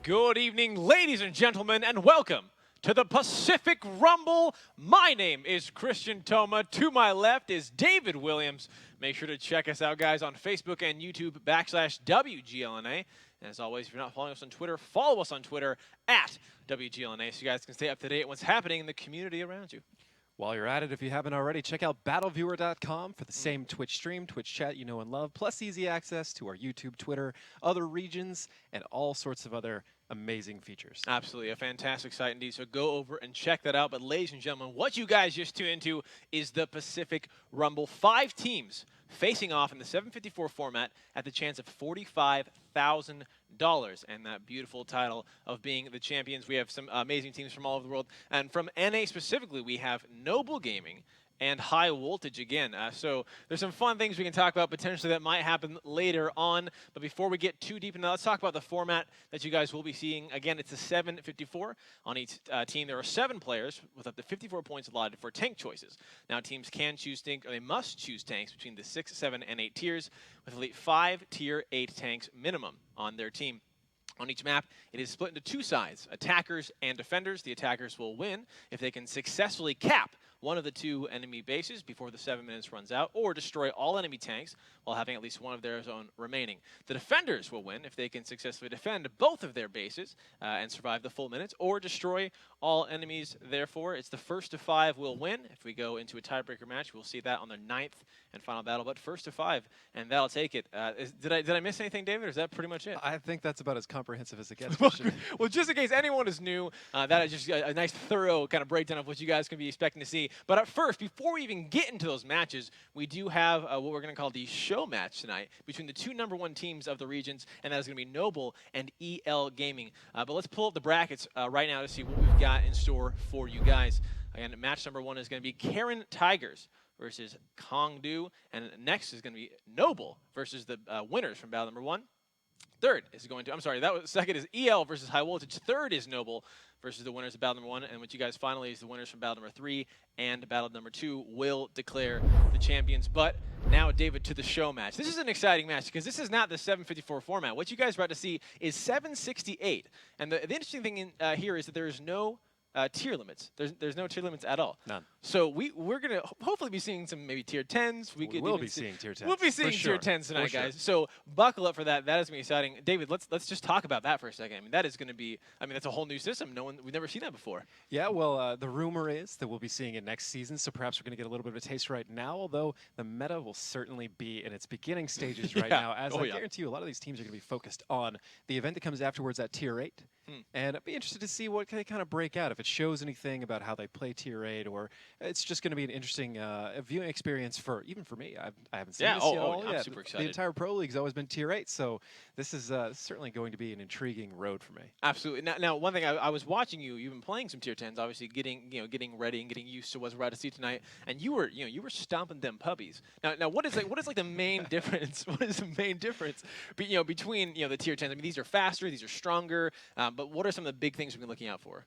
Good evening, ladies and gentlemen, and welcome to the Pacific Rumble. My name is Christian Toma. To my left is David Williams. Make sure to check us out, guys, on Facebook and YouTube /WGLNA. And as always, if you're not following us on Twitter, follow us on Twitter @WGLNA so you guys can stay up to date on what's happening in the community around you. While you're at it, if you haven't already, check out battleviewer.com for the same Twitch stream, Twitch chat you know and love, plus easy access to our YouTube, Twitter, other regions, and all sorts of other amazing features. Absolutely, a fantastic site indeed. So go over and check that out. But ladies and gentlemen, what you guys just tuned into is the Pacific Rumble. 5 teams facing off in the 754 format at the chance of $45,000 and that beautiful title of being the champions. We have some amazing teams from all over the world. And from NA specifically, we have Noble Gaming and High Voltage again. So there's some fun things we can talk about potentially that might happen later on. But before we get too deep into that, let's talk about the format that you guys will be seeing. Again, it's a 754 on each team. There are 7 players with up to 54 points allotted for tank choices. Now, teams can choose tank, or they must choose tanks between the 6, 7, and 8 tiers, with at least 5 tier 8 tanks minimum on their team. On each map, it is split into 2 sides, attackers and defenders. The attackers will win if they can successfully cap one of the 2 enemy bases before the 7 minutes runs out, or destroy all enemy tanks while having at least one of their own remaining. The defenders will win if they can successfully defend both of their bases and survive the full minutes, or destroy all enemies. Therefore, it's the first to 5 will win. If we go into a tiebreaker match, we'll see that on the 9th and final battle, but first to 5, and that'll take it. Did I miss anything, David, or is that pretty much it? I think that's about as comprehensive as it gets. Well, just in case anyone is new, that is just a nice, thorough kind of breakdown of what you guys can be expecting to see. But at first, before we even get into those matches, we do have what we're going to call the show match tonight between the 2 #1 teams of the regions, and that is going to be Noble and EL Gaming. But let's pull up the brackets right now to see what we've got in store for you guys. Again, match number 1 is going to be Karen Tigers versus Kongdu, and next is going to be Noble versus the winners from battle number 1. Third is going to, second is EL versus High Voltage. Third is Noble versus the winners of battle number 1. And what you guys finally is the winners from battle number 3 and battle number 2 will declare the champions. But now, David, to the show match. This is an exciting match because this is not the 754 format. What you guys are about to see is 768. And the interesting thing here is that there is no tier limits. There's no tier limits at all. None. So we're going to hopefully be seeing some maybe tier 10s. We will be seeing tier 10s. We'll be seeing tier 10s tonight, guys. So buckle up for that. That is going to be exciting. David, let's just talk about that for a second. I mean, that is going to be, that's a whole new system. We've never seen that before. Yeah, well, the rumor is that we'll be seeing it next season, so perhaps we're going to get a little bit of a taste right now, although the meta will certainly be in its beginning stages right now, as I guarantee you a lot of these teams are going to be focused on the event that comes afterwards at tier 8. And I'd be interested to see what they kind of break out, if it shows anything about how they play tier 8, or it's just going to be an interesting viewing experience even for me. I haven't seen this yet. I'm super excited. The entire Pro League's always been tier 8, so this is certainly going to be an intriguing road for me. Absolutely. Now one thing, I was watching you. You've been playing some tier 10s, obviously getting ready and getting used to what we're about to see tonight. And you were stomping them puppies. Now what is the main difference? What is the main difference between the tier 10s? I mean, these are faster, these are stronger. But what are some of the big things we've been looking out for?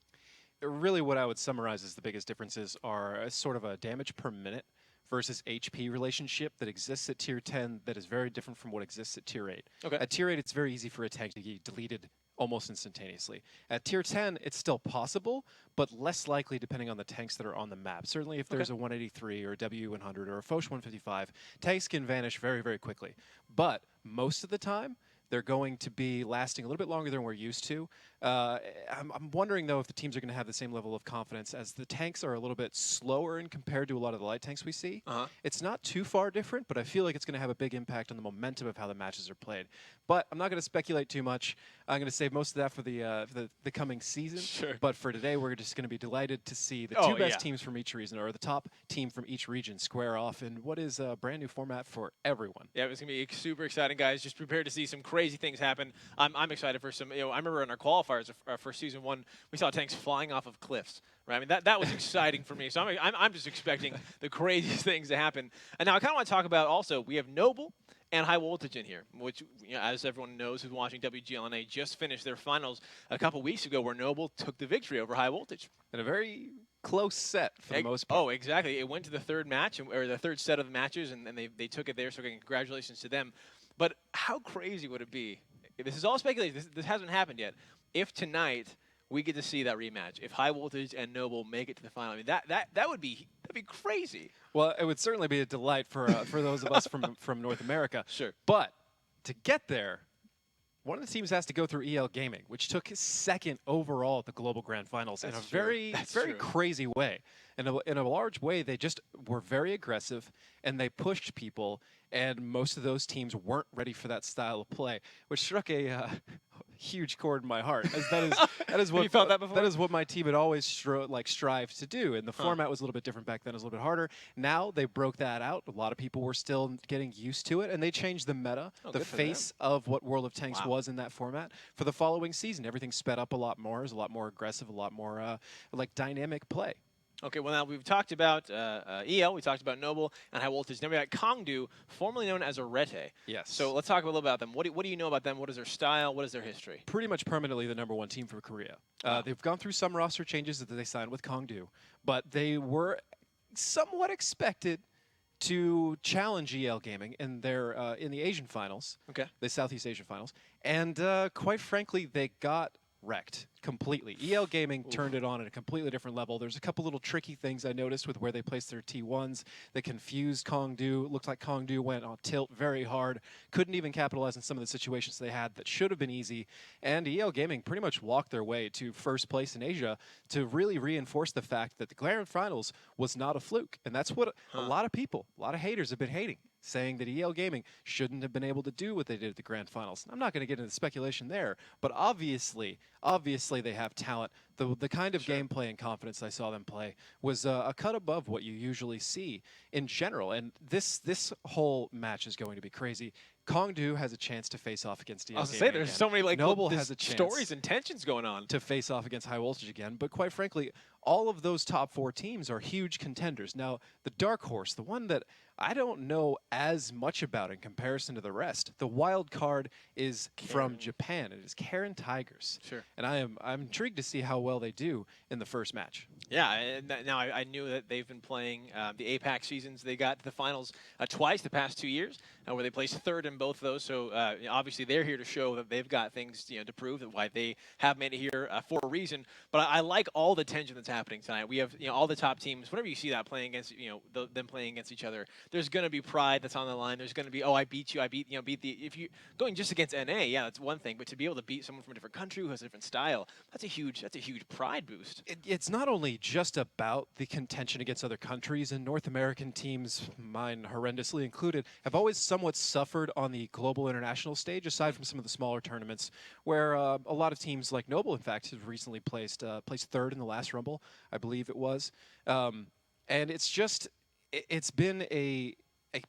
Really, what I would summarize as the biggest differences are sort of a damage per minute versus HP relationship that exists at tier 10 that is very different from what exists at tier 8. Okay. At tier 8, it's very easy for a tank to get deleted almost instantaneously. At tier 10, it's still possible, but less likely depending on the tanks that are on the map. Certainly if there's a 183 or a W100 or a Foch 155, tanks can vanish very, very quickly. But most of the time, they're going to be lasting a little bit longer than we're used to. I'm wondering, though, if the teams are going to have the same level of confidence, as the tanks are a little bit slower in compared to a lot of the light tanks we see. It's not too far different, but I feel like it's going to have a big impact on the momentum of how the matches are played. But I'm not going to speculate too much. I'm going to save most of that for the coming season. Sure. But for today, we're just going to be delighted to see the 2 best teams from each region, or the top team from each region, square off in what is a brand new format for everyone. Yeah, it's going to be super exciting, guys. Just prepare to see some crazy things happen. I'm excited for some. I remember in our qualifiers for season 1, we saw tanks flying off of cliffs. Right? I mean, that was exciting for me. So I'm just expecting the craziest things to happen. And now I kind of want to talk about also, we have Noble and High Voltage in here, which, as everyone knows who's watching WGLNA, just finished their finals a couple weeks ago, where Noble took the victory over High Voltage. And a very close set for the most part. Oh, exactly. It went to the third match, or the third set of the matches, and they took it there. So again, congratulations to them. But how crazy would it be? This is all speculation. This hasn't happened yet. if tonight we get to see that rematch, if High Voltage and Noble make it to the final, I mean that would be crazy. Well, it would certainly be a delight for those of us from North America. Sure. But to get there, one of the teams has to go through EL Gaming, which took second overall at the Global Grand Finals in a very crazy way. In a large way, they just were very aggressive, and they pushed people, and most of those teams weren't ready for that style of play, which struck a huge chord in my heart. As that is what you felt that before? That is what my team had always strived to do. And the format was a little bit different back then; it was a little bit harder. Now they broke that out. A lot of people were still getting used to it, and they changed the meta, the face of what World of Tanks was in that format for the following season. Everything sped up a lot more. It was a lot more aggressive, a lot more like dynamic play. Okay, well now we've talked about EL, we talked about Noble and High Voltage. Now we got Kongdu, formerly known as Arete. Yes. So let's talk a little about them. What do you know about them? What is their style? What is their history? Pretty much permanently the #1 team from Korea. They've gone through some roster changes that they signed with Kongdu, but they were somewhat expected to challenge EL Gaming in their in the Asian finals, the Southeast Asian finals, and quite frankly, they got wrecked completely. EL Gaming turned it on at a completely different level. There's a couple little tricky things I noticed with where they placed their T1s that confused Kongdu. It looked like Kongdu went on tilt very hard, couldn't even capitalize on some of the situations they had that should have been easy, and EL Gaming pretty much walked their way to first place in Asia to really reinforce the fact that the Grand Finals was not a fluke, and that's what a lot of people, a lot of haters have been hating, saying that EL Gaming shouldn't have been able to do what they did at the Grand Finals. I'm not going to get into speculation there, but obviously they have talent. The kind of gameplay and confidence I saw them play was a cut above what you usually see in general, and this whole match is going to be crazy. Kongdu has a chance to face off against EL Gaming. I was going to say, there's so many Noble has a chance stories and tensions going on to face off against High Voltage again, but quite frankly, all of those top 4 teams are huge contenders. Now, the dark horse, the one that I don't know as much about in comparison to the rest, the wild card is from Japan. It is Karen Tigers. Sure. And I'm intrigued to see how well they do in the first match. Yeah, now I knew that they've been playing the APAC seasons. They got to the finals twice the past 2 years, where they placed third in both of those. So obviously they're here to show that they've got things to prove that why they have made it here for a reason. But I like all the tension that's happening tonight. We have all the top teams. Whenever you see that playing against them playing against each other, there's going to be pride that's on the line. There's going to be, oh, I beat you. I beat the. If you going just against NA, yeah, that's one thing. But to be able to beat someone from a different country who has a different style, that's a huge pride boost. It's not only just about the contention against other countries, and North American teams, mine horrendously included, have always somewhat suffered on the global international stage, aside from some of the smaller tournaments, where a lot of teams like Noble, in fact, have recently placed third in the last Rumble, I believe it was. And it's been a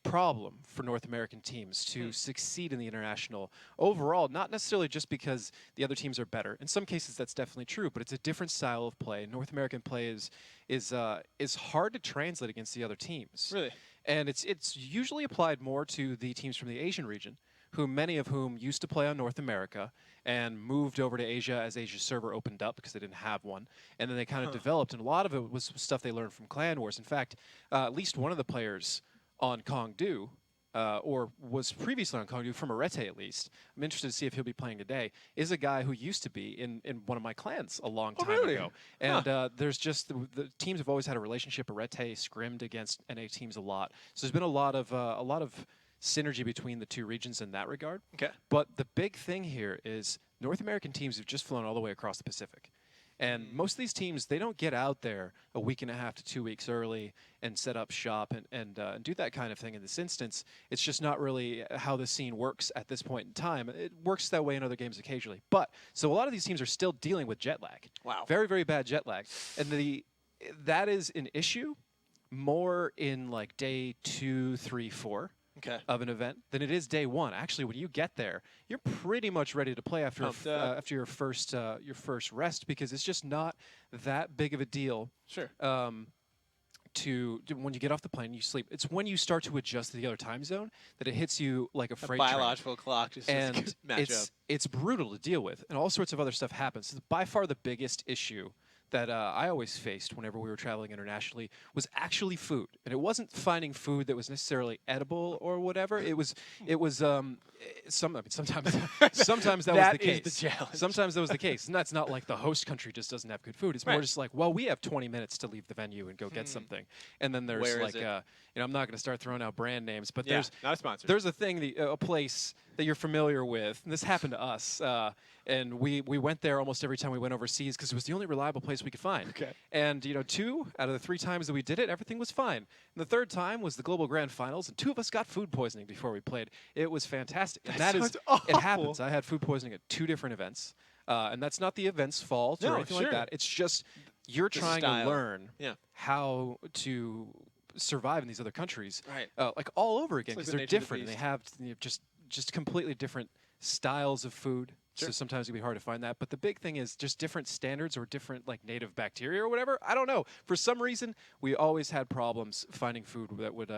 problem for North American teams to succeed in the international overall, not necessarily just because the other teams are better. In some cases, that's definitely true, but it's a different style of play. North American play is hard to translate against the other teams. Really? And it's usually applied more to the teams from the Asian region, many of whom used to play on North America and moved over to Asia as Asia's server opened up because they didn't have one. And then they kind of developed, and a lot of it was stuff they learned from Clan Wars. In fact, at least one of the players on Kongdu, or was previously on Kongdu, from Arete at least, I'm interested to see if he'll be playing today, is a guy who used to be in one of my clans a long time ago. And there's just, the teams have always had a relationship. Arete scrimmed against NA teams a lot. So there's been a lot of synergy between the two regions in that regard. Okay. But the big thing here is North American teams have just flown all the way across the Pacific. And most of these teams, they don't get out there a week and a half to 2 weeks early and set up shop and do that kind of thing in this instance. It's just not really how the scene works at this point in time. It works that way in other games occasionally. But, so a lot of these teams are still dealing with jet lag. Wow. Very, very bad jet lag. And that is an issue more in like day 2, 3, 4. Of an event than it is day 1. Actually, when you get there, you're pretty much ready to play after your first rest, because it's just not that big of a deal. Sure. To when you get off the plane, you sleep. It's when you start to adjust to the other time zone that it hits you like a freight biological clock just and it's brutal to deal with, and all sorts of other stuff happens. It's by far the biggest issue that I always faced whenever we were traveling internationally was actually food, and it wasn't finding food that was necessarily edible or whatever. Sometimes sometimes that was the case. That is the challenge. Sometimes that was the case, and that's not like the host country just doesn't have good food. It's more Right. just like, well, we have 20 minutes to leave the venue and go get something, and then there's Where is like, it? I'm not going to start throwing out brand names, but Yeah, not a sponsor. there's a thing, a place that you're familiar with, and this happened to us, and we went there almost every time we went overseas because it was the only reliable place we could find. Okay. And 2 out of the 3 times that we did it, everything was fine. And the 3rd time was the Global Grand Finals, and 2 of us got food poisoning before we played. It was fantastic. And That is, sounds awful. it happens. I had food poisoning at 2 different events, and that's not the event's fault No, or anything sure. like that. It's just you're The trying style. to learn Yeah. how to survive in these other countries, Right. like all over again, like because the they're nature of the different and they beast. have just completely different styles of food. Sure. So sometimes it can be hard to find that. But the big thing is just different standards or different like native bacteria or whatever. I don't know. For some reason, we always had problems finding food that would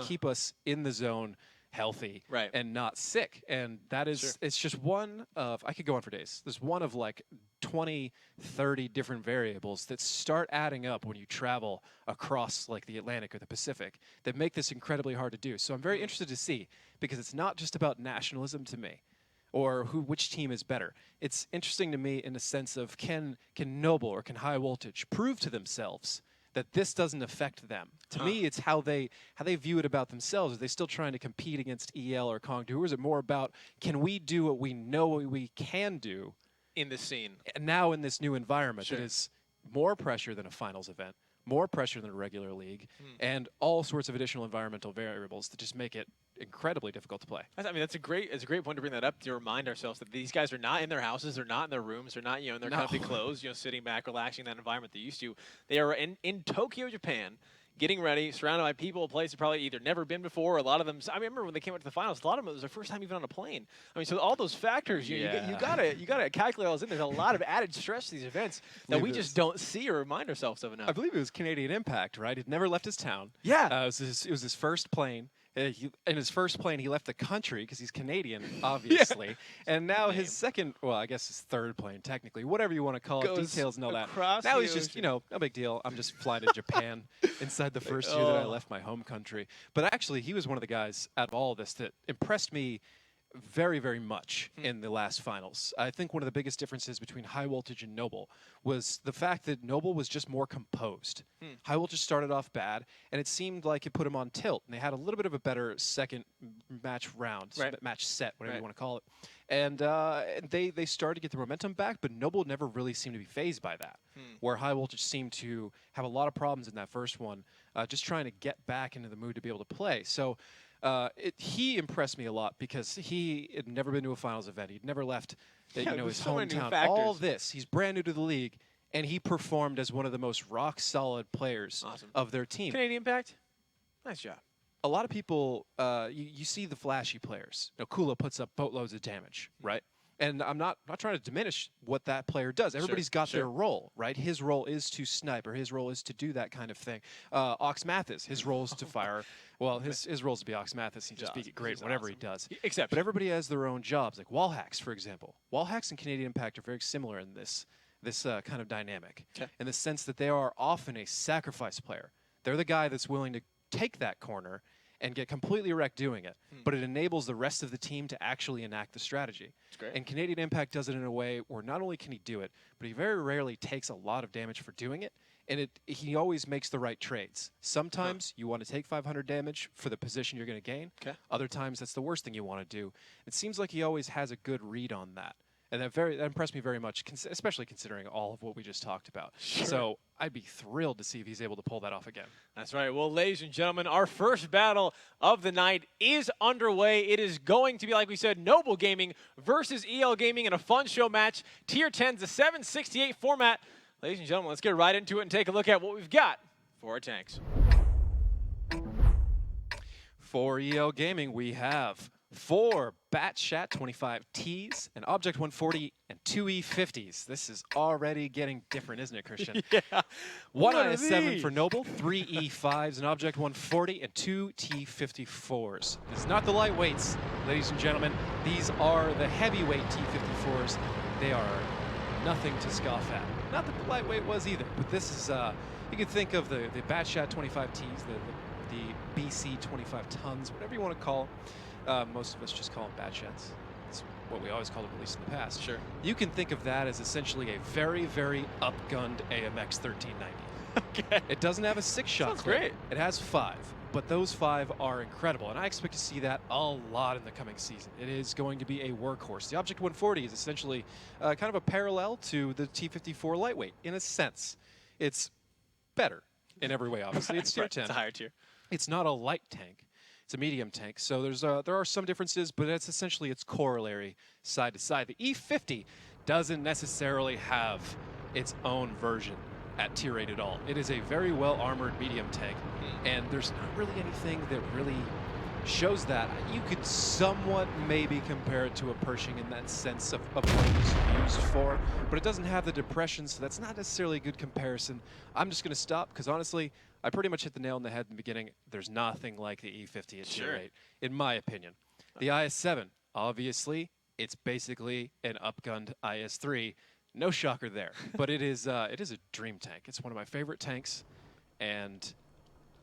keep us in the zone, healthy, Right. and not sick. And that is, Sure. it's just one of, I could go on for days. There's one of like 20, 30 different variables that start adding up when you travel across like the Atlantic or the Pacific that make this incredibly hard to do. So I'm very interested to see, because it's not just about nationalism to me or which team is better. It's interesting to me in the sense of can Noble or can High Voltage prove to themselves that this doesn't affect them. To me, it's how they view it about themselves. Are they still trying to compete against EL or Kongdu, or is it more about can we do what we know we can do In the scene. and now in this new environment Sure. that is more pressure than a finals event, more pressure than a regular league, and all sorts of additional environmental variables that just make it incredibly difficult to play. I mean, it's a great point to bring that up to remind ourselves that these guys are not in their houses, they're not in their rooms, they're not in their No. comfy clothes, sitting back, relaxing in that environment they used to. They are in Tokyo, Japan, getting ready, surrounded by people, a place they've probably either never been before, or a lot of them. I remember when they came up to the finals, a lot of them it was their first time even on a plane. I mean, so all those factors, you gotta calculate all those in. There's a lot of added stress to these events that we just don't see or remind ourselves of enough. I believe it was Canadian Impact, right? He'd never left his town. Yeah. It was his first plane. In his first plane, he left the country because he's Canadian, obviously. And now his second, well, I guess his third plane, technically, whatever you want to call it, Goes details and all that. across Now the he's just, ocean. no big deal. I'm just flying to Japan inside the first year that I left my home country. But actually, he was one of the guys out of all of this that impressed me very, very much in the last finals. I think one of the biggest differences between High Voltage and Noble was the fact that Noble was just more composed. High Voltage started off bad, and it seemed like it put him on tilt, and they had a little bit of a better second match round, match set, whatever you want to call it. And they started to get the momentum back, but Noble never really seemed to be phased by that, where High Voltage seemed to have a lot of problems in that first one, just trying to get back into the mood to be able to play. So he impressed me a lot because he had never been to a finals event. He'd never left his so many new hometown. factors. All this. He's brand new to the league, and he performed as one of the most rock-solid players of their team. Canadian Impact, nice job. A lot of people, you see the flashy players. Kula puts up boatloads of damage, right? And I'm not trying to diminish what that player does. Everybody's got their role, right? His role is to snipe, or his role is to do that kind of thing. Ox Mathis, his role is to fire. Well, his role is to be Ox Mathis. He just be great whatever he does. Except, But everybody has their own jobs, like Wallhacks, for example. Wallhacks and Canadian Impact are very similar in this kind of dynamic, in the sense that they are often a sacrifice player. They're the guy that's willing to take that corner and get completely wrecked doing it, but it enables the rest of the team to actually enact the strategy. And Canadian Impact does it in a way where not only can he do it, but he very rarely takes a lot of damage for doing it, and he always makes the right trades. Sometimes you want to take 500 damage for the position you're going to gain. Other times that's the worst thing you want to do. It seems like he always has a good read on that. And that impressed me very much, especially considering all of what we just talked about. So I'd be thrilled to see if he's able to pull that off again. That's right. Well, ladies and gentlemen, our first battle of the night is underway. It is going to be, like we said, Noble Gaming versus EL Gaming in a fun show match. Tier 10's a 768 format. Ladies and gentlemen, let's get right into it and take a look at what we've got for our tanks. For EL Gaming, we have 4 Batshat 25Ts, an Object 140, and 2 E50s. This is already getting different, isn't it, Christian? Yeah. 1 IS7 for Noble, 3 E5s, an Object 140, and 2 T54s. It's not the lightweights, ladies and gentlemen. These are the heavyweight T54s. They are nothing to scoff at. Not that the lightweight was either, but this is, you can think of the Batshot 25Ts, the BC 25 tons, whatever you want to call them. Most of us just call them Batshots. It's what we always called them, at least in the past. Sure. You can think of that as essentially a very, very upgunned AMX 1390. Okay. It doesn't have a 6-shot Sounds clip. great. It has 5, but those 5 are incredible, and I expect to see that a lot in the coming season. It is going to be a workhorse. The Object 140 is essentially kind of a parallel to the T54 lightweight in a sense. It's better in every way, obviously. It's tier 10. It's a higher tier. It's not a light tank. It's a medium tank. So there are some differences, but it's essentially its corollary side to side. The E50 doesn't necessarily have its own version at tier 8 at all. It is a very well armored medium tank, and there's not really anything that really shows that. You could somewhat maybe compare it to a Pershing in that sense of what it's used for, but it doesn't have the depression, so that's not necessarily a good comparison. I'm just going to stop because honestly, I pretty much hit the nail on the head in the beginning. There's nothing like the E50 at tier 8, in my opinion. The IS-7, obviously, it's basically an upgunned IS-3. No shocker there, but it is a dream tank. It's one of my favorite tanks, and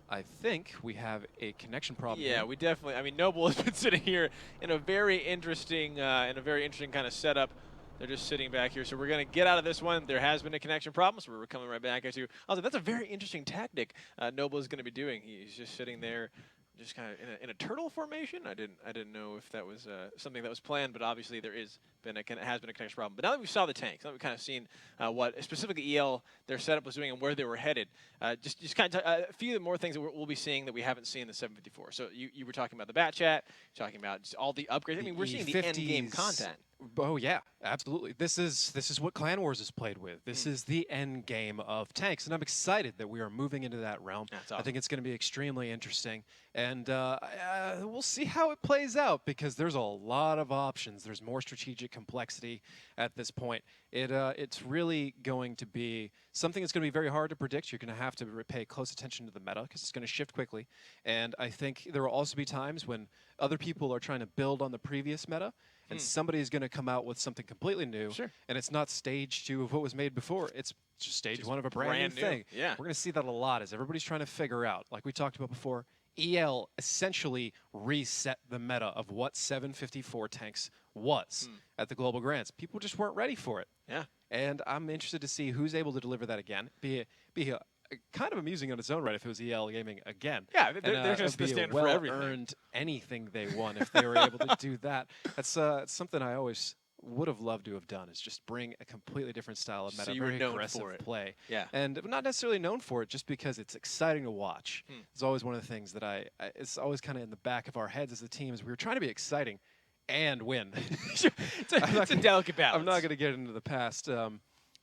I think we have a connection problem. Yeah, here. we definitely. I mean, Noble has been sitting here in a very interesting kind of setup. They're just sitting back here, so we're going to get out of this one. There has been a connection problem, so we're coming right back at you. Also, that's a very interesting tactic Noble is going to be doing. He's just sitting there, just kind of in a turtle formation. I didn't know if that was something that was planned, but obviously there has been a connection problem. But now that we saw the tanks, now that we've kind of seen what specifically EL their setup was doing and where they were headed, just kind of a few more things that we'll be seeing that we haven't seen in the 754. So you were talking about the Batchat, talking about just all the upgrades. I mean, we're seeing the end game content. Oh yeah, absolutely. This is what Clan Wars is played with. This is the end game of tanks, and I'm excited that we are moving into that realm. That's awesome. I think it's going to be extremely interesting, and we'll see how it plays out because there's a lot of options. There's more strategic complexity at this point. It's really going to be something that's going to be very hard to predict. You're going to have to pay close attention to the meta because it's going to shift quickly, and I think there will also be times when other people are trying to build on the previous meta, and somebody is going to come out with something completely new, and it's not stage 2 of what was made before. It's just stage 1 of a brand new thing. Yeah. We're going to see that a lot as everybody's trying to figure out, like we talked about before, EL essentially reset the meta of what 754 tanks was at the Global Grands. People just weren't ready for it. Yeah. And I'm interested to see who's able to deliver that again. Be kind of amusing on its own right if it was EL Gaming again. Yeah, they're just the standard for everything. Well-earned anything they won if they were able to do that. That's something I always would have loved to have done, is just bring a completely different style of meta, So you were very known aggressive for it. play. Yeah. And not necessarily known for it just because it's exciting to watch. It's always one of the things that it's always kind of in the back of our heads as a team, is we were trying to be exciting and win. it's a delicate balance. I'm not going to get into the past.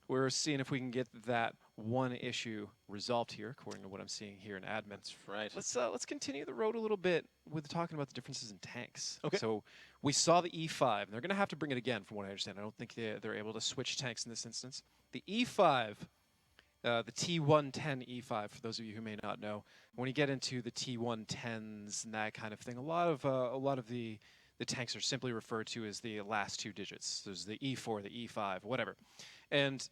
We're seeing if we can get that one issue resolved here, according to what I'm seeing here in admin. That's right. Let's continue the road a little bit with talking about the differences in tanks. Okay. So we saw the E5, and they're going to have to bring it again, from what I understand. I don't think they're able to switch tanks in this instance. The E5, the T110 E5, for those of you who may not know, when you get into the T110s and that kind of thing, a lot of the tanks are simply referred to as the last 2 digits. There's the E4, the E5, whatever. And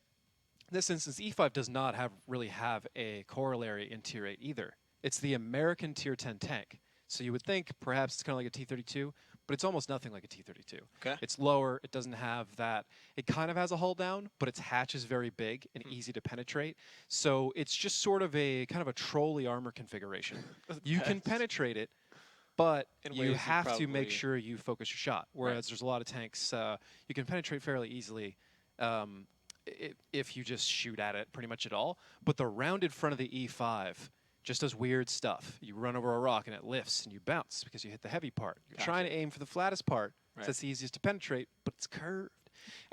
in this instance, E5 does not really have a corollary in Tier 8 either. It's the American Tier 10 tank. So you would think perhaps it's kind of like a T-32, but it's almost nothing like a T-32. Okay. It's lower. It doesn't have that. It kind of has a hull down, but its hatch is very big and easy to penetrate. So it's just sort of a kind of a trolley armor configuration. You can penetrate it, but you have to make sure you focus your shot. Whereas there's a lot of tanks you can penetrate fairly easily if you just shoot at it pretty much at all. But the rounded front of the E5 just does weird stuff. You run over a rock and it lifts and you bounce because you hit the heavy part. You're trying to aim for the flattest part. So that's the easiest to penetrate, but it's curved.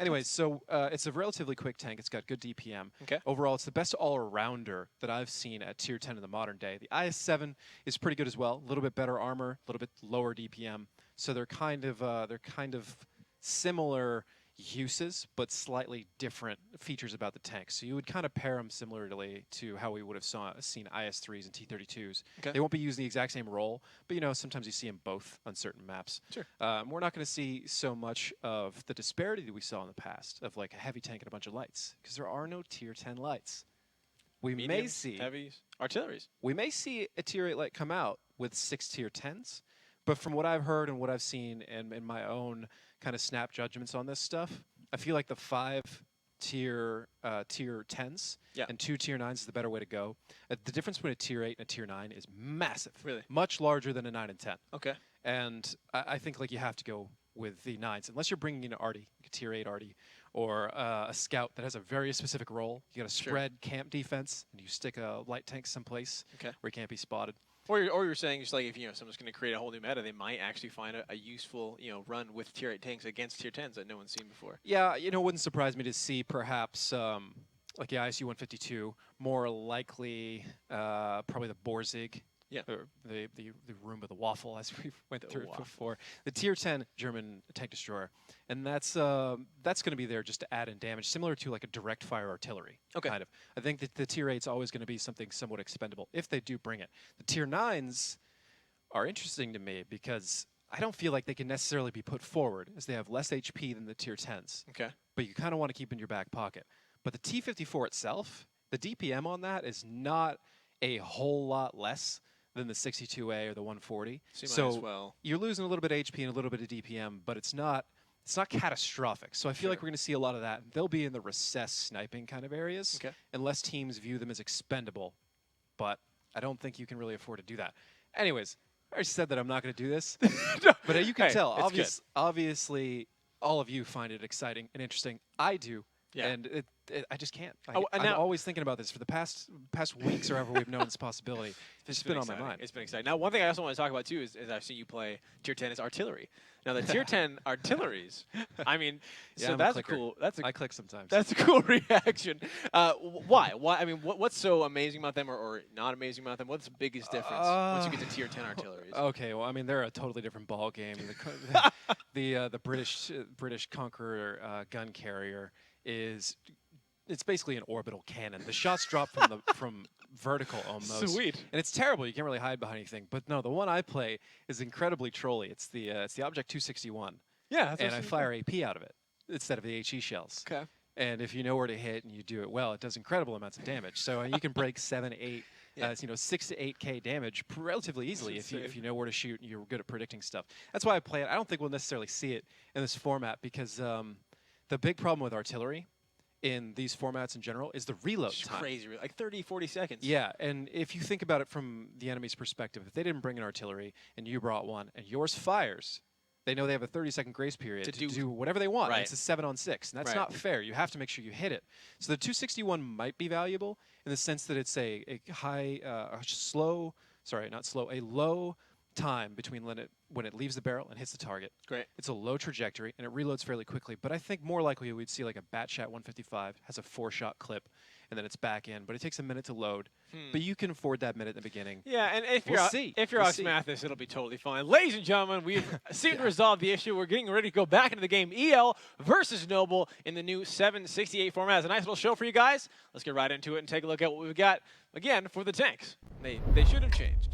Anyway, so it's a relatively quick tank. It's got good DPM. Okay. Overall, it's the best all-arounder that I've seen at Tier 10 in the modern day. The IS-7 is pretty good as well. A little bit better armor, a little bit lower DPM. So they're kind of similar uses, but slightly different features about the tank. So you would kind of pair them similarly to how we would have seen IS-3s and T-32s. Okay. They won't be using the exact same role, but sometimes you see them both on certain maps. Sure. We're not going to see so much of the disparity that we saw in the past of like a heavy tank and a bunch of lights, because there are no tier 10 lights. We may Mediums, see heavies, artilleries. We may see a tier 8 light come out with 6 tier 10s, but from what I've heard and what I've seen and in my own kind of snap judgments on this stuff, I feel like the 5 tier 10s and 2 tier 9s is the better way to go. The difference between a tier 8 and a tier 9 is massive. Really? Much larger than a 9 and 10. Okay. And I think like you have to go with the 9s, unless you're bringing in an arty, like a tier 8 arty, or a scout that has a very specific role. You got to spread camp defense, and you stick a light tank someplace where he can't be spotted. Or you're saying just like if someone's going to create a whole new meta, they might actually find a useful run with tier 8 tanks against tier 10s that no one's seen before. Yeah, it wouldn't surprise me to see perhaps like the ISU 152, more likely probably the Borzig. Yeah. Or the room of the waffle, as we went through before. The tier 10 German tank destroyer, and that's going to be there just to add in damage, similar to like a direct fire artillery. Kind of. I think that the tier 8's always going to be something somewhat expendable if they do bring it. The tier 9s are interesting to me because I don't feel like they can necessarily be put forward, as they have less HP than the tier 10s. Okay. But you kind of want to keep in your back pocket. But the T-54 itself, the DPM on that is not a whole lot less than the 62A or the 140. So you're losing a little bit of HP and a little bit of DPM, but it's not catastrophic. So I feel like we're going to see a lot of that. They'll be in the recessed sniping kind of areas, unless teams view them as expendable. But I don't think you can really afford to do that. Anyways, I already said that I'm not going to do this, but you can tell. Obviously, all of you find it exciting and interesting. I do. Yeah. And I just can't. I'm always thinking about this for the past weeks or ever we've known this possibility. It's been on my mind. It's been exciting. Now, one thing I also want to talk about, too, is I've seen you play tier 10 is artillery. Now, the tier 10 artilleries, I mean, so that's cool. I click sometimes. That's a cool reaction. Why? I mean, what's so amazing about them or not amazing about them? What's the biggest difference once you get to tier 10 artilleries? Okay, well, I mean, they're a totally different ball game. The British Conqueror gun carrier it's basically an orbital cannon. The shots drop from vertical almost. Sweet. And it's terrible. You can't really hide behind anything. But no, the one I play is incredibly trolly. It's the Object 261. Yeah. And I fire AP out of it instead of the HE shells. Okay. And if you know where to hit and you do it well, it does incredible amounts of damage. So you can break 7, 8, 6 to 8K damage relatively easily if you know where to shoot and you're good at predicting stuff. That's why I play it. I don't think we'll necessarily see it in this format because the big problem with artillery in these formats in general is the reload time. Crazy, like 30, 40 seconds. Yeah, and if you think about it from the enemy's perspective, if they didn't bring an artillery and you brought one and yours fires, they know they have a 30-second grace period to do whatever they want. Right. And it's a 7-on-6, and that's not fair. You have to make sure you hit it. So the 261 might be valuable in the sense that it's a low time between when it leaves the barrel and hits the target. Great. It's a low trajectory, and it reloads fairly quickly. But I think more likely we'd see like a Batchat 155, has a 4-shot clip, and then it's back in. But it takes a minute to load. But you can afford that minute in the beginning. Yeah, and if you're Ox Mathis, it'll be totally fine. Ladies and gentlemen, we've seemed to resolve the issue. We're getting ready to go back into the game. EL versus Noble in the new 768 format. It's a nice little show for you guys. Let's get right into it and take a look at what we've got, again, for the tanks. They should have changed.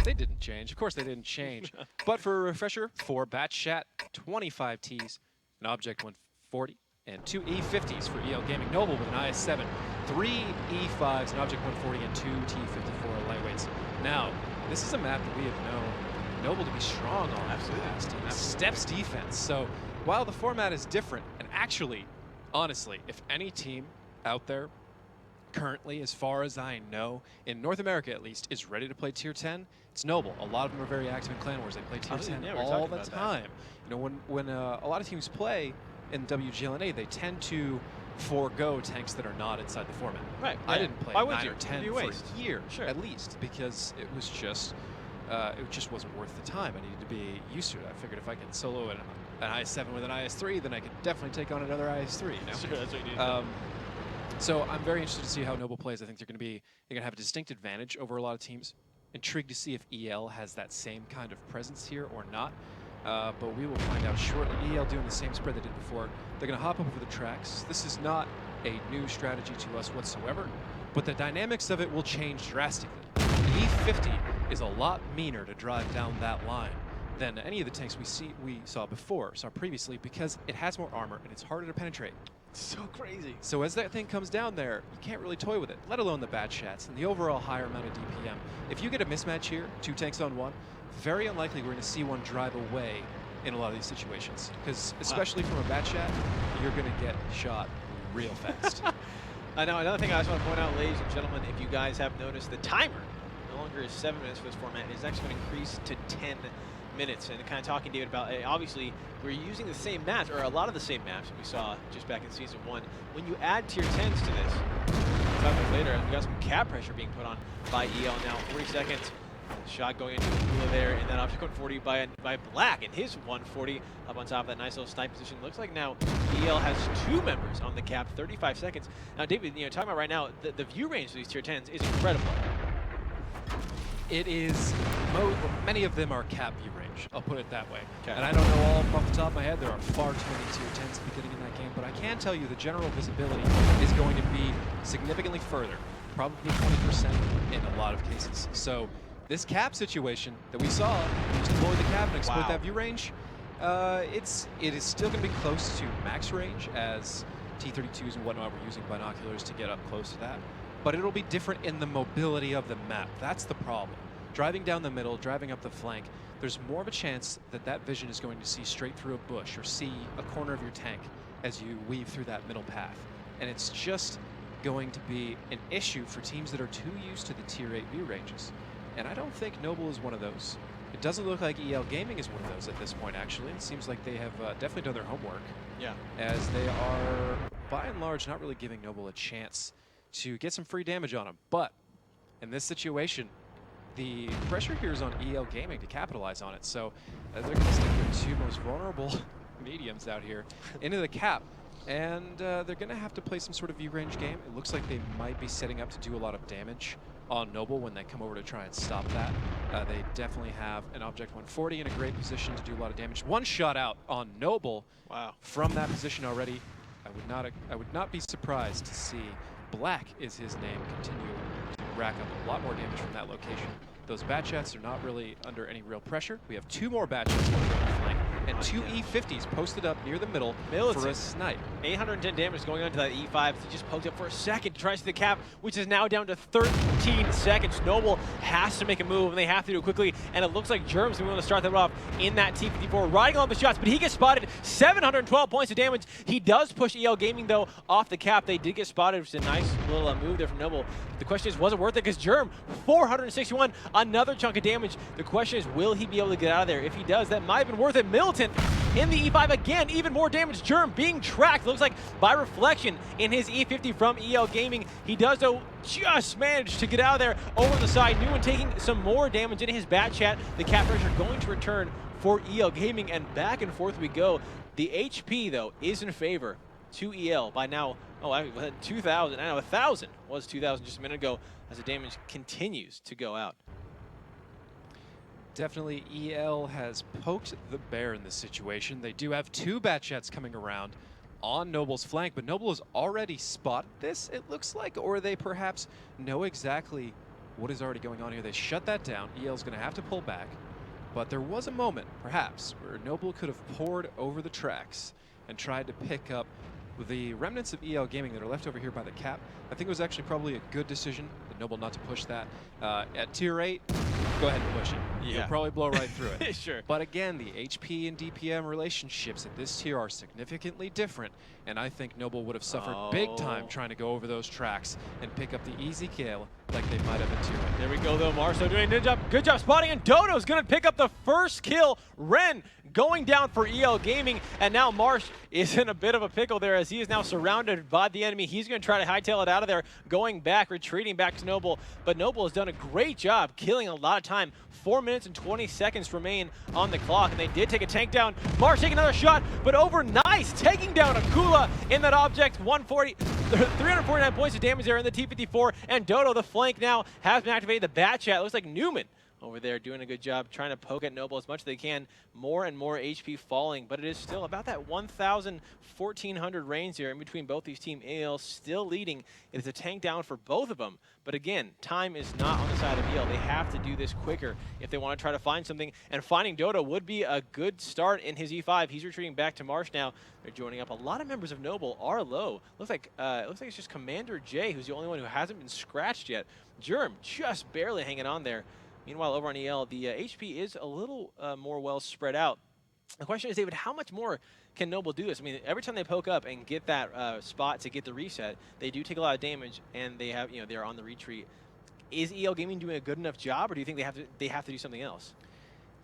They didn't change. Of course they didn't change. But for a refresher, 4 Batchat, 25 Ts, an Object 140, and 2 E50s for EL Gaming. Noble with an IS-7, 3 E5s, an Object 140, and 2 T-54 lightweights. Now, this is a map that we have known Noble to be strong on. Absolutely. Steps defense. So while the format is different, and actually, honestly, if any team out there currently, as far as I know, in North America at least, is ready to play Tier 10, it's Noble. A lot of them are very active in Clan Wars. They play Tier 10 all the time. You know, when a lot of teams play in WGLNA, they tend to forego tanks that are not inside the format. Right. I didn't play 9 or 10 for a year, sure, at least, because it just wasn't worth the time. I needed to be used to it. I figured if I could solo an IS-7 with an IS-3, then I could definitely take on another IS-3. You know? Sure, that's what you need. So I'm very interested to see how Noble plays. I think they're going to have a distinct advantage over a lot of teams. Intrigued to see if EL has that same kind of presence here or not. but we will find out shortly. EL doing the same spread they did before. They're going to hop up over the tracks. This is not a new strategy to us whatsoever, but the dynamics of it will change drastically. The E50 is a lot meaner to drive down that line than any of the tanks we saw previously, because it has more armor and it's harder to penetrate. So crazy. So as that thing comes down there, you can't really toy with it, let alone the bad shots and the overall higher amount of DPM. If you get a mismatch here, 2 tanks on 1, very unlikely we're going to see one drive away in a lot of these situations, because especially from a bad shot, you're going to get shot real fast. I know. Another thing I just want to point out, ladies and gentlemen, if you guys have noticed, the timer no longer is 7 minutes for this format. It is actually going to increase to 10 minutes. And kind of talking, David, about obviously we're using the same maps, or a lot of the same maps that we saw just back in Season 1. When you add Tier 10s to this, 5 minutes later, we got some cap pressure being put on by EL now. 40 seconds. Shot going into Kula there, and then object code 40 by Black, and his 140 up on top of that nice little snipe position. Looks like now EL has 2 members on the cap, 35 seconds. Now, David, talking about right now, the view range of these Tier 10s is incredible. It is, many of them are cap view range, I'll put it that way. Okay. And I don't know all off the top of my head, there are far too many Tier 10s beginning in that game, but I can tell you the general visibility is going to be significantly further, probably 20% in a lot of cases. So this cap situation that we saw, just deploy the cap and exploit that view range, it is still going to be close to max range, as T-32s and whatnot were using binoculars to get up close to that. But it'll be different in the mobility of the map. That's the problem. Driving down the middle, driving up the flank, there's more of a chance that that vision is going to see straight through a bush or see a corner of your tank as you weave through that middle path. And it's just going to be an issue for teams that are too used to the Tier 8 view ranges. And I don't think Noble is one of those. It doesn't look like EL Gaming is one of those at this point, actually. It seems like they have definitely done their homework. Yeah. As they are, by and large, not really giving Noble a chance to get some free damage on him. But in this situation, the pressure here is on EL Gaming to capitalize on it. So they're going to stick their 2 most vulnerable mediums out here into the cap. And they're going to have to play some sort of view range game. It looks like they might be setting up to do a lot of damage on Noble when they come over to try and stop that. They definitely have an Object 140 in a great position to do a lot of damage. 1 shot out on Noble from that position already. I would not be surprised to see Black is his name continue to rack up a lot more damage from that location. Those bat shots are not really under any real pressure. We have 2 more bat shots on the flank, and 2 E50s posted up near the middle for a snipe. 810 damage going on to that E5. He just poked up for a second, tries to the cap, which is now down to 13 seconds. Noble has to make a move, and they have to do it quickly, and it looks like Germ's going to start that off in that T-54, riding on the shots, but he gets spotted. 712 points of damage. He does push EL Gaming, though, off the cap. They did get spotted, which is a nice little move there from Noble. The question is, was it worth it? Because Germ, 461, another chunk of damage. The question is, will he be able to get out of there? If he does, that might have been worth it. Militant in the E5 again, even more damage. Germ being tracked, looks like by reflection in his E50 from EL Gaming. He does, though, just manage to get out of there over the side. Nguyen taking some more damage in his bat chat. The cap pressure going to return for EL Gaming, and back and forth we go. The HP, though, is in favor to EL by now. Oh, I had 2,000. I know 1,000 was 2,000 just a minute ago, as the damage continues to go out. Definitely EL has poked the bear in this situation. They do have 2 bat jets coming around on Noble's flank, but Noble has already spotted this, it looks like, or they perhaps know exactly what is already going on here. They shut that down. EL's going to have to pull back, but there was a moment, perhaps, where Noble could have poured over the tracks and tried to pick up the remnants of EL Gaming that are left over here by the cap. I think it was actually probably a good decision for Noble not to push that. At Tier 8, go ahead and push it. Yeah. You'll probably blow right through it. Sure. But again, the HP and DPM relationships at this tier are significantly different, and I think Noble would have suffered big time trying to go over those tracks and pick up the easy kill like they might have in Tier 8. There we go, though. Marso doing a good job spotting, and Dodo's going to pick up the first kill. Ren going down for EL Gaming, and now Marsh is in a bit of a pickle there as he is now surrounded by the enemy. He's going to try to hightail it out of there, going back, retreating back to Noble, but Noble has done a great job killing a lot of time. 4 minutes and 20 seconds remain on the clock, and they did take a tank down. Marsh taking another shot, but over nice, taking down Akula in that object. 349 points of damage there in the T-54, and Dodo, the flank now, has been activated. The bat chat looks like Newman over there doing a good job trying to poke at Noble as much as they can. More and more HP falling, but it is still about that 1,000, 1,400 range here in between both these teams. EL still leading. It is a tank down for both of them. But again, time is not on the side of EL. They have to do this quicker if they want to try to find something. And finding Dodo would be a good start in his E5. He's retreating back to Marsh now. They're joining up. A lot of members of Noble are low. Looks like it's just Commander J who's the only one who hasn't been scratched yet. Germ just barely hanging on there. Meanwhile, over on EL, the HP is a little more well spread out. The question is, David, how much more can Noble do this? I mean, every time they poke up and get that spot to get the reset, they do take a lot of damage, and they have, they're on the retreat. Is EL Gaming doing a good enough job, or do you think they have to do something else?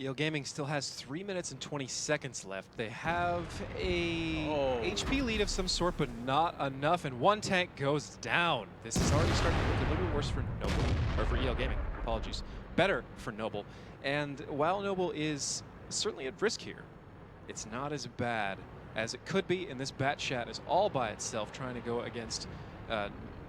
EL Gaming still has 3 minutes and 20 seconds left. They have a HP lead of some sort, but not enough, and one tank goes down. This is already starting to look a little bit worse for Noble, or for EL Gaming. Apologies. Better for Noble. And while Noble is certainly at risk here, it's not as bad as it could be, and this Bat Chat is all by itself trying to go against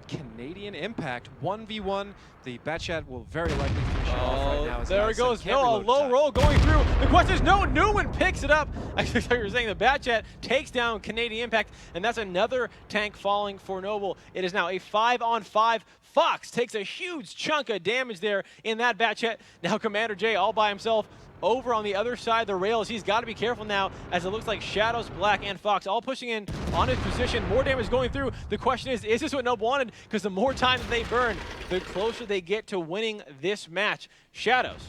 Canadian Impact. 1v1, the Bat Chat will very likely finish it off right now. There it goes. No, a low roll going through. The question is, no, Newman picks it up. I thought you were saying the Bat Chat takes down Canadian Impact, and that's another tank falling for Noble. It is now a 5-on-5. Fox takes a huge chunk of damage there in that Bat Chat. Now Commander J all by himself. Over on the other side of the rails, he's got to be careful now, as it looks like Shadows, Black, and Fox all pushing in on his position. More damage going through. The question is this what Noble wanted? Because the more time that they burn, the closer they get to winning this match. Shadows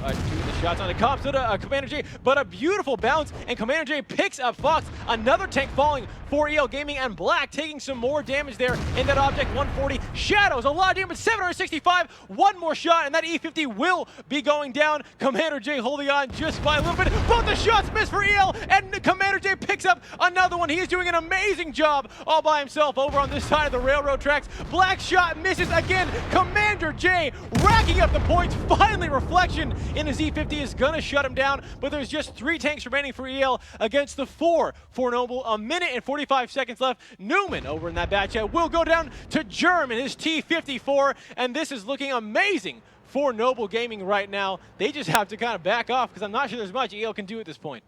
doing the shots on the cops to Commander J, but a beautiful bounce, and Commander J picks up Fox. Another tank falling for EL Gaming, and Black taking some more damage there in that object. 140. Shadows, a lot of damage, 765. One more shot, and that E50 will be going down. Commander J holding on just by a little bit. Both the shots miss for EL, and Commander J picks up another one. He is doing an amazing job all by himself over on this side of the railroad tracks. Black shot misses again. Commander J racking up the points. Finally, Reflection in his E50 is going to shut him down, but there's just 3 tanks remaining for EL against the 4 for Noble. A minute and 45 seconds left. Newman over in that Bat Chat will go down to Germ in his T54, and this is looking amazing for Noble Gaming right now. They just have to kind of back off, because I'm not sure there's much EL can do at this point.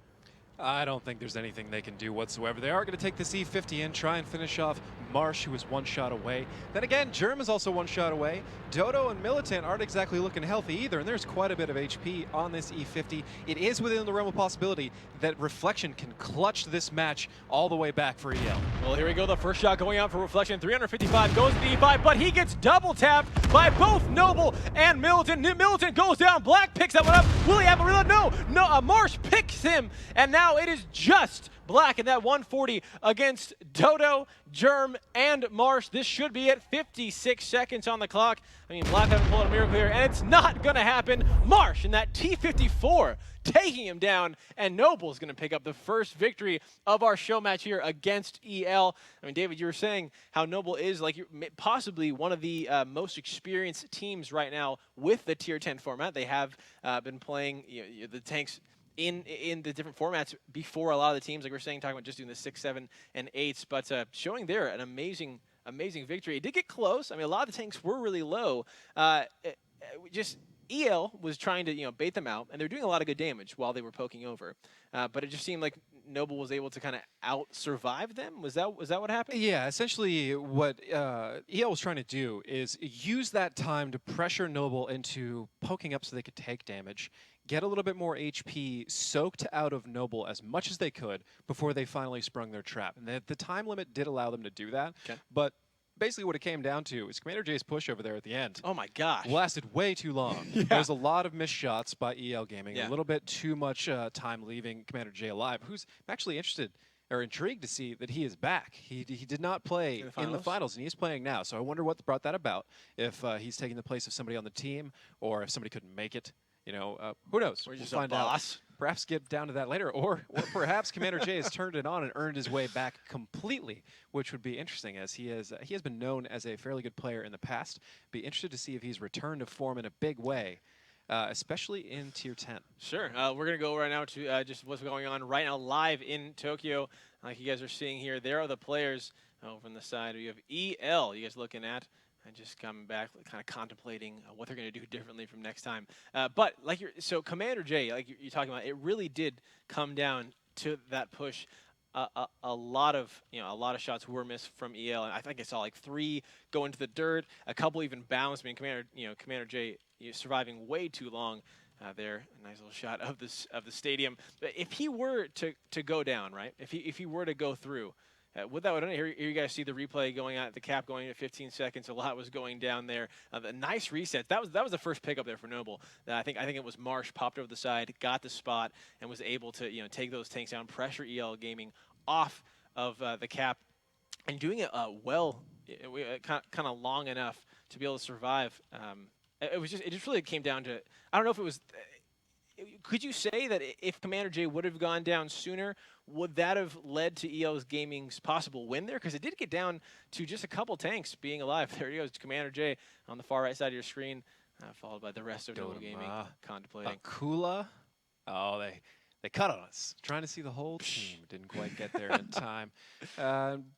I don't think there's anything they can do whatsoever. They are going to take this E50 in, try and finish off Marsh, who is 1 shot away. Then again, Germ is also 1 shot away. Dodo and Militant aren't exactly looking healthy either, and there's quite a bit of HP on this E50. It is within the realm of possibility that Reflection can clutch this match all the way back for EL. Well, here we go. The first shot going out for Reflection. 355 goes to the E5, but he gets double tapped by both Noble and Militant. Militant goes down. Black picks that one up. Will he have a reload? No. Marsh picks him, and now it is just Black in that 140 against Dodo, Germ, and Marsh. This should be it. 56 seconds on the clock. I mean, Black haven't pulled a miracle here, and it's not going to happen. Marsh in that T54 taking him down, and Noble's going to pick up the first victory of our show match here against EL. I mean, David, you were saying how Noble is like possibly one of the most experienced teams right now with the Tier 10 format. They have been playing the tanks in the different formats before a lot of the teams, like we're saying, talking about just doing the 6, 7, and 8s, but showing there an amazing victory. It did get close. I mean, a lot of the tanks were really low. Just EL was trying to bait them out, and they're doing a lot of good damage while they were poking over. But it just seemed like Noble was able to kind of out-survive them. Was that what happened? Yeah, essentially what EL was trying to do is use that time to pressure Noble into poking up so they could take damage, get a little bit more HP soaked out of Noble as much as they could before they finally sprung their trap. And the time limit did allow them to do that, but basically what it came down to is Commander J's push over there at the end. Oh my gosh. Lasted way too long. Yeah. There's a lot of missed shots by EL Gaming, Yeah. a little bit too much time leaving Commander J alive, who's actually interested or intrigued to see that he is back. He did not play in the finals, and he's playing now. So I wonder what brought that about, if he's taking the place of somebody on the team, or if somebody couldn't make it. Who knows? We'll just find out. Perhaps get down to that later, or perhaps Commander J has turned it on and earned his way back completely, which would be interesting, as he has been known as a fairly good player in the past. Be interested to see if he's returned to form in a big way, especially in Tier 10. Sure. We're going to go right now to just what's going on right now live in Tokyo. Like you guys are seeing here, there are the players over on the side. We have EL, you guys looking at. And just coming back, kind of contemplating what they're going to do differently from next time. But like so Commander J, like you're talking about, it really did come down to that push. A lot of shots were missed from EL, and I think I saw like 3 go into the dirt, a couple even bounced. I mean, Commander J surviving way too long. There, a nice little shot of the stadium. If he were to go down, right? If he were to go through. With that, here you guys see the replay going at the cap going to 15 seconds. A lot was going down there. The nice reset. That was the first pickup there for Noble. I think it was Marsh popped over the side, got the spot, and was able to take those tanks down, pressure EL Gaming off of the cap, and doing it well, kind of long enough to be able to survive. It just really came down to, I don't know if it was. Could you say that if Commander J would have gone down sooner, would that have led to EL's Gaming's possible win there? Because it did get down to just a couple tanks being alive. There he goes, Commander J on the far right side of your screen, followed by the rest of Noble Gaming contemplating. Akula. Oh, they cut on us. Trying to see the whole team. Didn't quite get there in time.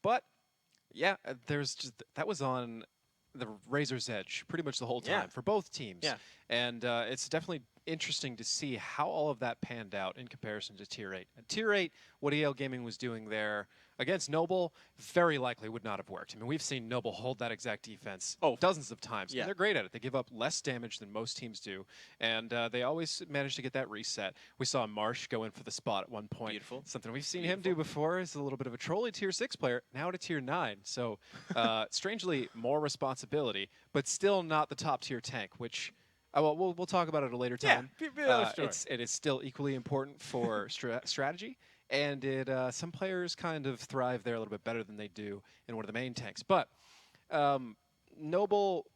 But, yeah, that was on the razor's edge pretty much the whole time for both teams. Yeah. And it's definitely interesting to see how all of that panned out in comparison to Tier 8. And Tier 8, what EL Gaming was doing there against Noble very likely would not have worked. I mean, we've seen Noble hold that exact defense dozens of times. Yeah. And they're great at it. They give up less damage than most teams do. And they always manage to get that reset. We saw Marsh go in for the spot at one point. Beautiful. Something we've seen him do before. Is a little bit of a trolly Tier 6 player, now at a Tier 9. So strangely, more responsibility, but still not the top tier tank, which we'll talk about it at a later time. It is still equally important for strategy, and some players kind of thrive there a little bit better than they do in one of the main tanks. But Noble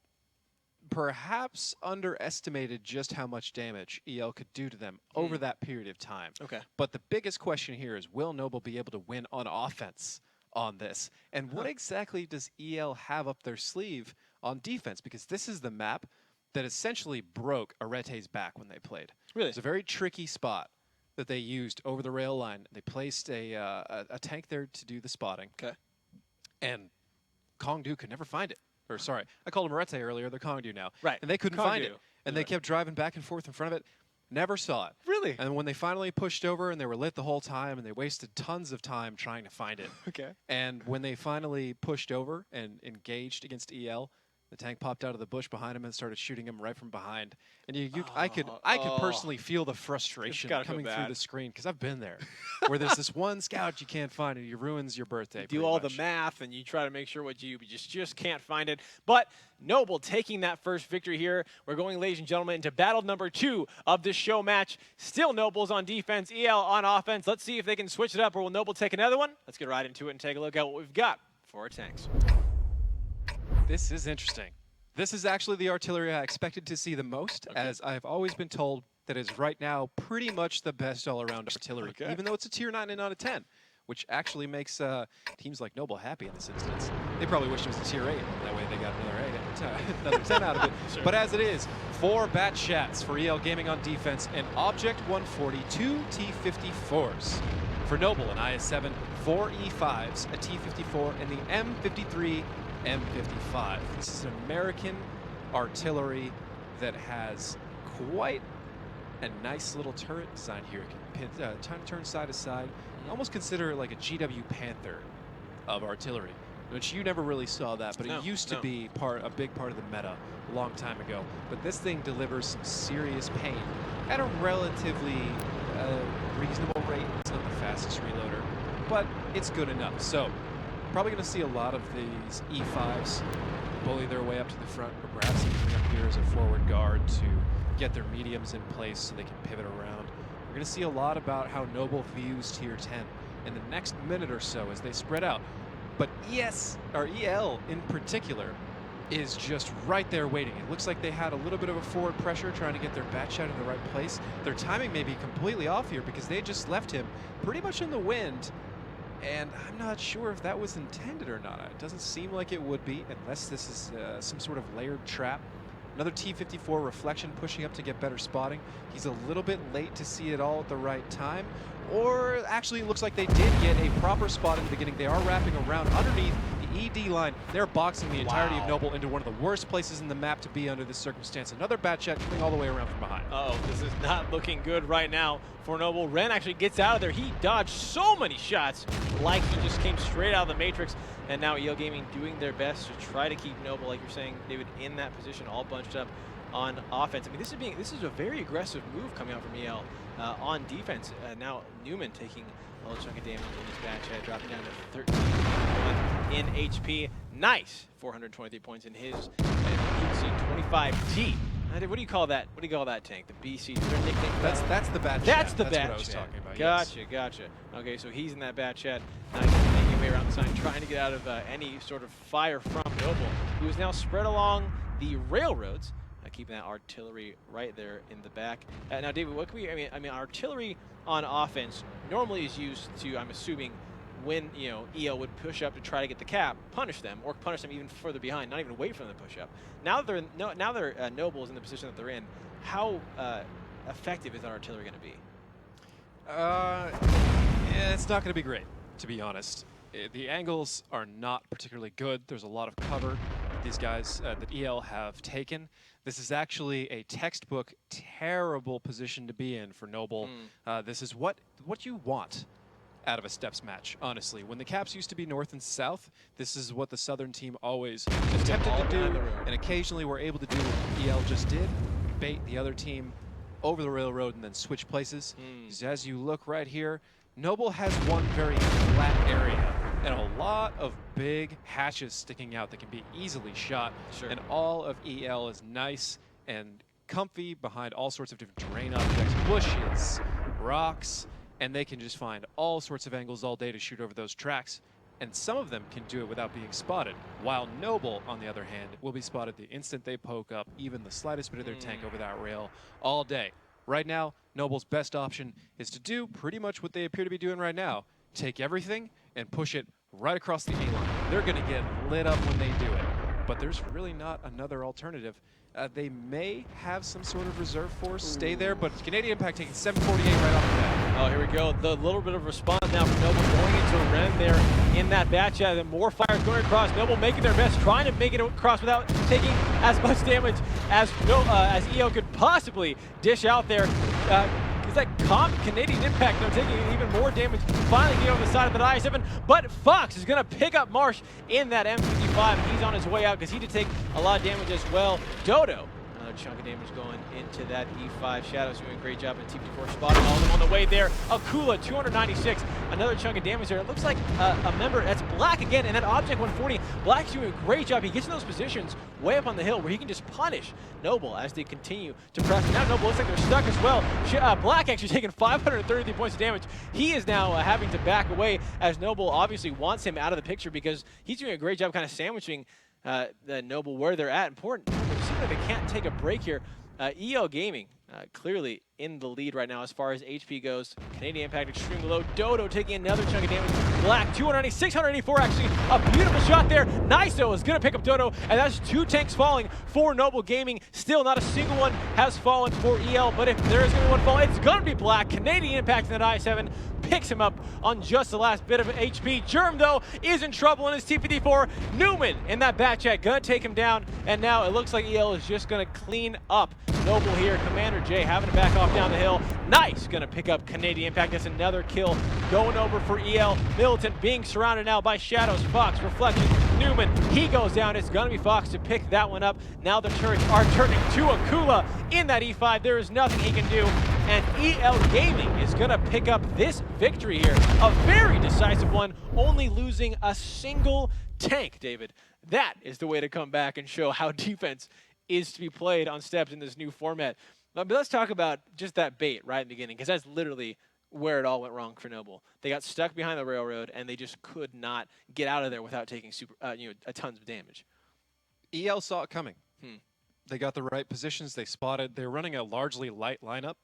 perhaps underestimated just how much damage EL could do to them over that period of time. Okay. But the biggest question here is, will Noble be able to win on offense on this? And what exactly does EL have up their sleeve on defense? Because this is the map that essentially broke Arete's back when they played. Really? It's a very tricky spot that they used over the rail line. They placed a tank there to do the spotting. Okay. And Kongdu could never find it. Or sorry, I called him Arete earlier. They're Kongdu now. Right. And they couldn't find it. And they kept driving back and forth in front of it. Never saw it. Really? And when they finally pushed over and they were lit the whole time and they wasted tons of time trying to find it. Okay. And when they finally pushed over and engaged against EL, the tank popped out of the bush behind him and started shooting him right from behind. And I could personally feel the frustration coming through the screen, because I've been there, where there's this one scout you can't find and it ruins your birthday. You do all the math and you try to make sure what you just can't find it. But Noble taking that first victory here. We're going, ladies and gentlemen, into battle number 2 of this show match. Still Noble's on defense, EL on offense. Let's see if they can switch it up, or will Noble take another one? Let's get right into it and take a look at what we've got for our tanks. This is interesting. This is actually the artillery I expected to see the most, as I've always been told that is right now pretty much the best all-around artillery, even though it's a Tier 9 and not a 10, which actually makes teams like Noble happy in this instance. They probably wish it was a Tier 8. That way they got another 10 out of it. Sure. But as it is, 4 bat chats for EL Gaming on defense, and Object 142 T-54s. For Noble, an IS-7, 4 E5s, a T-54, and the M53 M55. This is an American artillery that has quite a nice little turret design here. It can turn side to side. Almost consider it like a GW Panther of artillery, which you never really saw that, but it used to be a big part of the meta a long time ago. But this thing delivers some serious pain at a relatively reasonable rate. It's not the fastest reloader, but it's good enough. So probably going to see a lot of these E5s bully their way up to the front, or perhaps even up here as a forward guard to get their mediums in place so they can pivot around. We're going to see a lot about how Noble views Tier 10 in the next minute or so as they spread out. But EL in particular is just right there waiting. It looks like they had a little bit of a forward pressure trying to get their bat shot in the right place. Their timing may be completely off here because they just left him pretty much in the wind. And I'm not sure if that was intended or not. It doesn't seem like it would be, unless this is some sort of layered trap. Another T-54 reflection pushing up to get better spotting. He's a little bit late to see it all at the right time. Or actually, it looks like they did get a proper spot in the beginning. They are wrapping around underneath the the ED line, they're boxing the entirety Wow. of Noble into one of the worst places in the map to be under this circumstance. Another bat check coming all the way around from behind. Uh-oh, this is not looking good right now for Noble. Ren actually gets out of there. He dodged so many shots like he just came straight out of the Matrix. And now EL Gaming doing their best to try to keep Noble, like you're saying, David, in that position, all bunched up on offense. I mean, this is a very aggressive move coming out from EL on defense. Now Newman taking a little chunk of damage in his back chat, dropping down to 13 in HP. Nice, 423 points in his BC25T. What do you call that? What do you call that tank? The BC. Is there a nickname for that? That's the bat That's chat. the That's bat what I was chat. talking about. Gotcha, Yes. gotcha. Okay, so he's in that bat chat. Nice, making his way around the side, trying to get out of any sort of fire from Noble, who is now spread along the railroads, keeping that artillery right there in the back. Now, David, what can we? I mean, artillery on offense normally is used to, I'm assuming, when EL would push up to try to get the cap, punish them, or punish them even further behind, not even wait for them to push up. Now that they're Nobles in the position that they're in, how effective is that artillery going to be? Yeah, it's not going to be great, to be honest. The angles are not particularly good. There's a lot of cover that these guys that EL have taken. This is actually a textbook terrible position to be in for Noble. This is what you want out of a steps match, honestly. When the caps used to be north and south, this is what the southern team always attempted to do, and occasionally were able to do what EL just did, bait the other team over the railroad and then switch places. As you look right here, Noble has one very flat area and a lot of big hatches sticking out that can be easily shot. Sure. And all of EL is nice and comfy behind all sorts of different terrain objects, bushes, rocks, and they can just find all sorts of angles all day to shoot over those tracks. And some of them can do it without being spotted, while Noble, on the other hand, will be spotted the instant they poke up even the slightest bit of their tank over that rail all day. Right now, Noble's best option is to do pretty much what they appear to be doing right now. Take everything and push it right across the A-line. They're going to get lit up when they do it, but there's really not another alternative. They may have some sort of reserve force stay there, but Canadian Impact taking 748 right off the bat. Oh, here we go. The little bit of response now from Noble going into Ren there in that batch. Then more fire going across. Noble making their best, trying to make it across without taking as much damage as EO could possibly dish out there. Is that Canadian Impact now taking even more damage, finally getting on the side of that I-7, but Fox is going to pick up Marsh in that M55. He's on his way out because he did take a lot of damage as well. Dodo, another chunk of damage going into that E5. Shadow's doing a great job at TP4 spotting all of them on the way there. Akula, 296, another chunk of damage there. It looks like a member, that's Black again, and that Object 140. Black's doing a great job. He gets in those positions way up on the hill where he can just punish Noble as they continue to press. Now Noble looks like they're stuck as well. Black actually taking 533 points of damage. He is now having to back away as Noble obviously wants him out of the picture because he's doing a great job kind of sandwiching the Noble where they're at. Important. It seems like they can't take a break here. EL Gaming clearly in the lead right now as far as HP goes. Canadian Impact extremely low. Dodo taking another chunk of damage. Black 290, 684 actually. A beautiful shot there. Niso is going to pick up Dodo, and that's two tanks falling for Noble Gaming. Still not a single one has fallen for EL, but if there is going to be one fall, it's going to be Black. Canadian Impact in that I-7 picks him up on just the last bit of HP. Germ, though, is in trouble in his T-54. Newman in that bat chat going to take him down, and now it looks like EL is just going to clean up Noble here. Commander J having to back off down the hill. Nice, going to pick up Canadian Impact. That's another kill going over for EL. Militant being surrounded now by Shadows, Fox, Reflection, Newman. He goes down. It's going to be Fox to pick that one up. Now the turrets are turning to Akula in that E5. There is nothing he can do. And EL Gaming is going to pick up this victory here. A very decisive one, only losing a single tank, David. That is the way to come back and show how defense is to be played on steps in this new format. But let's talk about just that bait right in the beginning, because that's literally where it all went wrong for Noble. They got stuck behind the railroad, and they just could not get out of there without taking tons of damage. EL saw it coming. They got the right positions. They spotted. They're running a largely light lineup.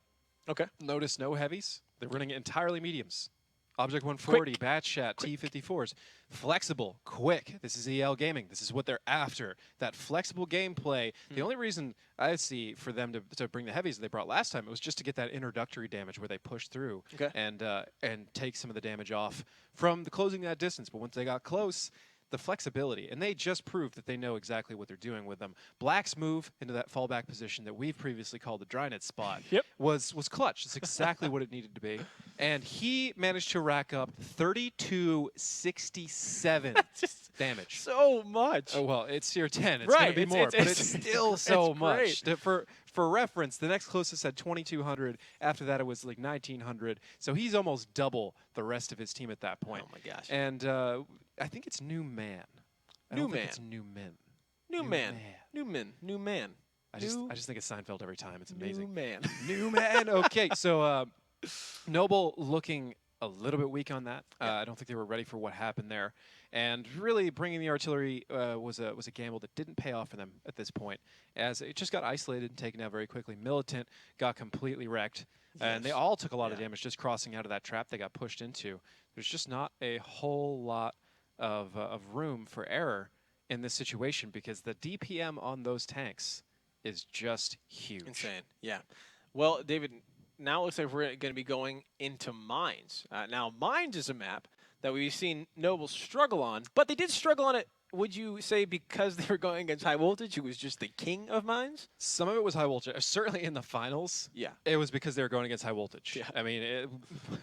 Okay. Notice no heavies. They're running entirely mediums. Object 140, Quick. Bat Chat, T-54s. Flexible, quick. This is EL Gaming. This is what they're after. That flexible gameplay. The only reason I see for them to bring the heavies they brought last time, it was just to get that introductory damage where they push through and take some of the damage off from the closing that distance. But once they got close, the flexibility, and they just proved that they know exactly what they're doing with them. Black's move into that fallback position that we've previously called the dry net spot was clutch. It's exactly what it needed to be. And he managed to rack up 3267 damage. So much. Oh, well, it's tier 10. It's going to be more, but it's still so much. For reference, the next closest had 2,200. After that, it was like 1,900. So he's almost double the rest of his team at that point. Oh, my gosh. And I think it's New Man. I don't think it's New Men. New Man. New Man. I just think it's Seinfeld every time. It's amazing. New Man. New Man. Okay, so Noble looking a little bit weak on that. I don't think they were ready for what happened there. And really bringing the artillery was a gamble that didn't pay off for them at this point, as it just got isolated and taken out very quickly. Militant got completely wrecked, and they all took a lot of damage just crossing out of that trap they got pushed into. There's just not a whole lot of room for error in this situation because the DPM on those tanks is just huge. Insane, yeah. Well, David, now it looks like we're going to be going into Mines. Now, Mines is a map that we've seen Noble struggle on, but they did struggle on it, would you say, because they were going against High Voltage, who was just the king of Mines? Some of it was High Voltage. Certainly in the finals, it was because they were going against High Voltage. Yeah. I mean,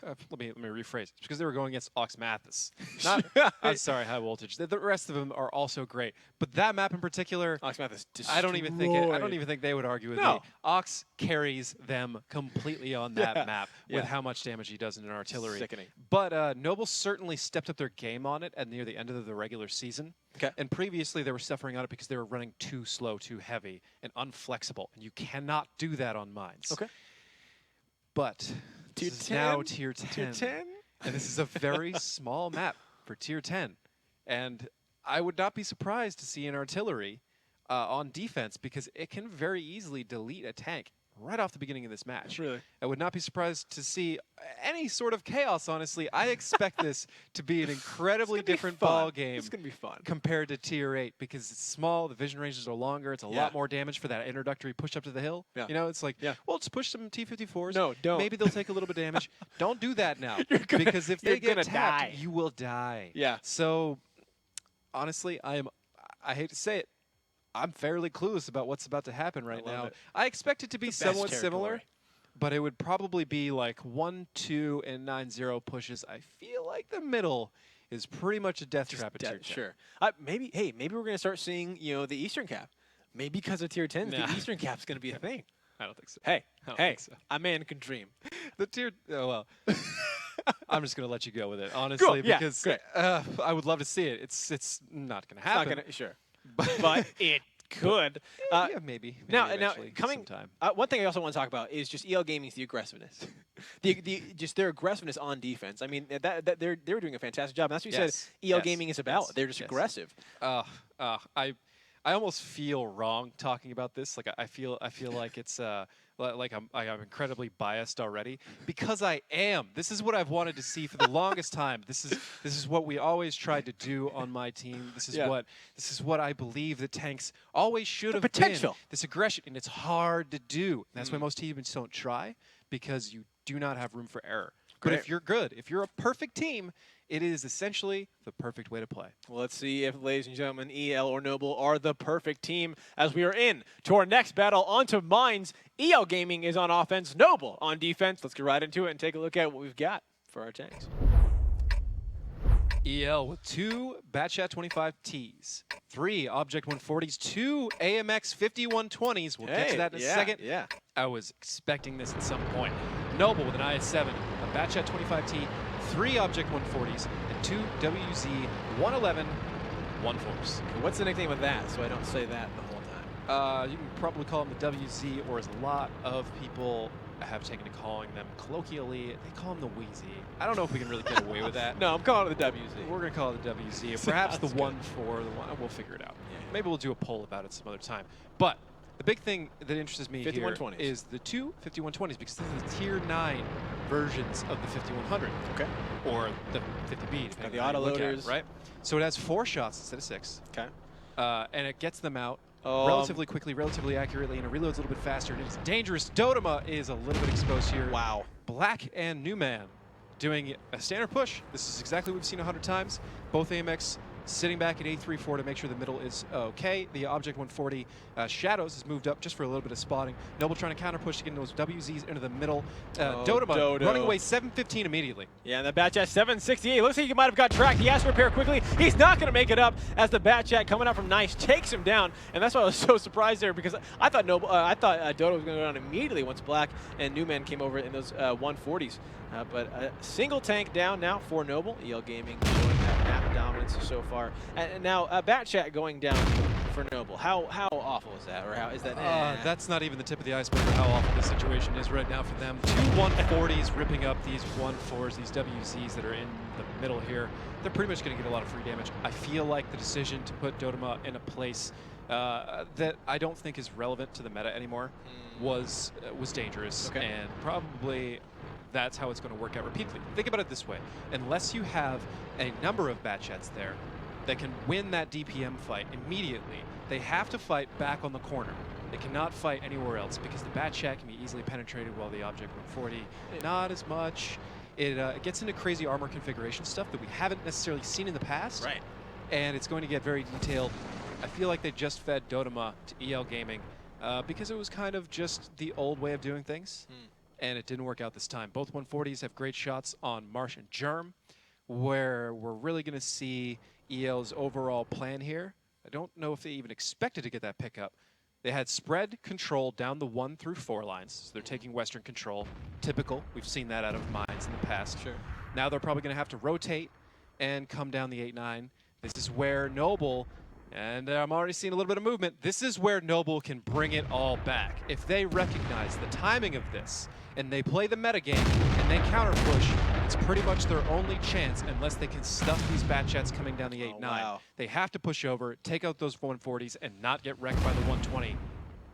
let me rephrase. It's because they were going against Ox Mathis. Not, I'm sorry, High Voltage. The rest of them are also great, but that map in particular, Ox Mathis destroyed. I don't even think they would argue with me. Ox carries them completely on that map with how much damage he does in an artillery. Sickening. But Noble certainly stepped up their game on it at near the end of the regular season. Okay. And previously they were suffering on it because they were running too slow, too heavy, and unflexible. And you cannot do that on Mines. Okay. But Tier this is 10? now tier 10. Tier 10? And this is a very small map for tier 10. And I would not be surprised to see an artillery on defense because it can very easily delete a tank right off the beginning of this match. Really? I would not be surprised to see any sort of chaos, honestly. I expect this to be an incredibly different ball game. It's going to be fun. Compared to tier 8 because it's small, the vision ranges are longer, it's a lot more damage for that introductory push up to the hill. Yeah. You know, it's like, well, let's push some T-54s. No, don't. Maybe they'll take a little bit of damage. Don't do that now. Because if they get tapped, you will die. Yeah. So, honestly, I hate to say it, I'm fairly clueless about what's about to happen right now. I expect it to be somewhat similar, but it would probably be like 1, 2, and 9-0 pushes. I feel like the middle is pretty much a death trap at tier 10. Sure. Maybe we're going to start seeing, the Eastern Cap. Maybe because of tier 10, the Eastern Cap's going to be a thing. I don't think so. Hey, a man can dream. The tier, I'm just going to let you go with it, honestly, because I would love to see it. It's not going to happen. Sure. But it could. Maybe now coming sometime. One thing I also want to talk about is just EL Gaming's the aggressiveness, just their aggressiveness on defense. I mean they were doing a fantastic job. And that's what you said. EL Gaming is about. They're just aggressive. I almost feel wrong talking about this. Like I feel like it's like I'm incredibly biased already because I am. This is what I've wanted to see for the longest time. This is what we always tried to do on my team. This is what I believe the tanks always should have been. This aggression, and it's hard to do. And that's why most teams don't try because you do not have room for error. But if you're good, if you're a perfect team, it is essentially the perfect way to play. Well, let's see if, ladies and gentlemen, EL or Noble are the perfect team as we are in to our next battle onto Mines. EL Gaming is on offense, Noble on defense. Let's get right into it and take a look at what we've got for our tanks. EL with 2 Batchat 25Ts, 3 Object 140s, 2 AMX 5120s. We'll get to that in a second. Yeah. I was expecting this at some point. Noble with an IS-7, a Batchat 25T, 3 Object 140s, and 2 WZ 111 1/4s. What's the nickname of that so I don't say that the whole time? You can probably call them the WZ, or as a lot of people have taken to calling them colloquially, they call them the Wheezy. I don't know if we can really get away with that. No, I'm calling it the WZ. We're going to call it the WZ. Perhaps the 1-4, we'll figure it out. Yeah. Maybe we'll do a poll about it some other time. But the big thing that interests me here is the 2 5120s because they're the tier 9 versions of the 5100. Okay. Or the 50B, depending the on how you look at autoloaders. it, right? So it has 4 shots instead of 6. Okay. And it gets them out relatively quickly, relatively accurately, and it reloads a little bit faster. And it's dangerous. Dodoma is a little bit exposed here. Wow. Black and New Man doing a standard push. This is exactly what we've seen 100 times. Both AMX sitting back at A3-4 to make sure the middle is okay. The Object 140 Shadows has moved up just for a little bit of spotting. Noble trying to counter push to get those WZs into the middle. Dodo running away 715 immediately. Yeah, and the Batchat 768. Looks like he might have got tracked. He has to repair quickly. He's not going to make it up as the Batchat coming up from Nice takes him down. And that's why I was so surprised there, because I thought Dodo was going to go down immediately once Black and Newman came over in those 140s. But a single tank down now for Noble. EL Gaming showing that map dominance so far. And now Batchat going down for Noble. How awful is that? Or how is that? That's not even the tip of the iceberg of how awful the situation is right now for them. Two 140s ripping up these 1-4s, these WZs that are in the middle here. They're pretty much going to get a lot of free damage. I feel like the decision to put Dodoma in a place that I don't think is relevant to the meta anymore was dangerous, and probably that's how it's going to work out repeatedly. Think about it this way. Unless you have a number of Batchats there that can win that DPM fight immediately, they have to fight back on the corner. They cannot fight anywhere else because the Batchat can be easily penetrated while the Object 140, not as much. It gets into crazy armor configuration stuff that we haven't necessarily seen in the past. Right. And it's going to get very detailed. I feel like they just fed Dodoma to EL Gaming because it was kind of just the old way of doing things. And it didn't work out this time. Both 140s have great shots on Marsh and Germ, where we're really going to see EL's overall plan here. I don't know if they even expected to get that pickup. They had spread control down the 1 through 4 lines, so they're taking Western control. Typical. We've seen that out of Mines in the past. Sure. Now they're probably going to have to rotate and come down the 8-9. This is where Noble, and I'm already seeing a little bit of movement, this is where Noble can bring it all back. If they recognize the timing of this, and they play the metagame, and they counter push, it's pretty much their only chance unless they can stuff these Batchats coming down the 8-9. Wow. They have to push over, take out those 140s, and not get wrecked by the 120,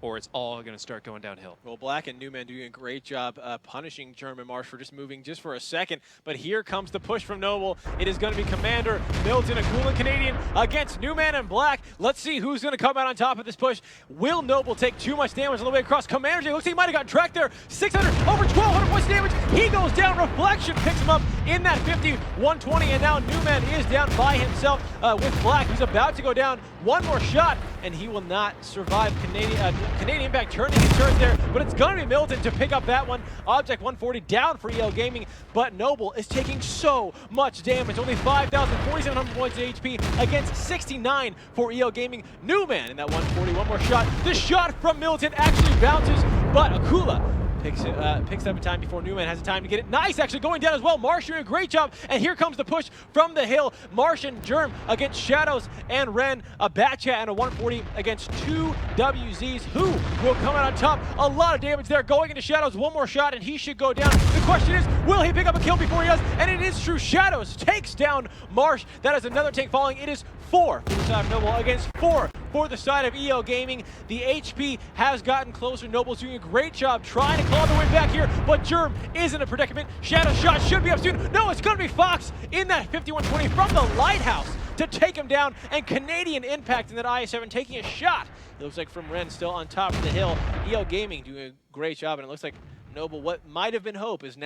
or it's all going to start going downhill. Well, Black and Newman doing a great job punishing German Marsh for just moving just for a second. But here comes the push from Noble. It is going to be Commander Milton, a cool Canadian, against Newman and Black. Let's see who's going to come out on top of this push. Will Noble take too much damage all the way across? Commander J looks like he might have got tracked there. 600, over 1,200 points of damage. He goes down. Reflection picks him up in that 50, 120, and now Newman is down by himself with Black, who's about to go down. One more shot, and he will not survive. Canadian Impact turning his turret there, but it's going to be Milton to pick up that one. Object 140 down for EL Gaming, but Noble is taking so much damage. Only 5,400 points of HP against 69 for EL Gaming. Newman in that 140, one more shot. The shot from Milton actually bounces, but Akula picks up a time before Newman has a time to get it. Nice, actually going down as well. Marsh doing a great job, and here comes the push from the hill. Marsh and Germ against Shadows and Ren. A Batchat and a 140 against 2 WZs. Who will come out on top? A lot of damage there going into Shadows. One more shot, and he should go down. The question is, will he pick up a kill before he does? And it is true. Shadows takes down Marsh. That is another tank falling. It is 4 for the side of Noble against 4 for the side of EL Gaming. The HP has gotten closer. Noble's doing a great job trying to claw their way back here, but Germ is in a predicament. Shadow shot should be up soon. No, it's going to be Fox in that 51-20 from the Lighthouse to take him down, and Canadian Impact in that IS-7 taking a shot. It looks like from Ren still on top of the hill. EL Gaming doing a great job, and it looks like Noble, what might have been hope, is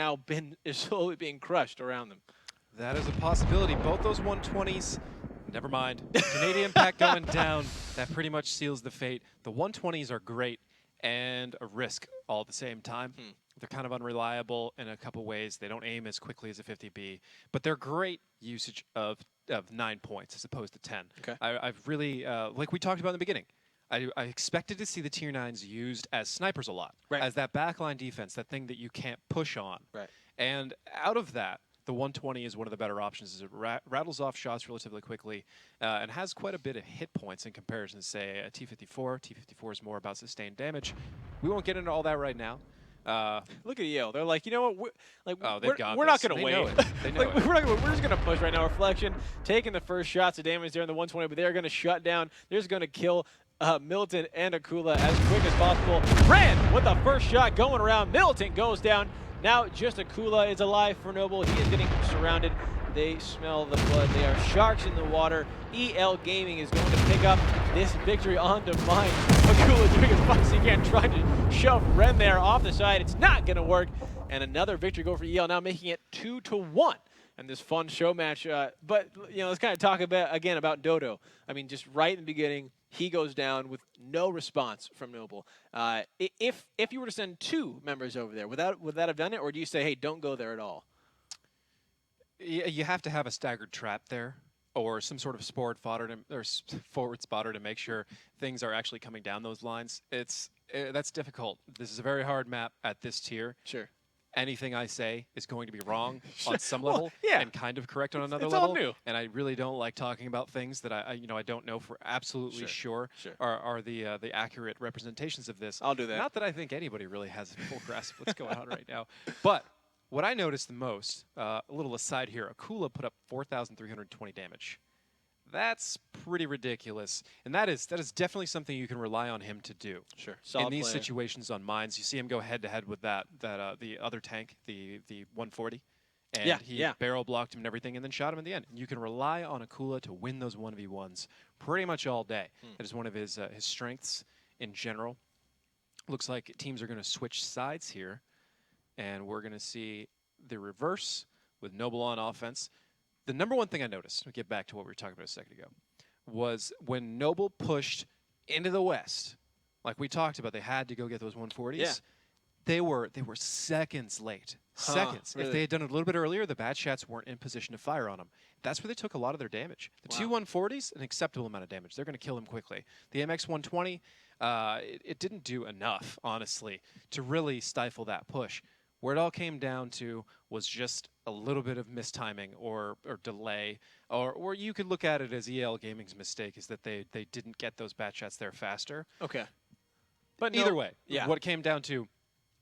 slowly being crushed around them. That is a possibility. Both those 120s, never mind. Canadian Impact going down, that pretty much seals the fate. The 120s are great and a risk all at the same time. They're kind of unreliable in a couple ways. They don't aim as quickly as a 50B, but they're great usage of 9 points as opposed to 10. Okay. I've really, like we talked about in the beginning, I expected to see the tier 9s used as snipers a lot, right, as that backline defense, that thing that you can't push on. Right. And out of that, the 120 is one of the better options, as it rattles off shots relatively quickly and has quite a bit of hit points in comparison to, say, a T-54. T-54 is more about sustained damage. We won't get into all that right now. Look at EO. They're like, you know what? We're this. not going to They wait. know it. They know it. We're just going to push right now. Reflection taking the first shots of damage there in the 120, but they're going to shut down. They're just going to kill Milton and Akula as quick as possible. Ran with the first shot going around. Milton goes down. Now just Akula is alive for Noble. He is getting surrounded. They smell the blood. They are sharks in the water. EL Gaming is going to pick up this victory onto mine. Akula doing as much as he can, trying to shove Ren there off the side. It's not going to work. And another victory go for EL, now making it 2-1. and this fun show match. But let's kind of talk about Dodo. I mean, just right in the beginning, he goes down with no response from Noble. If you were to send 2 members over there, would that have done it, or do you say, hey, don't go there at all? You have to have a staggered trap there, or some sort of forward spotter to make sure things are actually coming down those lines. That's difficult. This is a very hard map at this tier. Sure. Anything I say is going to be wrong on some level and kind of correct on another it's level. All new. And I really don't like talking about things that I don't know for absolutely sure are the accurate representations of this. I'll do that. Not that I think anybody really has a full grasp of what's going on right now. But what I noticed the most, a little aside here, Akula put up 4,320 damage. That's pretty ridiculous, and that is definitely something you can rely on him to do. Sure. Solid in these player. situations on mines, you see him go head to head with the other tank, the 140, and he barrel blocked him and everything, and then shot him in the end. And you can rely on Akula to win those 1v1s pretty much all day. That is one of his strengths in general. Looks like teams are going to switch sides here, and we're going to see the reverse with Noble on offense. The number one thing I noticed, we'll get back to what we were talking about a second ago, was when Noble pushed into the west, like we talked about, they had to go get those 140s. Yeah. They were seconds late. Seconds. Really? If they had done it a little bit earlier, the bad shots weren't in position to fire on them. That's where they took a lot of their damage. The 2 140s, an acceptable amount of damage. They're going to kill them quickly. The MX 120, it didn't do enough, honestly, to really stifle that push. Where it all came down to was just a little bit of mistiming or delay, or you could look at it as EL Gaming's mistake, is that they didn't get those bat shots there faster. Okay. But either way, what it came down to,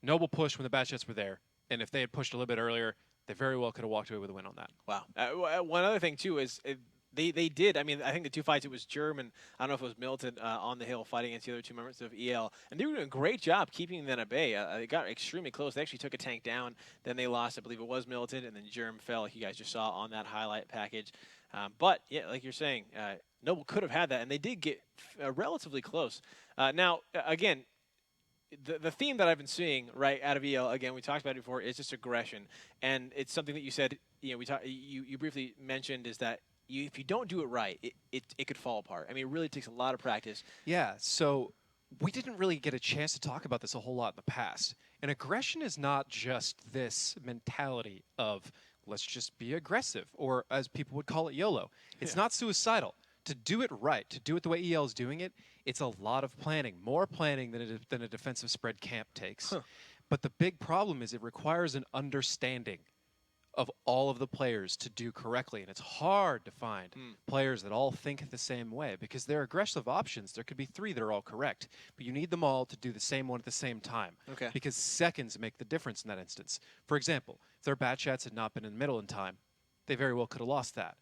Noble pushed when the bat shots were there, and if they had pushed a little bit earlier, they very well could have walked away with a win on that. Wow. One other thing, too, is they did. I mean, I think the 2 fights, it was German. I don't know if it was Milton on the hill fighting against the other 2 members of EL. And they were doing a great job keeping them at bay. They got extremely close. They actually took a tank down. Then they lost. I believe it was Milton. And then Germ fell, like you guys just saw on that highlight package. But, yeah, like you're saying, Noble could have had that. And they did get relatively close. Now, again, the theme that I've been seeing right out of EL, again, we talked about it before, is just aggression. And it's something that you said, you briefly mentioned, is that if you don't do it right, it could fall apart. I mean, it really takes a lot of practice. Yeah, so we didn't really get a chance to talk about this a whole lot in the past. And aggression is not just this mentality of let's just be aggressive, or as people would call it, YOLO. It's not suicidal. To do it right, to do it the way EL is doing it, it's a lot of planning, more planning than a defensive spread camp takes. But the big problem is it requires an understanding of all of the players to do correctly. And it's hard to find players that all think the same way, because they're aggressive options. There could be 3 that are all correct, but you need them all to do the same one at the same time. Okay. Because seconds make the difference in that instance. For example, if their bat shots had not been in the middle in time, they very well could have lost that.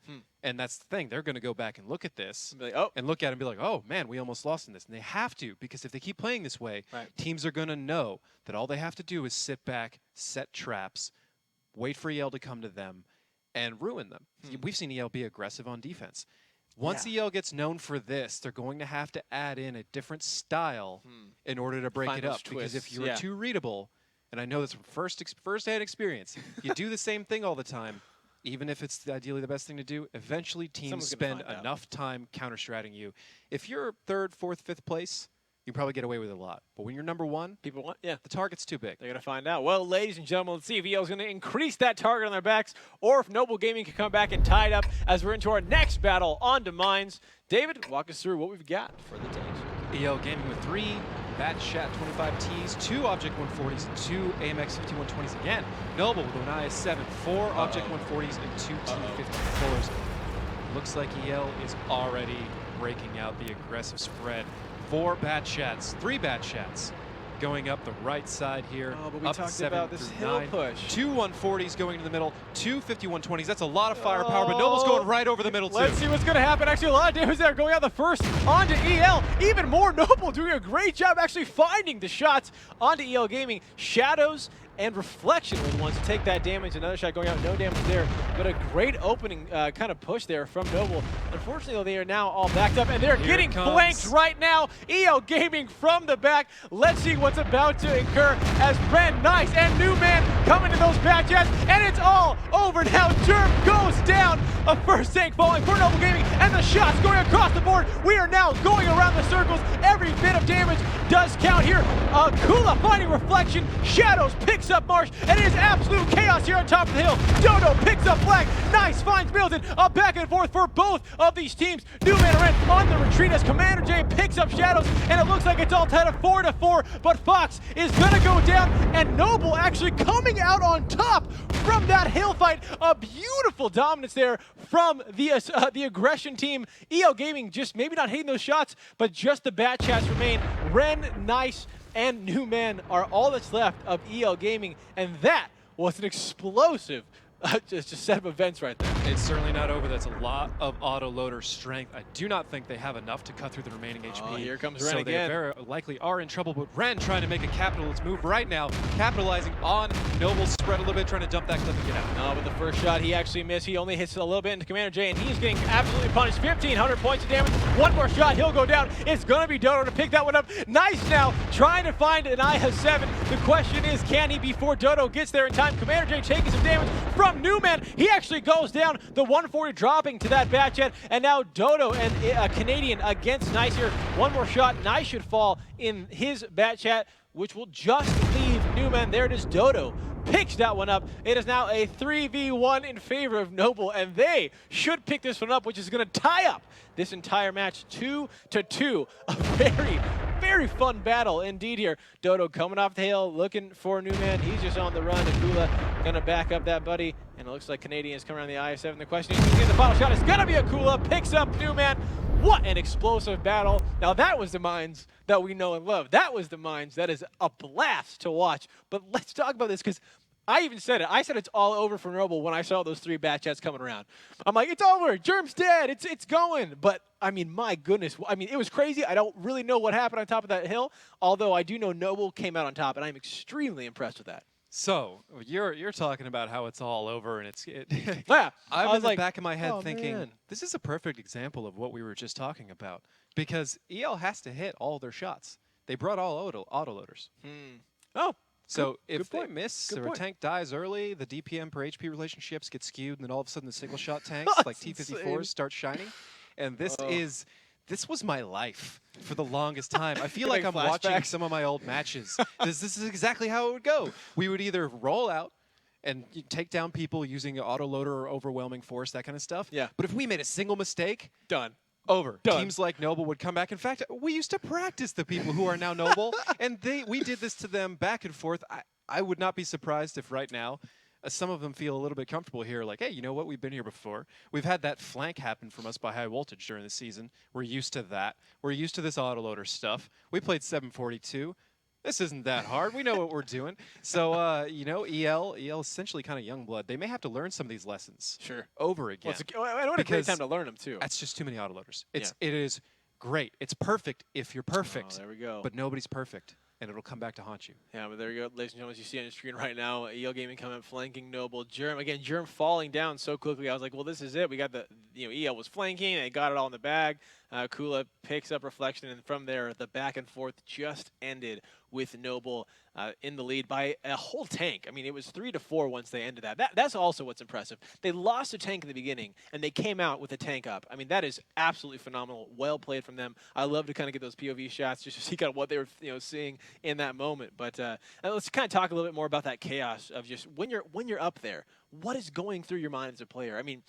And that's the thing. They're going to go back and look at this and look at it and be like, oh, man, we almost lost in this. And they have to, because if they keep playing this way, teams are going to know that all they have to do is sit back, set traps, wait for EL to come to them, and ruin them. We've seen EL be aggressive on defense. Once EL gets known for this, they're going to have to add in a different style in order to break it up. Because if you're too readable, and I know this from first-hand experience, you do the same thing all the time, even if it's ideally the best thing to do, eventually teams spend enough time counter-stratting you. If you're 3rd, 4th, 5th place, you probably get away with it a lot. But when you're number 1, the target's too big. They're going to find out. Well, ladies and gentlemen, let's see if EL is going to increase that target on their backs, or if Noble Gaming can come back and tie it up as we're into our next battle on to Mines. David, walk us through what we've got for the tanks. EL Gaming with 3 Bat Shat 25Ts, 2 Object 140s, and 2 AMX 5120s again. Noble with an IS-7, 4 Object 140s, and 2 T54s. Looks like EL is already breaking out the aggressive spread. 4 Bat Shats, 3 Bat Shats going up the right side here. Oh, but we up talked about this hill push. 2 140s going to the middle, 2 5120s. That's a lot of firepower, but Noble's going right over the middle, too. Let's see what's going to happen. Actually, a lot of damage there going out the first onto EL. Even more, Noble doing a great job actually finding the shots onto EL Gaming. Shadows and Reflection were the ones to take that damage. Another shot going out, no damage there, but a great opening kind of push there from Noble. Unfortunately, they are now all backed up, and they're getting flanked right now. EL Gaming from the back. Let's see what's about to occur as Ren, Nice, and Newman coming to those bat jets, and it's all over now. Germ goes down. A first tank falling for Noble Gaming, and the shots going across the board. We are now going around the circles. Every bit of damage does count here. Kula finding reflection. Shadows picks up Marsh, and it is absolute chaos here on top of the hill. Dodo picks up Black. Nice finds Milton. A back and forth for both of these teams. Newman are in on the retreat as Commander J picks up Shadows, and it looks like it's all tied up 4-4, but Fox is gonna go down, and Noble actually coming out on top from that hill fight. A beautiful dominance there from the aggression team. EL Gaming just maybe not hitting those shots, but just the bat chats remain. Ren, Nice, and Newman are all that's left of EL Gaming, and that was an explosive just set of events right there. It's certainly not over. That's a lot of autoloader strength. I do not think they have enough to cut through the remaining HP. Oh, here comes Ren so again. They very likely are in trouble, but Ren trying to make a capitalist move right now, capitalizing on Noble's spread a little bit, trying to dump that clip and get out. No, but the first shot he actually missed. He only hits a little bit into Commander J, and he's getting absolutely punished. 1,500 points of damage. One more shot, he'll go down. It's going to be Dodo to pick that one up. Nice now, trying to find an I-7. The question is, can he before Dodo gets there in time? Commander J taking some damage from Newman. He actually goes down. The 140 dropping to that bat jet, and now Dodo and Canadian against Nice here. One more shot. Nice should fall in his bat jet, which will just leave Newman. There it is. Dodo picks that one up. It is now a 3v1 in favor of Noble, and they should pick this one up, which is going to tie up this entire match 2-2. A very fun battle indeed here. Dodo coming off the hill, looking for Newman. He's just on the run. Akula gonna back up that buddy, and it looks like Canadian is coming around the I-7. The question is, the final shot is gonna be Akula. Picks up Newman. What an explosive battle. Now that was the Mines that we know and love. That was the Mines that is a blast to watch. But let's talk about this, because I even said it. I said it's all over for Noble when I saw those three bat jets coming around. I'm like, it's over. Germ's dead. It's going. But, I mean, my goodness. I mean, it was crazy. I don't really know what happened on top of that hill, although I do know Noble came out on top, and I'm extremely impressed with that. So you're talking about how it's all over, and Yeah, I was in the back of my head oh, thinking, man. this is a perfect example of what we were just talking about, because EL has to hit all their shots. They brought all autoloaders. Oh. So good if they point. miss Good or a point. tank dies early, the DPM per HP relationships get skewed, and then all of a sudden the single shot tanks like That's T-54s insane. start shining. And this Oh. this was my life for the longest time. I feel Like like I'm watching flashbacks. some of my old matches. This is exactly how it would go. We would either roll out and take down people using autoloader or overwhelming force, that kind of stuff. Yeah. But if we made a single mistake, Done. over. Done. Teams like Noble would come back. In fact, we used to practice the people who are now Noble, and we did this to them back and forth. I would not be surprised if right now some of them feel a little bit comfortable here, like, hey, you know what? We've been here before. We've had that flank happen from us by high voltage during the season. We're used to that. We're used to this autoloader stuff. We played 742. This isn't that hard. We know what we're doing. So, you know, EL essentially kind of young blood. They may have to learn some of these lessons Sure. over again. Well, what a great because time to learn them, too. That's just too many autoloaders. It is great. It's perfect if you're perfect. Oh, there we go. But nobody's perfect, and it'll come back to haunt you. Yeah, but there you go, ladies and gentlemen. As you see on the screen right now, EL Gaming coming up, flanking Noble. Germ, again, Germ falling down so quickly. I was like, well, this is it. We got the, EL was flanking. They got it all in the bag. Kula picks up Reflection, and from there, the back and forth just ended with Noble in the lead by a whole tank. I mean, it was 3-4 once they ended that. That's also what's impressive. They lost a tank in the beginning, and they came out with a tank up. I mean, that is absolutely phenomenal. Well played from them. I love to kind of get those POV shots just to see kind of what they were seeing in that moment. But let's kind of talk a little bit more about that chaos of just when you're up there. What is going through your mind as a player? I mean,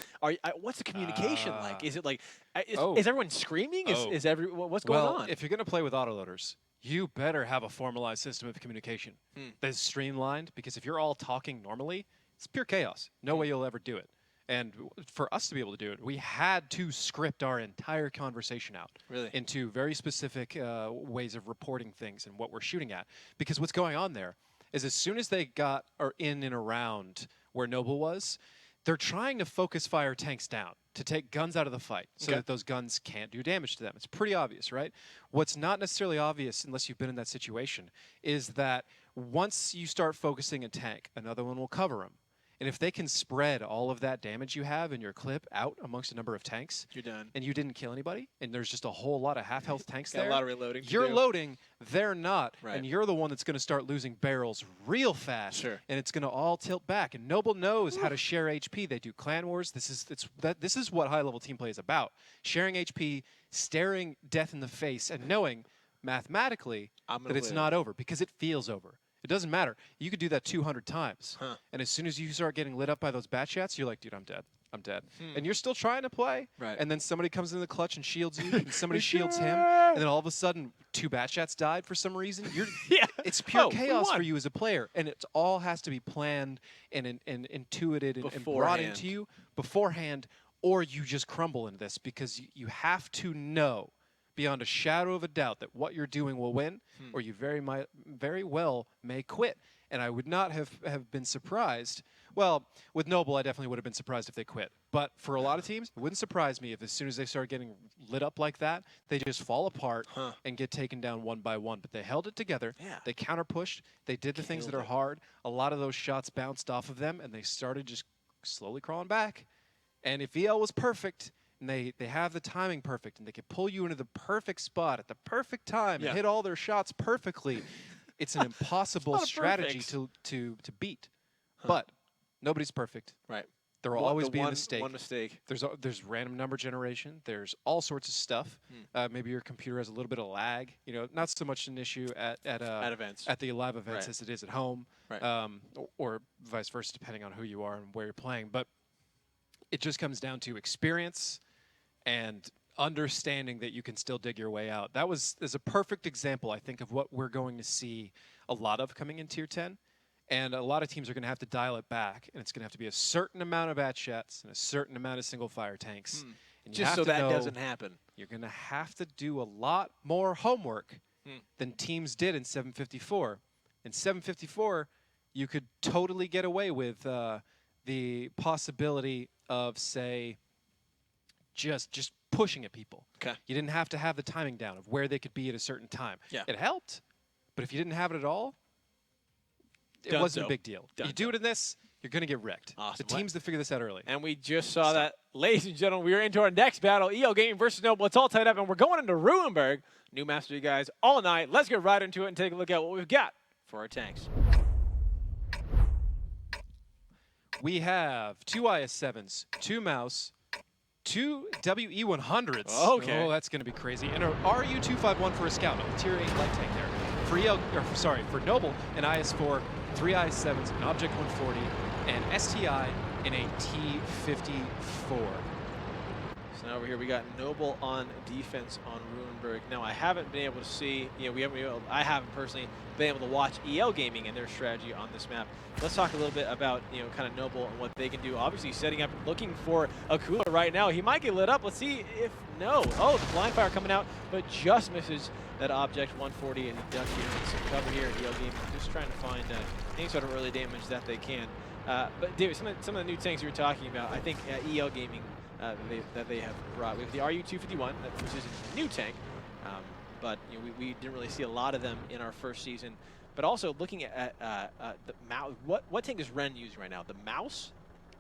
what's the communication like? Is it like, is everyone screaming? Is what's going on? If you're going to play with autoloaders, you better have a formalized system of communication that is streamlined, because if you're all talking normally, it's pure chaos. No way you'll ever do it. And for us to be able to do it, we had to script our entire conversation out into very specific ways of reporting things and what we're shooting at. Because what's going on there is, as soon as they are in and around where Noble was, they're trying to focus fire tanks down to take guns out of the fight so that those guns can't do damage to them. It's pretty obvious, right? What's not necessarily obvious, unless you've been in that situation, is that once you start focusing a tank, another one will cover them. And if they can spread all of that damage you have in your clip out amongst a number of tanks, you're done. And you didn't kill anybody, and there's just a whole lot of half-health tanks Got there. a lot of reloading to You're do. loading, they're not, Right. and you're the one that's going to start losing barrels real fast. Sure. And it's going to all tilt back. And Noble knows how to share HP. They do clan wars. This is what high-level team play is about: sharing HP, staring death in the face, and knowing mathematically that it's not over because it feels over. It doesn't matter. You could do that 200 times. And as soon as you start getting lit up by those bat shots, you're like, dude, I'm dead. I'm dead. And you're still trying to play. Right. And then somebody comes in the clutch and shields you, and somebody shields him. And then all of a sudden, 2 bat shots died for some reason. It's pure chaos for you as a player. And it all has to be planned and intuited and brought into you beforehand, or you just crumble into this because you have to know beyond a shadow of a doubt that what you're doing will win, or you very well may quit. And I would not have been surprised. Well, with Noble, I definitely would have been surprised if they quit. But for a lot of teams, it wouldn't surprise me if as soon as they start getting lit up like that, they just fall apart and get taken down one by one. But they held it together. Yeah. They counter-pushed. They did the things that are hard. A lot of those shots bounced off of them, and they started just slowly crawling back. And if EL was perfect, and they have the timing perfect, and they can pull you into the perfect spot at the perfect time and hit all their shots perfectly, it's an impossible strategy to beat. But nobody's perfect. Right. There will always be a mistake. One mistake. There's random number generation. There's all sorts of stuff. Maybe your computer has a little bit of lag. You know, not so much an issue at events, at the live events as it is at home, right. or vice versa, depending on who you are and where you're playing. But it just comes down to experience and understanding that you can still dig your way out. That is a perfect example, I think, of what we're going to see a lot of coming in Tier 10. And a lot of teams are going to have to dial it back, and it's going to have to be a certain amount of bat shots and a certain amount of single-fire tanks. And just so that doesn't happen. You're going to have to do a lot more homework than teams did in 754. In 754, you could totally get away with the possibility of, say, just pushing at people. Okay. You didn't have to have the timing down of where they could be at a certain time. Yeah. It helped, but if you didn't have it at all, it wasn't a big deal. You do it in this, you're going to get wrecked. Awesome. The teams that figure this out early. And we just saw that. Ladies and gentlemen, we are into our next battle, EL Gaming versus Noble. It's all tied up, and we're going into Ruinberg. New master, you guys, all night. Let's get right into it and take a look at what we've got for our tanks. We have 2 IS-7s, 2 Mouse, 2 WE-100s. Okay. Oh, that's going to be crazy. And a RU-251 for a Scout, a Tier 8 light tank there. For Noble, an IS-4, 3 IS-7s, an Object 140, and STI in a T-54. So now over here we got Noble on defense on Ruinberg. Now I haven't been able to see, I haven't personally been able to watch EL Gaming and their strategy on this map. Let's talk a little bit about, kind of Noble and what they can do. Obviously setting up, looking for a cooler right now. He might get lit up. Let's see if no. Oh, the blind fire coming out, but just misses that Object 140, and he ducks here in some cover here at EL Gaming, just trying to find any sort of early damage that they can. But David, some of the new tanks you were talking about, I think EL Gaming that they have brought. We have the RU-251, which is a new tank, but we didn't really see a lot of them in our first season. But also looking at the mouse, what tank is Ren using right now? The Mouse?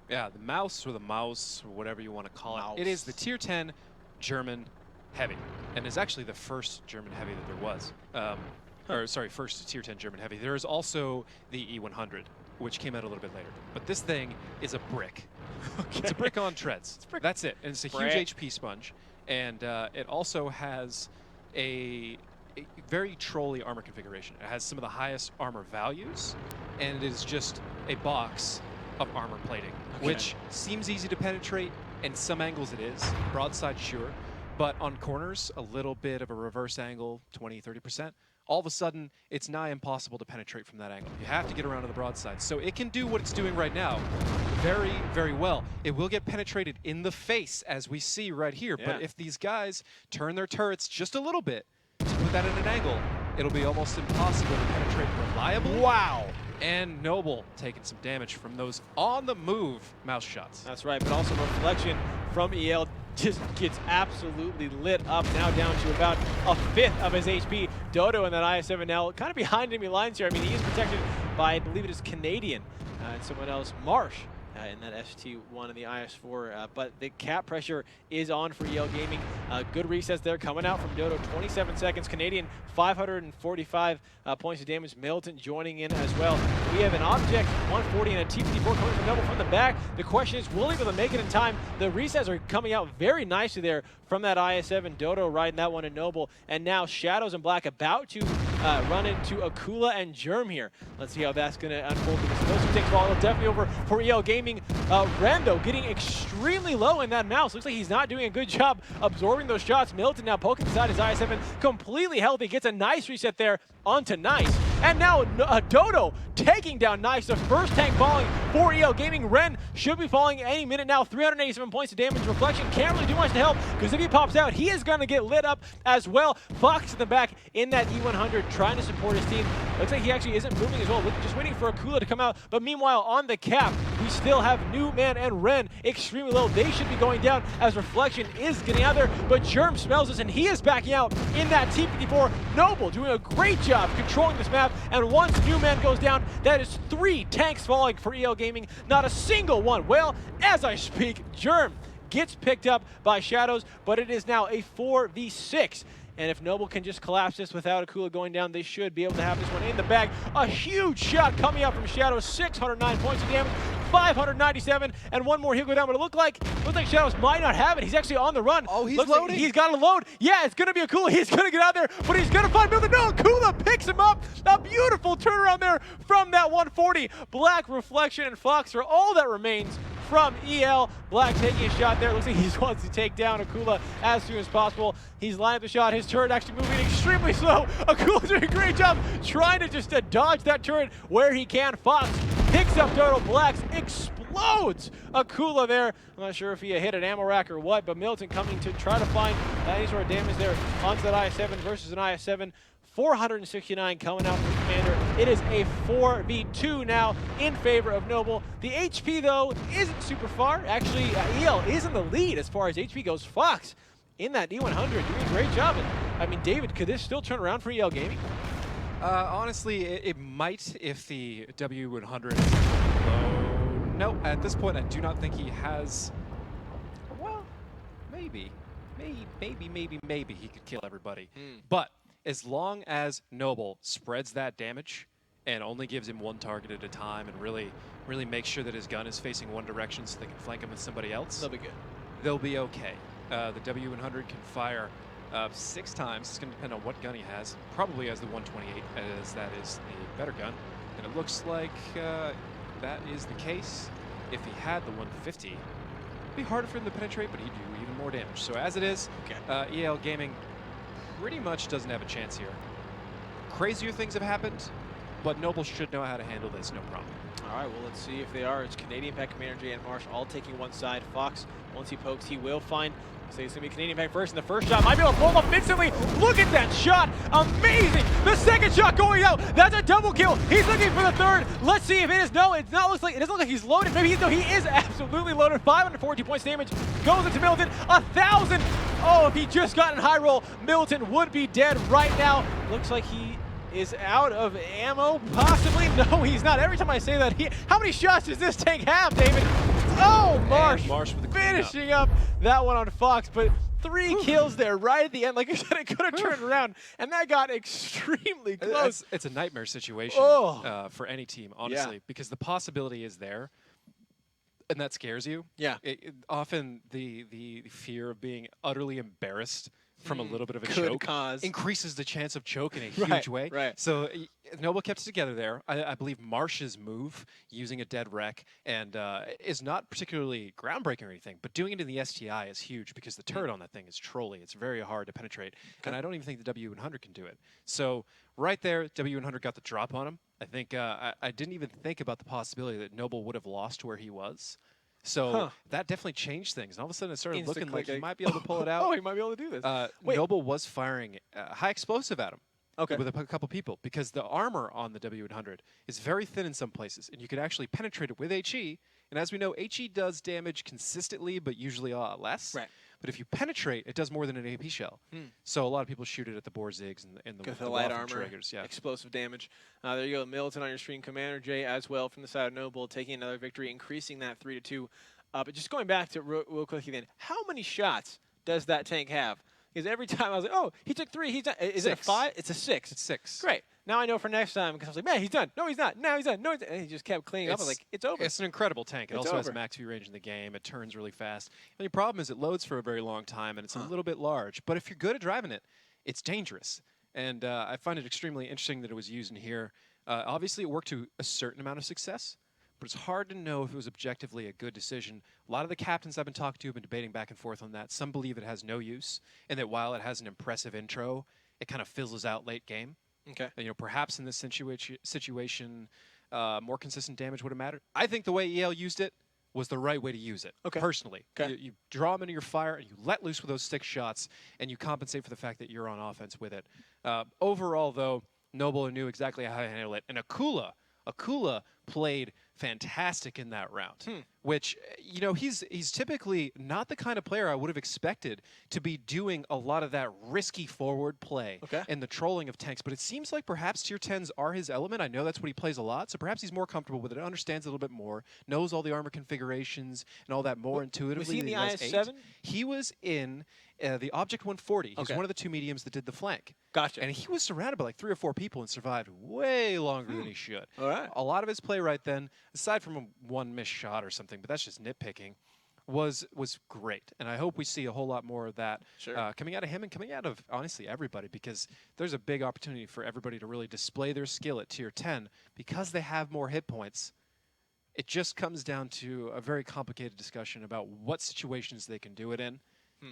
Yeah, the Mouse or the Mouse or whatever you want to call it. It is the Tier 10 German heavy, and is actually the first German heavy that there was. Or sorry, first Tier 10 German heavy. There is also the E100, which came out a little bit later. But this thing is a brick. Okay. It's a brick on treads. That's it. And it's a huge HP sponge. And it also has a very trolly armor configuration. It has some of the highest armor values, and it is just a box of armor plating, which seems easy to penetrate, and some angles it is. Broadside, sure. But on corners, a little bit of a reverse angle, 20, 30%. All of a sudden, it's nigh impossible to penetrate from that angle. You have to get around to the broadside. So it can do what it's doing right now very, very well. It will get penetrated in the face, as we see right here. Yeah. But if these guys turn their turrets just a little bit to put that at an angle, it'll be almost impossible to penetrate reliably. Wow. And Noble taking some damage from those on-the-move mouse shots. That's right, but also Reflection from EL just gets absolutely lit up, now down to about a fifth of his HP. Dodo in that IS-7 now kind of behind enemy lines here. I mean, he is protected by, I believe it is Canadian and someone else, Marsh, in that ST1 and the IS4. But the cap pressure is on for EL Gaming. Good resets there coming out from Dodo. 27 seconds. Canadian 545 points of damage. Militant joining in as well. We have an object 140 and a T54 coming from Noble from the back. The question is, will he be able to make it in time? The resets are coming out very nicely there from that IS7. Dodo riding that one in Noble. And now Shadows and Black about to run into Akula and Germ here. Let's see how that's going to unfold. Because those who take the ball definitely over for EL Gaming. Ren, though, getting extremely low in that mouse. Looks like he's not doing a good job absorbing those shots. Milton now poking inside his IS7, completely healthy. Gets a nice reset there onto Nice. And now Dodo taking down Nice, the first tank falling for EL Gaming. Ren should be falling any minute now. 387 points of damage. Reflection can't really do much to help, because if he pops out, he is going to get lit up as well. Fox in the back in that E100 trying to support his team. Looks like he actually isn't moving as well. Just waiting for Akula to come out. But meanwhile, on the cap, we still have Newman and Ren extremely low. They should be going down as Reflection is getting out there. But Germ smells us, and he is backing out in that T54. Noble doing a great job controlling this map. And once Newman goes down, that is 3 tanks falling for EL Gaming. Not a single one. Well, as I speak, Germ gets picked up by Shadows, but it is now a 4v6. And if Noble can just collapse this without Akula going down, they should be able to have this one in the bag. A huge shot coming out from Shadows, 609 points of damage, 597, and one more he'll go down. But it looks like Shadows might not have it. He's actually on the run. Oh, he's looks loading. Like he's got to load. Yeah, it's going to be Akula. He's going to get out there, but he's going to find Milton. No, Akula picks him up. A beautiful turnaround there from that 140. Black, Reflection, and Fox are all that remains from EL. Black taking a shot there. Looks like he wants to take down Akula as soon as possible. He's lined up the shot. His turret actually moving extremely slow. Akula doing a great job trying to just dodge that turret where he can. Fox picks up Dodo. Blacks explodes Akula there. I'm not sure if he hit an ammo rack or what, but Milton coming to try to find any sort of damage there onto that IS7 versus an IS7. 469 coming out from Commander. It is a 4v2 now in favor of Noble. The HP, though, isn't super far. Actually, EL is in the lead as far as HP goes. Fox in that D100 doing a great job. And, I mean, David, could this still turn around for EL Gaming? Honestly, it might if the W100 is low. No, at this point, I do not think he has. Well, maybe he could kill everybody. But as long as Noble spreads that damage and only gives him one target at a time and really makes sure that his gun is facing one direction so they can flank him with somebody else, They'll be good. They'll be okay. The W100 can fire 6 times. It's going to depend on what gun he has. Probably has the 128, as that is the better gun. And it looks like that is the case. If he had the 150, it'd be harder for him to penetrate, but he'd do even more damage. So as it is, EL Gaming pretty much doesn't have a chance here. Crazier things have happened, but Noble should know how to handle this, no problem. All right, well, let's see if they are. It's Canadian Pack Commander Jay and Marsh all taking one side. Fox, once he pokes, he will find. So it's going to be Canadian Pack first, and the first shot might be able to pull him up instantly. Look at that shot. Amazing. The second shot going out. That's a double kill. He's looking for the third. Let's see if it is. No, it doesn't look like he's loaded. Maybe no, he is absolutely loaded. 540 points damage goes into Milton. 1,000. Oh, if he just got in high roll, Milton would be dead right now. Looks like he is out of ammo, possibly. No, he's not. Every time I say that, how many shots does this tank have, David? Oh, Marsh with finishing up that one on Fox, but 3 kills there right at the end. Like I said, it could have turned around, and that got extremely close. It's a nightmare situation for any team, honestly, because the possibility is there, and that scares you. Yeah. Often the fear of being utterly embarrassed from a little bit of a choke increases the chance of choke in a huge way. Right. So Noble kept it together there. I believe Marsh's move, using a dead wreck, and is not particularly groundbreaking or anything, but doing it in the STI is huge because the turret on that thing is trolly. It's very hard to penetrate, and I don't even think the W100 can do it. So right there, W100 got the drop on him. I think I didn't even think about the possibility that Noble would have lost where he was. So that definitely changed things. And all of a sudden, it started looking like he might be able to pull it out. Oh, he might be able to do this. Noble was firing high explosive at him with a couple people because the armor on the W100 is very thin in some places, and you could actually penetrate it with HE. And as we know, HE does damage consistently, but usually a lot less. Right. but if you penetrate, it does more than an AP shell. So a lot of people shoot it at the Borzigs and With the the light Waffen armor, Traegers. Yeah. explosive damage. There you go, Militant on your screen. Commander J as well from the side of Noble, taking another victory, increasing that 3-2. But just going back to real quickly then, how many shots does that tank have? Because every time I was like, oh, he took 3, he's done. Is it a 5? It's a 6. It's 6. Great. Now I know for next time, because I was like, man, he's done. No, he's not. Now he's done. No, he's done. And he just kept cleaning up. I was like, it's over. It's an incredible tank. It It's also has over. max view range in the game. It turns really fast. The only problem is it loads for a very long time, and it's a little bit large. But if you're good at driving it, it's dangerous. And I find it extremely interesting that it was used in here. Obviously, it worked to a certain amount of success, but it's hard to know if it was objectively a good decision. A lot of the captains I've been talking to have been debating back and forth on that. Some believe it has no use, and that while it has an impressive intro, it kind of fizzles out late game. Okay. And, perhaps in this situation, more consistent damage would have mattered. I think the way EL used it was the right way to use it, personally. Okay. You draw them into your fire, and you let loose with those 6 shots, and you compensate for the fact that you're on offense with it. Overall, though, Noble knew exactly how to handle it, and Akula played fantastic in that round, which, he's typically not the kind of player I would have expected to be doing a lot of that risky forward play and the trolling of tanks, but it seems like perhaps tier 10s are his element. I know that's what he plays a lot, so perhaps he's more comfortable with it, understands a little bit more, knows all the armor configurations and all that more intuitively. Was he in the than he IS-7? He was in the Object 140. He's one of the 2 mediums that did the flank. Gotcha. And he was surrounded by like 3 or 4 people and survived way longer than he should. All right. A lot of his play right then, aside from one missed shot or something, but that's just nitpicking, was great. And I hope we see a whole lot more of that coming out of him and coming out of, honestly, everybody, because there's a big opportunity for everybody to really display their skill at tier 10 because they have more hit points. It just comes down to a very complicated discussion about what situations they can do it in.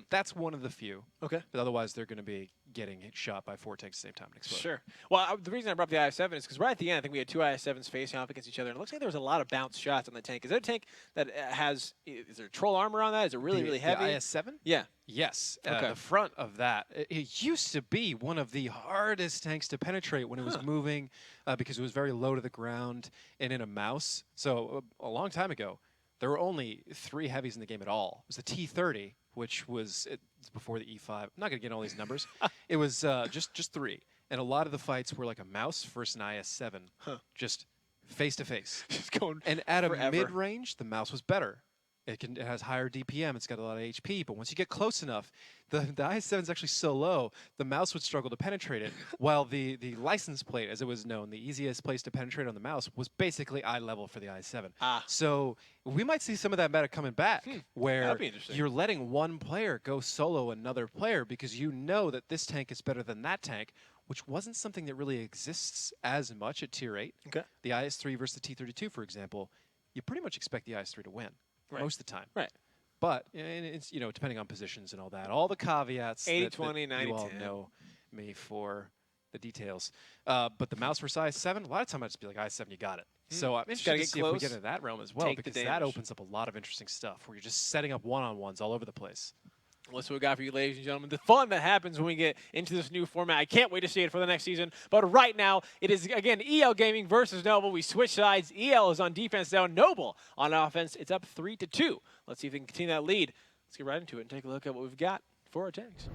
That's one of the few. Okay. But otherwise, they're going to be getting shot by 4 tanks at the same time and explode. Sure. Well, the reason I brought up the IS-7 is because right at the end, I think we had 2 IS-7s facing off against each other, and it looks like there was a lot of bounce shots on the tank. Is that a tank that has, is there troll armor on that? Is it really heavy? The IS-7? Yeah. Yes. Okay. The front of that, it used to be one of the hardest tanks to penetrate when it was moving because it was very low to the ground and in a mouse. So a long time ago, there were only 3 heavies in the game at all. It was the T-30, which was it's before the E5. I'm not going to get all these numbers. It was just 3. And a lot of the fights were like a mouse versus an IS-7, just face-to-face. Just going And at forever. a mid-range, the mouse was better. It has higher DPM. It's got a lot of HP. But once you get close enough, the IS-7 is actually so low, the mouse would struggle to penetrate it. While the license plate, as it was known, the easiest place to penetrate on the mouse was basically eye level for the IS-7. So we might see some of that meta coming back, where you're letting one player go solo another player because you know that this tank is better than that tank, which wasn't something that really exists as much at Tier 8. Okay. The IS-3 versus the T-32, for example, you pretty much expect the IS-3 to win. Most of the time. Right. But it's depending on positions and all that, all the caveats 80, that 20, 90, you all 10. know me for the details. But the mouse versus IS-7, a lot of time I'd just be like, IS-7, you got it. So I'm interested to see if we get into that realm as well, because that opens up a lot of interesting stuff where you're just setting up one-on-ones all over the place. Well, that's what we got for you, ladies and gentlemen. The fun that happens when we get into this new format. I can't wait to see it for the next season. But right now, it is, again, EL Gaming versus Noble. We switch sides. EL is on defense now. Noble on offense. It's up 3-2. Let's see if we can continue that lead. Let's get right into it and take a look at what we've got for our tanks.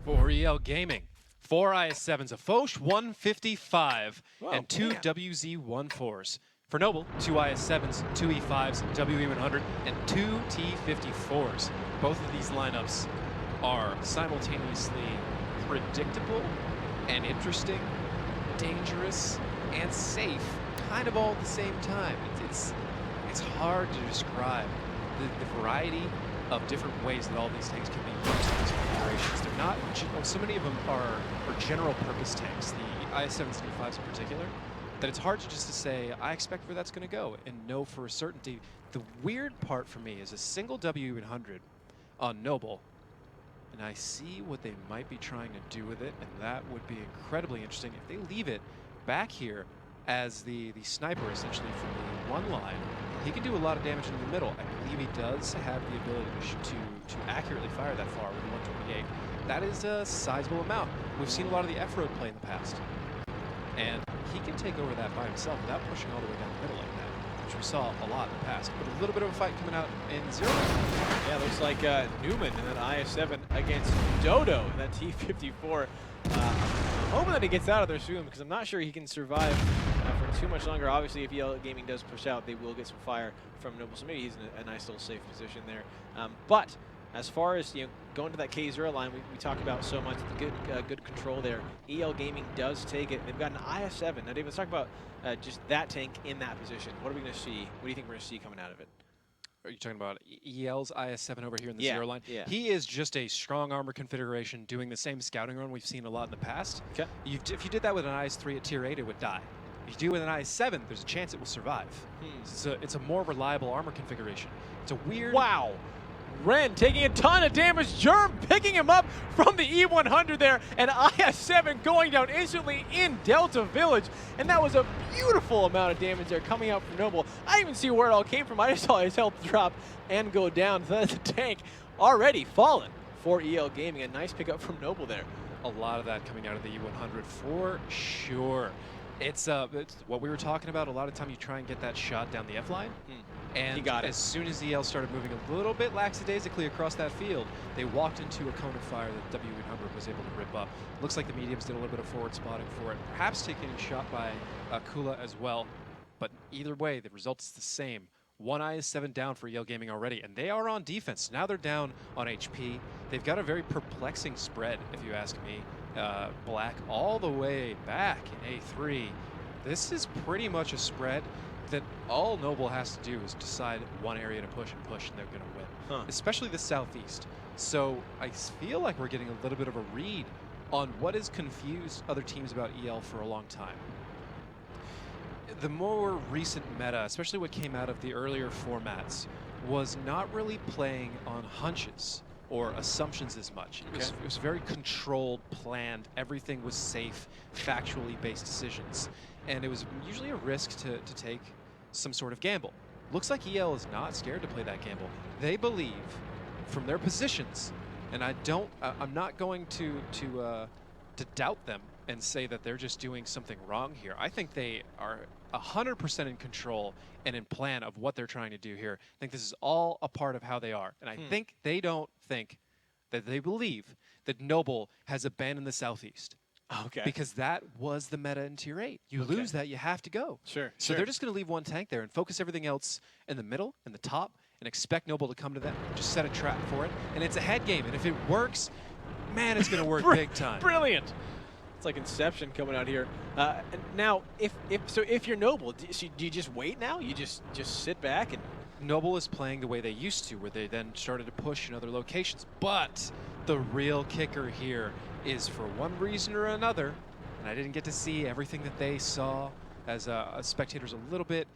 For EL Gaming, 4 IS-7s, a Foch 155, and 2 WZ-14s. For Noble, 2 IS-7s, 2 E5s, WE-100, and 2 T-54s. Both of these lineups are simultaneously predictable and interesting, dangerous and safe, kind of all at the same time. It's hard to describe the variety of different ways that all these tanks can be used in these configurations. They're not, so many of them are general purpose tanks, the IS-7s and E5s in particular, that it's hard just to say, I expect where that's going to go and know for a certainty. The weird part for me is a single W100 on Noble, and I see what they might be trying to do with it, and that would be incredibly interesting. If they leave it back here as the sniper, essentially, from the one line, he can do a lot of damage in the middle. I believe he does have the ability to accurately fire that far with 128. That is a sizable amount. We've seen a lot of the F-Road play in the past. And he can take over that by himself without pushing all the way down the middle like that. Which we saw a lot in the past. But a little bit of a fight coming out in 0. Yeah, looks like Newman in that IS-7 against Dodo in that T-54. I'm hoping that he gets out of there soon because I'm not sure he can survive for too much longer. Obviously, if EL Gaming does push out, they will get some fire from Noble, so maybe he's in a nice little safe position there. But as far as going to that K0 line, we talk about so much, the good control there. EL Gaming does take it. They've got an IS-7. Now, David, let's talk about just that tank in that position. What are we going to see? What do you think we're going to see coming out of it? Are you talking about EL's IS-7 over here in the 0 line? Yeah. He is just a strong armor configuration doing the same scouting run we've seen a lot in the past. Okay. If you did that with an IS-3 at tier 8, it would die. If you do it with an IS-7, there's a chance it will survive. It's a more reliable armor configuration. It's a weird... Wow. Ren taking a ton of damage. Germ picking him up from the E100 there. And IS-7 going down instantly in Delta Village. And that was a beautiful amount of damage there coming out from Noble. I didn't even see where it all came from. I just saw his health drop and go down. So that's a tank already fallen for EL Gaming. A nice pickup from Noble there. A lot of that coming out of the E100 for sure. It's what we were talking about. A lot of time you try and get that shot down the F line. And he got it. As soon as EL started moving a little bit lackadaisically across that field, they walked into a cone of fire that W100 was able to rip up. Looks like the mediums did a little bit of forward spotting for it, perhaps taking a shot by Kula as well. But either way, the result is the same. One IS-7 down for EL Gaming already, and they are on defense. Now they're down on HP. They've got a very perplexing spread, if you ask me. Black all the way back in A3. This is pretty much a spread that all Noble has to do is decide one area to push, and they're going to win, especially the southeast. So I feel like we're getting a little bit of a read on what has confused other teams about EL for a long time. The more recent meta, especially what came out of the earlier formats, was not really playing on hunches or assumptions as much. It was very controlled, planned. Everything was safe, factually based decisions. And it was usually a risk to take some sort of gamble. Looks like EL is not scared to play that gamble. They believe from their positions, and I'm not going to doubt them and say that they're just doing something wrong here. I think they are 100% in control and in plan of what they're trying to do here. I think this is all a part of how they are. And I think they don't think that they believe that Noble has abandoned the Southeast. Okay. Because that was the meta in Tier 8. You lose that, you have to go. Sure. So they're just going to leave one tank there and focus everything else in the middle, in the top, and expect Noble to come to them. Just set a trap for it. And it's a head game. And if it works, man, it's going to work big time. Brilliant. It's like Inception coming out here. Now, if you're Noble, do you just wait now? You just sit back and... Noble is playing the way they used to, where they then started to push in other locations. But the real kicker here is, for one reason or another, and I didn't get to see everything that they saw as spectators a little bit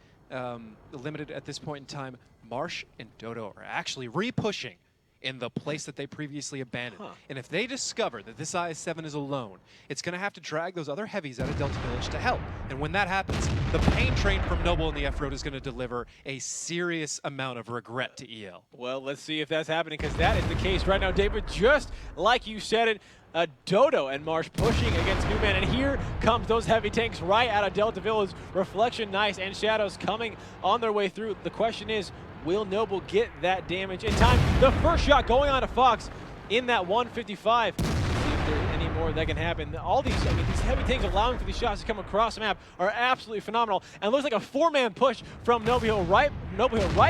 limited at this point in time, Marsh and Dodo are actually re-pushing in the place that they previously abandoned. And if they discover that this IS-7 is alone, it's going to have to drag those other heavies out of Delta Village to help. And when that happens, the pain train from Noble in the F-Road is going to deliver a serious amount of regret to EL. Well, let's see if that's happening, because that is the case right now, David. Just like you said it, Dodo and Marsh pushing against Newman, and here comes those heavy tanks right out of Delta Village. Reflection, Nice, and Shadows coming on their way through. The question is, will Noble get that damage in time? The first shot going on to Fox in that 155. See if there's any more that can happen. All these, these heavy tanks allowing for these shots to come across the map are absolutely phenomenal. And it looks like a four-man push from Noble Hill right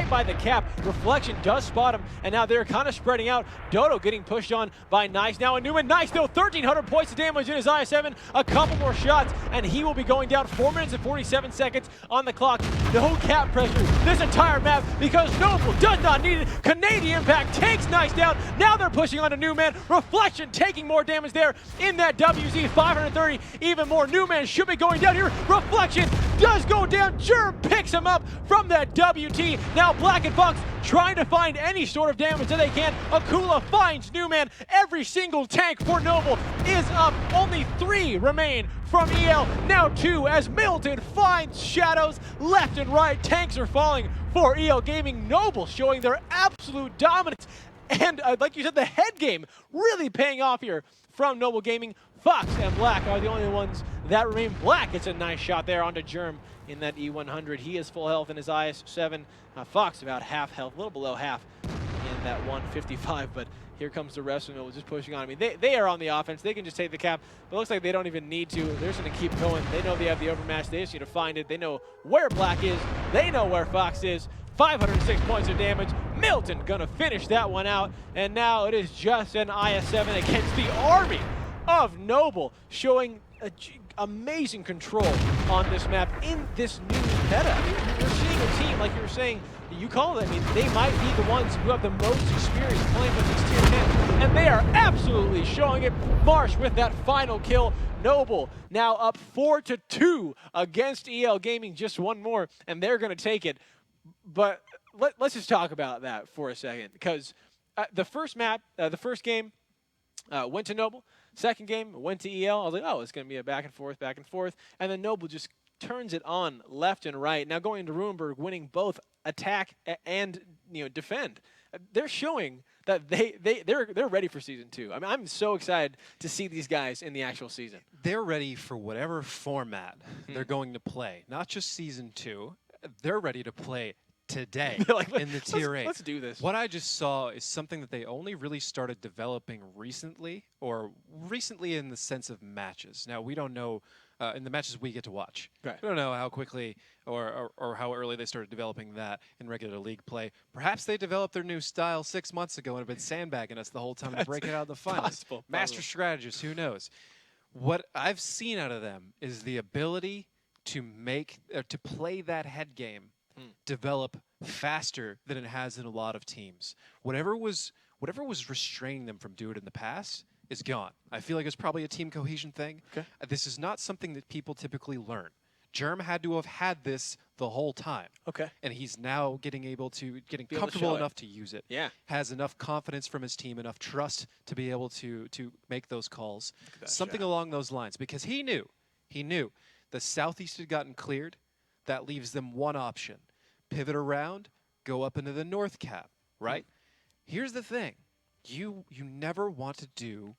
by the cap. Reflection does spot him, and now they're kind of spreading out. Dodo getting pushed on by Nice. Now a Newman, Nice still 1,300 points of damage in his IS-7. A couple more shots, and he will be going down. 4 minutes and 47 seconds on the clock. No cap pressure this entire map because Noble does not need it. Canadian Impact takes Nice down. Now they're pushing on to Newman. Reflection taking more damage there in that WZ. 530, even more. Newman should be going down here. Reflection does go down. Germ picks him up from that WT. Now Black and Fox trying to find any sort of damage that they can. Akula finds Newman. Every single tank for Noble is up. Only 3 remain from EL. Now 2 as Milton finds Shadows left and right. Tanks are falling for EL Gaming. Noble showing their absolute dominance. And like you said, the head game really paying off here from Noble Gaming. Fox and Black are the only ones that remain. Black, it's a nice shot there onto Germ. in that E100. He is full health in his IS-7. Fox about half health, a little below half in that 155, but here comes the rest of them just pushing on. I mean, they are on the offense. They can just take the cap, but it looks like they don't even need to. They're just going to keep going. They know they have the overmatch. They just need to find it. They know where Black is. They know where Fox is. 506 points of damage. Milton going to finish that one out, and now it is just an IS-7 against the army of Noble, showing amazing control on this map in this new meta. I mean, we're seeing a team, like you were saying, you call it, I mean, they might be the ones who have the most experience playing with these tier 10, and they are absolutely showing it. Marsh with that final kill. Noble now up 4-2 against EL Gaming, just one more, and they're going to take it. But let's just talk about that for a second, because the first map, the first game went to Noble. Second game went to EL. I was like, oh, it's going to be a back and forth, and then Noble just turns it on left and right. Now going into Ruinberg, winning both attack and defend. They're showing that they're ready for season 2. I mean, I'm so excited to see these guys in the actual season. They're ready for whatever format they're going to play. Not just season 2. They're ready to play today in the tier 8. Let's do this. What I just saw is something that they only really started developing recently, or recently in the sense of matches. Now, we don't know in the matches we get to watch. Right. We don't know how quickly or how early they started developing that in regular league play. Perhaps they developed their new style 6 months ago and have been sandbagging us the whole time to break it out of the finals. Possible. Master strategists, who knows? What I've seen out of them is the ability to play that head game develop faster than it has in a lot of teams. Whatever was restraining them from doing it in the past is gone. I feel like it's probably a team cohesion thing. Okay. This is not something that people typically learn. Germ had to have had this the whole time. Okay. And he's now getting comfortable enough to use it. Yeah. Has enough confidence from his team, enough trust to be able to make those calls. Something along those lines. Because he knew the Southeast had gotten cleared. That leaves them one option. Pivot around, go up into the North cap, right? Here's the thing. You never want to do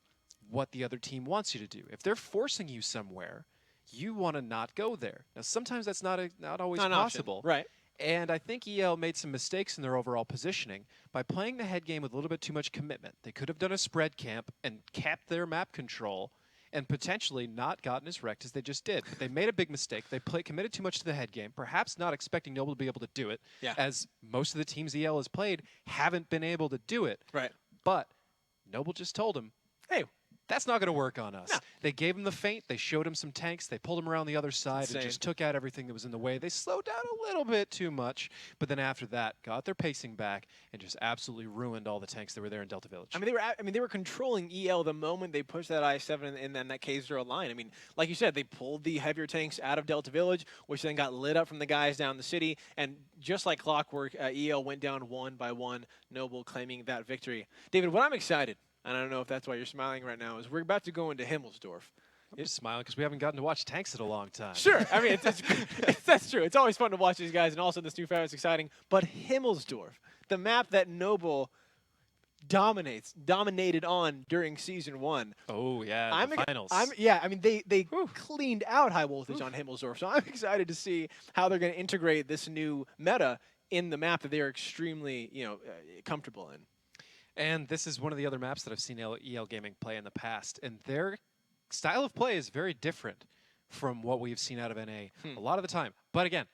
what the other team wants you to do. If they're forcing you somewhere, you want to not go there. Now, sometimes that's not always possible. Right. And I think EL made some mistakes in their overall positioning by playing the head game with a little bit too much commitment. They could have done a spread camp and capped their map control and potentially not gotten as wrecked as they just did. But they made a big mistake. They committed too much to the head game, perhaps not expecting Noble to be able to do it, as most of the teams EL has played haven't been able to do it. Right. But Noble just told him, hey, that's not going to work on us. No. They gave him the feint. They showed him some tanks. They pulled him around the other side and just took out everything that was in the way. They slowed down a little bit too much, but then after that, got their pacing back and just absolutely ruined all the tanks that were there in Delta Village. I mean, they were controlling EL the moment they pushed that IS-7 in that K0 line. I mean, like you said, they pulled the heavier tanks out of Delta Village, which then got lit up from the guys down the city, and just like clockwork, EL went down one by one, Noble claiming that victory. David, what I'm excited, and I don't know if that's why you're smiling right now, is we're about to go into Himmelsdorf. I'm just smiling because we haven't gotten to watch tanks in a long time. Sure. I mean, that's true. It's always fun to watch these guys, and also this new format is exciting. But Himmelsdorf, the map that Noble dominated on during Season 1. Oh, yeah, the finals. I mean, they cleaned out high voltage on Himmelsdorf, so I'm excited to see how they're going to integrate this new meta in the map that they're extremely comfortable in. And this is one of the other maps that I've seen EL Gaming play in the past, and their style of play is very different from what we've seen out of NA a lot of the time. But again,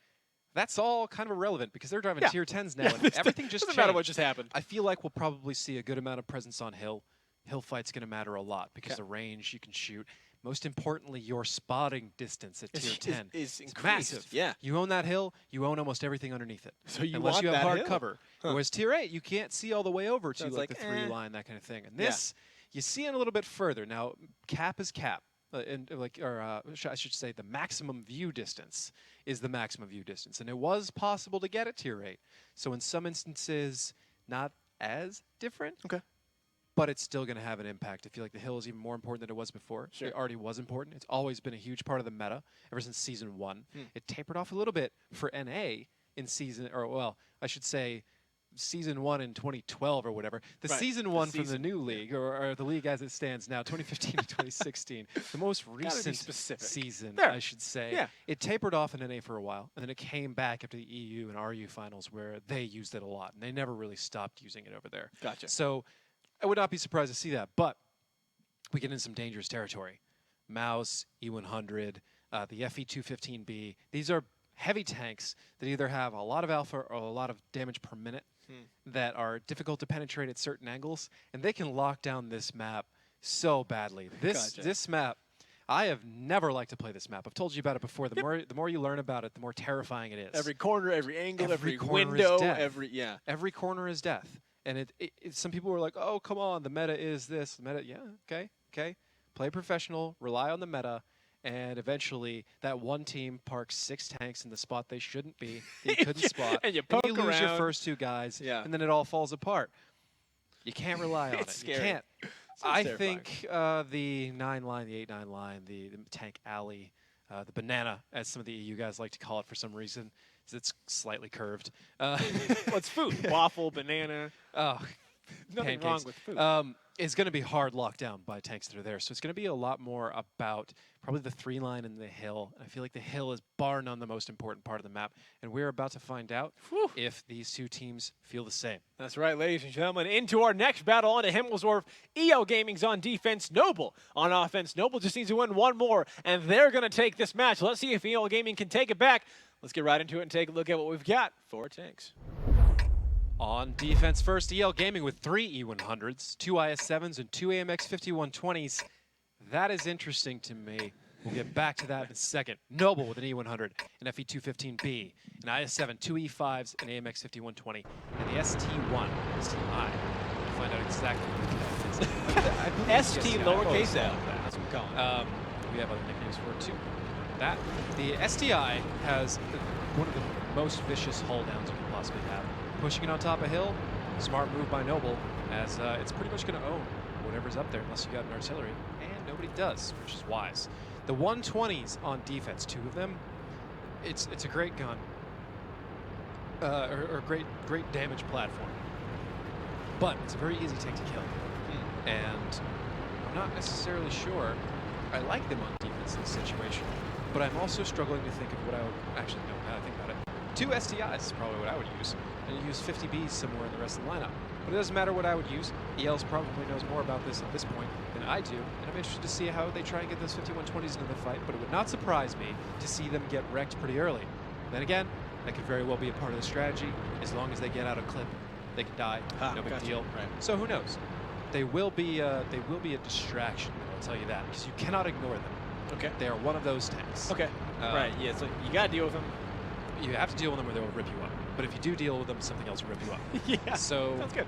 that's all kind of irrelevant because they're driving tier 10s now, and everything just doesn't matter what just happened. I feel like we'll probably see a good amount of presence on Hill. Hill fight's going to matter a lot because of range, you can shoot. Most importantly, your spotting distance at tier 10 is massive. Yeah. You own that hill, you own almost everything underneath it. So you unless want you have that hard hill. cover. Whereas tier 8, you can't see all the way over to like the 3 line, that kind of thing. And this, you see it a little bit further. Now, cap is cap. I should say the maximum view distance is the maximum view distance. And it was possible to get at tier 8. So in some instances, not as different. Okay. But it's still going to have an impact. I feel like the hill is even more important than it was before. Sure. It already was important. It's always been a huge part of the meta ever since Season 1. It tapered off a little bit for NA in season, or well, I should say season 1 in 2012 or whatever. The Right, season the 1 from the season, new league, or the league as it stands now, 2015 to 2016, the most recent specific. season, There. I should say. Yeah. It tapered off in NA for a while, and then it came back after the EU and RU finals where they used it a lot, and they never really stopped using it over there. Gotcha. So I would not be surprised to see that, but we get in some dangerous territory. Mouse, E100, the FE215B. These are heavy tanks that either have a lot of alpha or a lot of damage per minute that are difficult to penetrate at certain angles, and they can lock down this map so badly. This map, I have never liked to play this map. I've told you about it before. The more you learn about it, the more terrifying it is. Every corner, every angle, every corner window, is death. Every corner is death. And some people were like, "Oh, come on, the meta is this." The meta, yeah, okay. Play professional, rely on the meta, and eventually that one team parks 6 tanks in the spot they shouldn't be, that you couldn't spot, and you lose around. your first 2 guys, Yeah. and then it all falls apart. You can't rely on it. Scary. You can't. Sounds I think the 9 line, the 8-9 line, the tank alley, the banana, as some of the EU guys like to call it for some reason, it's slightly curved. Well, it's food. Waffle, banana. Oh, Nothing pancakes. wrong with food. Is going to be hard locked down by tanks that are there. So it's going to be a lot more about probably the 3 line and the hill. I feel like the hill is bar none the most important part of the map, and we're about to find out if these 2 teams feel the same. That's right, ladies and gentlemen. Into our next battle on to Himmelsdorf. EO Gaming's on defense. Noble on offense. Noble just needs to win 1 more, and they're going to take this match. Let's see if EO Gaming can take it back. Let's get right into it and take a look at what we've got for tanks. On defense first, EL Gaming with 3 E100s, 2 IS-7s, and 2 AMX 5120s. That is interesting to me. We'll get back to that in a second. Noble with an E100, an FE215B, an IS-7, 2 E5s, an AMX 5120, and the ST1, STI. We'll find out exactly what that is. ST lowercase l. That's what we call it. We have other nicknames for it too. The STI has one of the most vicious hull downs you can possibly have. Pushing it on top of hill, smart move by Noble, as it's pretty much going to own whatever's up there unless you got an artillery, and nobody does, which is wise. The 120s on defense, 2 of them, it's a great gun, or great damage platform, but it's a very easy tank to kill, and I'm not necessarily sure I like them on defense in this situation, but I'm also struggling to think of what I would actually know now that I think about it. 2 STIs is probably what I would use, and use 50Bs somewhere in the rest of the lineup. But it doesn't matter what I would use. ELs probably knows more about this at this point than I do, and I'm interested to see how they try and get those 5120s into the fight, but it would not surprise me to see them get wrecked pretty early. Then again, that could very well be a part of the strategy. As long as they get out of clip, they can die, no big deal. Right. So who knows? They will be a distraction, I'll tell you that, because you cannot ignore them. Okay. They are one of those tanks. Okay. Right, yeah, so you got to deal with them. You have to deal with them or they will rip you up. But if you do deal with them, something else will rip you up. Yeah, so sounds good.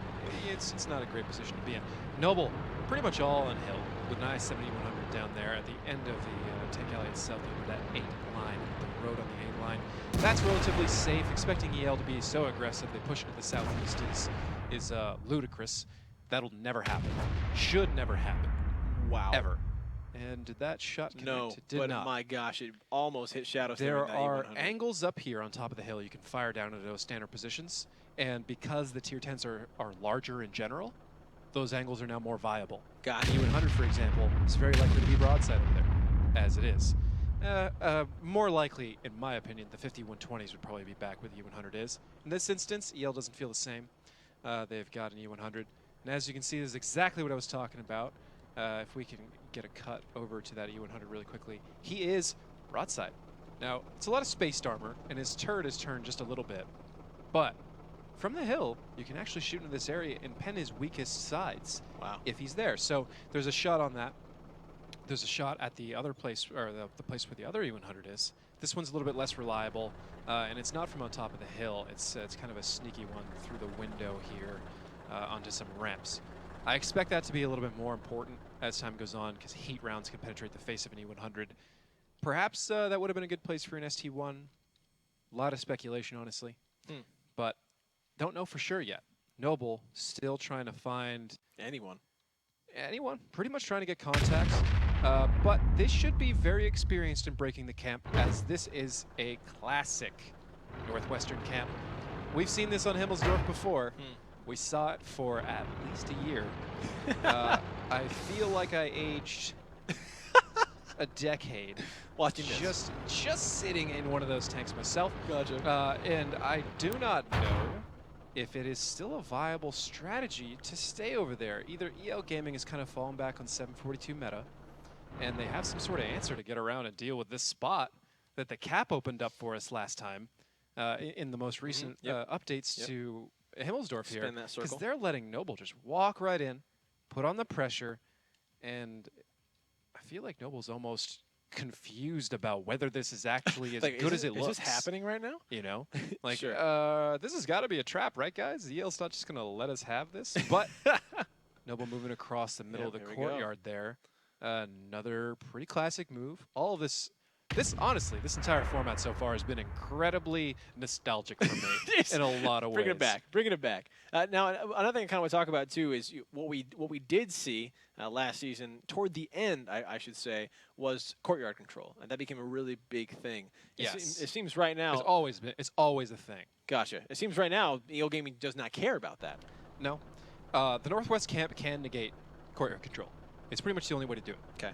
It's not a great position to be in. Noble, pretty much all on hill, with an IS-7100 down there at the end of the tank alley itself, over that 8 line, the road on the 8 line. That's relatively safe. Expecting EL to be so aggressive they push into the southeast is ludicrous. That'll never happen. Should never happen. Wow. Ever. And did that shot connect? No, It did but not. my gosh, it almost hit Shadow. There are angles up here on top of the hill you can fire down into those standard positions, and because the tier 10s are larger in general, those angles are now more viable. Gotcha. E100, for example, is very likely to be broadside over there, as it is. More likely, in my opinion, the 5120s would probably be back where the E100 is. In this instance, EL doesn't feel the same. They've got an E100, and as you can see, this is exactly what I was talking about. If we can get a cut over to that E100 really quickly. He is broadside. Now, it's a lot of spaced armor, and his turret is turned just a little bit. But from the hill, you can actually shoot into this area and pen his weakest sides. Wow. If he's there. So there's a shot on that. There's a shot at the other place, or the place where the other E100 is. This one's a little bit less reliable, and it's not from on top of the hill. It's kind of a sneaky one through the window here onto some ramps. I expect that to be a little bit more important as time goes on, because heat rounds can penetrate the face of an E100. Perhaps that would have been a good place for an ST1. A lot of speculation, honestly. But don't know for sure yet. Noble still trying to find... Anyone, pretty much trying to get contacts. But they should be very experienced in breaking the camp, as this is a classic Northwestern camp. We've seen this on Himmelsdorf before. We saw it for at least a year. I feel like I aged a decade watching this. Just sitting in one of those tanks myself. Gotcha. And I do not know if it is still a viable strategy to stay over there. Either EL Gaming has kind of fallen back on 742 meta, and they have some sort of answer to get around and deal with this spot that the cap opened up for us last time in the most recent updates to Himmelsdorf here. Because they're letting Noble just walk right in, put on the pressure, and I feel like Noble's almost confused about whether this is actually as good as it looks. Is this happening right now? You know? Like, Sure. this has got to be a trap, right, guys? EL's not just going to let us have this. But Noble moving across the middle of the courtyard there. Another pretty classic move. All of this, honestly, this entire format so far has been incredibly nostalgic for me in a lot of ways. Bringing it back. Now, another thing I kind of want to talk about too is what we did see last season toward the end, I should say, was courtyard control, and that became a really big thing. Yes. It seems right now. It's always a thing. Gotcha. It seems right now EO Gaming does not care about that. No, the Northwest camp can negate courtyard control. It's pretty much the only way to do it. Okay.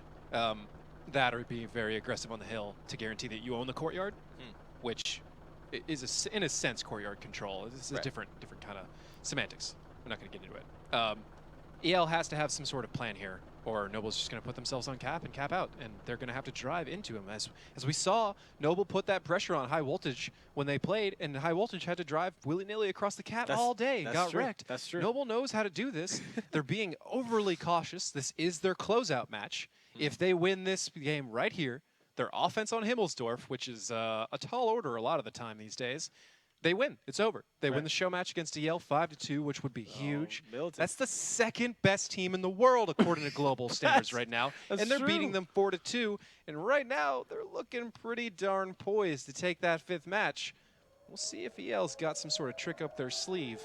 That or be very aggressive on the hill to guarantee that you own the courtyard, which is in a sense courtyard control. This is different kind of semantics. We're not going to get into it. EL has to have some sort of plan here, or Noble's just going to put themselves on cap and cap out, and they're going to have to drive into him. As we saw, Noble put that pressure on High Voltage when they played, and High Voltage had to drive willy-nilly across the cap all day and got wrecked. That's true. Noble knows how to do this. They're being overly cautious. This is their closeout match. If they win this game right here, their offense on Himmelsdorf, which is a tall order a lot of the time these days, they win. It's over. They win the show match against EL 5-2, which would be huge. That's the second best team in the world according to global standards right now, and they're beating them 4-2. And right now, they're looking pretty darn poised to take that fifth match. We'll see if EL's got some sort of trick up their sleeve.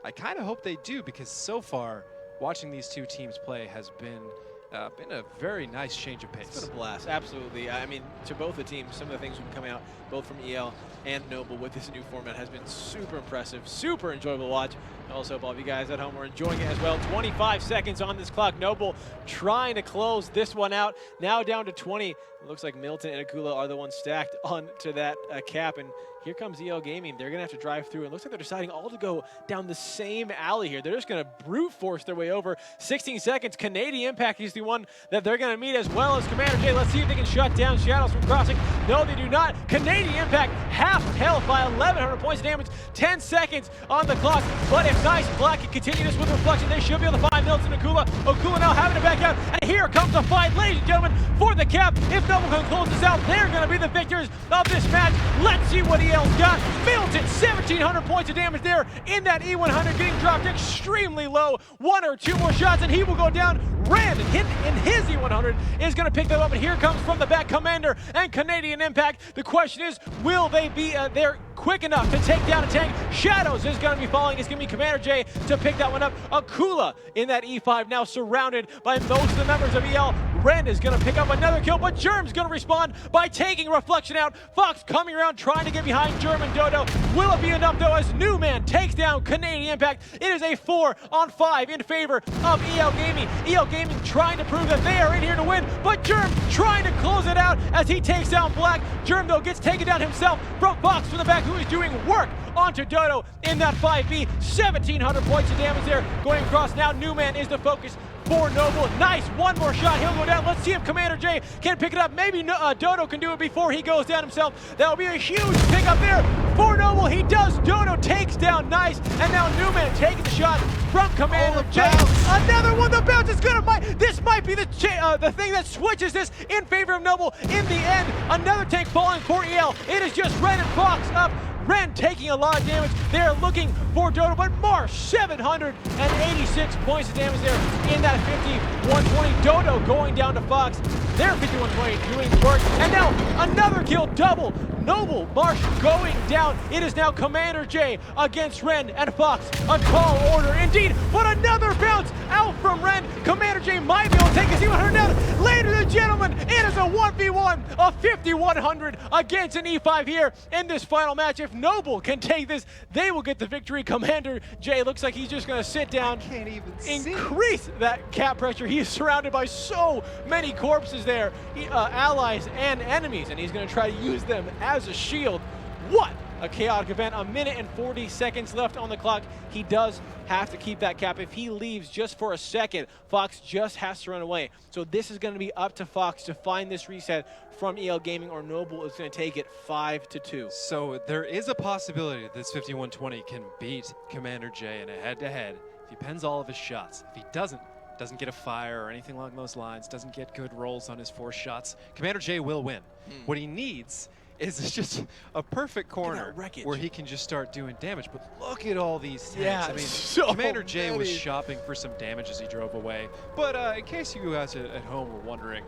I kind of hope they do, because so far, watching these two teams play has been a very nice change of pace. It's been a blast, absolutely. I mean, to both the teams, some of the things have been coming out, both from EL and Noble with this new format has been super impressive, super enjoyable to watch. I also hope all of you guys at home are enjoying it as well. 25 seconds on this clock. Noble trying to close this one out. Now down to 20. It looks like Milton and Akula are the ones stacked onto that cap, and here comes EL Gaming. They're going to have to drive through. It looks like they're deciding all to go down the same alley here. They're just going to brute force their way over. 16 seconds. Canadian Impact is the one that they're going to meet, as well as Commander J. Let's see if they can shut down Shadows from crossing. No, they do not. Canadian Impact half health by 1,100 points of damage. 10 seconds on the clock. But if Nice Black can continue this with Reflection, they should be able to find Milton and Akula. Akula now having to back out. And here comes the fight, ladies and gentlemen, for the cap. If Noble can close this out, they're going to be the victors of this match. Let's see what EL's got. Milton, 1,700 points of damage there in that E100, getting dropped extremely low. One or two more shots, and he will go down. Rand hit in his E100 is going to pick them up, and here comes from the back Commander and Canadian Impact. The question is, will they be there quick enough to take down a tank? Shadows is going to be following. It's going to be Commander J to pick that one up. Akula in that E5 now surrounded by most of the members of EL. Ren is going to pick up another kill, but Germ's going to respond by taking Reflection out. Fox coming around trying to get behind Germ and Dodo. Will it be enough though, as Newman takes down Canadian Impact? It is a 4-on-5 in favor of EL Gaming. EL Gaming trying to prove that they are in here to win, but Germ trying to close it out as he takes down Black. Germ though gets taken down himself from Fox from the back, who is doing work onto Dodo in that 5B. 1,700 points of damage there going across. Now Newman is the focus for Noble. Nice, one more shot, he'll go down. Let's see if Commander J can pick it up. Maybe Dodo can do it before he goes down himself. That will be a huge pickup there for Noble. He does. Dodo takes down Nice, and now Newman taking the shot from Commander J. Another one, the bounce is gonna this might be the thing that switches this in favor of Noble in the end. Another tank falling for EL. It is just Ren and Fox up. Ren taking a lot of damage. They're looking for Dodo, but Marsh, 786 points of damage there in that 50-120. Dodo going down to Fox. They're 51-20 doing work. And now another kill, double. Noble Marsh going down. It is now Commander J against Ren and Fox. A tall order indeed, but another bounce out from Ren. Commander J might be able to take his E100 down. Ladies and gentlemen, it is a 1v1 of 5100 against an E5 here in this final match. If Noble can take this, they will get the victory. Commander J looks like he's just going to sit down, Can't even increase that cap pressure. He is surrounded by so many corpses there, allies and enemies, and he's going to try to use them as a shield. What a chaotic event. A minute and 40 seconds left on the clock. He does have to keep that cap. If he leaves just for a second, Fox just has to run away. So this is going to be up to Fox to find this reset from EL Gaming, or Noble is going to take it 5-2. So there is a possibility that this 5120 can beat Commander J in a head-to-head if he pens all of his shots. If he doesn't get a fire or anything along those lines, doesn't get good rolls on his 4 shots, Commander J will win. What he needs is just a perfect corner where he can just start doing damage. But look at all these tanks. Yeah, I mean, so Commander J was many. shopping for some damage as he drove away. But in case you guys at home were wondering,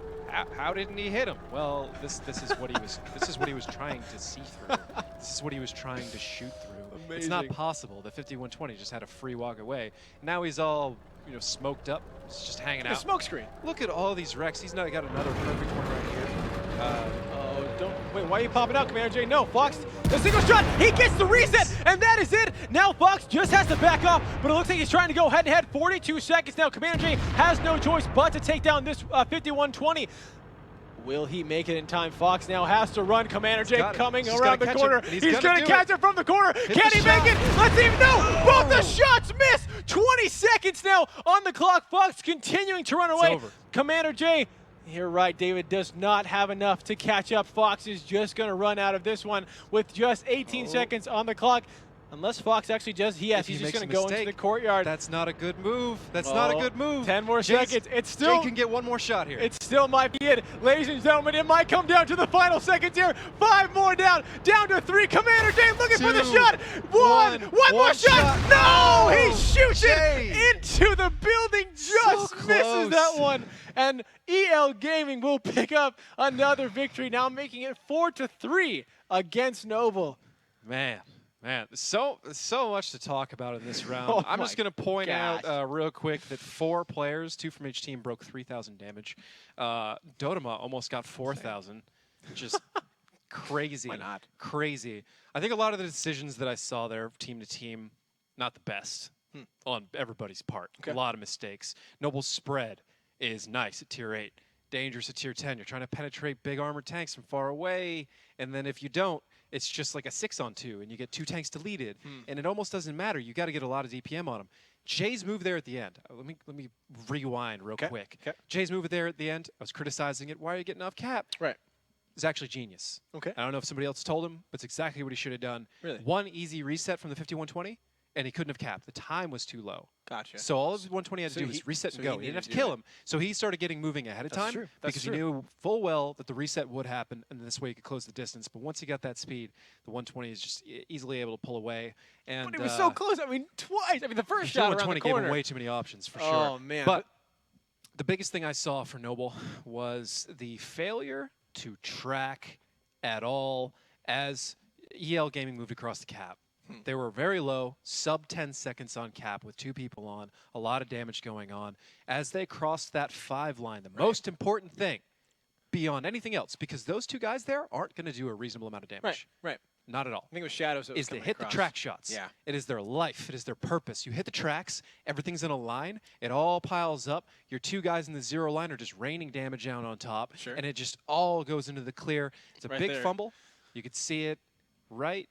how didn't he hit him? Well, this is what he was trying to see through. This is what he was trying to shoot through. Amazing. It's not possible. The 5120 just had a free walk away. Now he's all smoked up. He's just hanging A out. smoke screen. Look at all these wrecks. He's not got another perfect one right here. Wait, why are you popping out, Commander J? No, Fox, the single shot, he gets the reset, and that is it. Now Fox just has to back off, but it looks like he's trying to go head-to-head. 42 seconds now. Commander J has no choice but to take down this 5120. Will he make it in time? Fox now has to run. Commander J coming around the corner. He's going to catch it from the corner. Can he make it? Let's see. No! Both the shots miss! 20 seconds now on the clock. Fox continuing to run away. over. Commander J, you're right, David, does not have enough to catch up. Fox is just going to run out of this one with just 18 seconds on the clock. Unless Fox actually does, he's just going to go into the courtyard. That's not a good move. That's not a good move. 10 more seconds. It's still. Jay can get one more shot here. It still might be it. Ladies and gentlemen, it might come down to the final seconds here. 5 more down to 3. Commander Jay looking for the shot. One more shot. No! He shoots it into the building. Just misses that one. And EL Gaming will pick up another victory, now making it 4-3 against Noble. Man, so much to talk about in this round. I'm just going to point out real quick that 4 players, 2 from each team, broke 3,000 damage. Dodema almost got 4,000. Just crazy. Why not? Crazy. I think a lot of the decisions that I saw there, team to team, not the best on everybody's part. A lot of mistakes. Noble's spread is nice at tier 8. Dangerous at tier 10. You're trying to penetrate big armored tanks from far away, and then if you don't, it's just like a 6-on-2, and you get 2 tanks deleted, and it almost doesn't matter. You got to get a lot of DPM on them. Jay's move there at the end. Let me rewind real quick. Jay's move there at the end. I was criticizing it. Why are you getting off cap? Right. It's actually genius. Okay. I don't know if somebody else told him, but it's exactly what he should have done. Really? One easy reset from the 5120, and he couldn't have capped. The time was too low. Gotcha. So all his 120 had to do was reset and go. He didn't have to kill him. So he started getting moving ahead of time because he knew full well that the reset would happen, and this way he could close the distance. But once he got that speed, the 120 is just easily able to pull away. And but it was so close. I mean, twice. I mean, the first shot around the corner. Gave him way too many options for sure. Oh, man. But the biggest thing I saw for Noble was the failure to track at all as EL Gaming moved across the cap. They were very low, sub 10 seconds on cap with 2 people on, a lot of damage going on. As they crossed that 5 line, the most important thing beyond anything else, because those 2 guys there aren't going to do a reasonable amount of damage. Right. Not at all. I think it was Shadows that was is to coming hit across. The track shots. Yeah. It is their life. It is their purpose. You hit the tracks, everything's in a line, it all piles up. Your 2 guys in the 0 line are just raining damage down on top, and it just all goes into the clear. It's a big fumble. You could see it right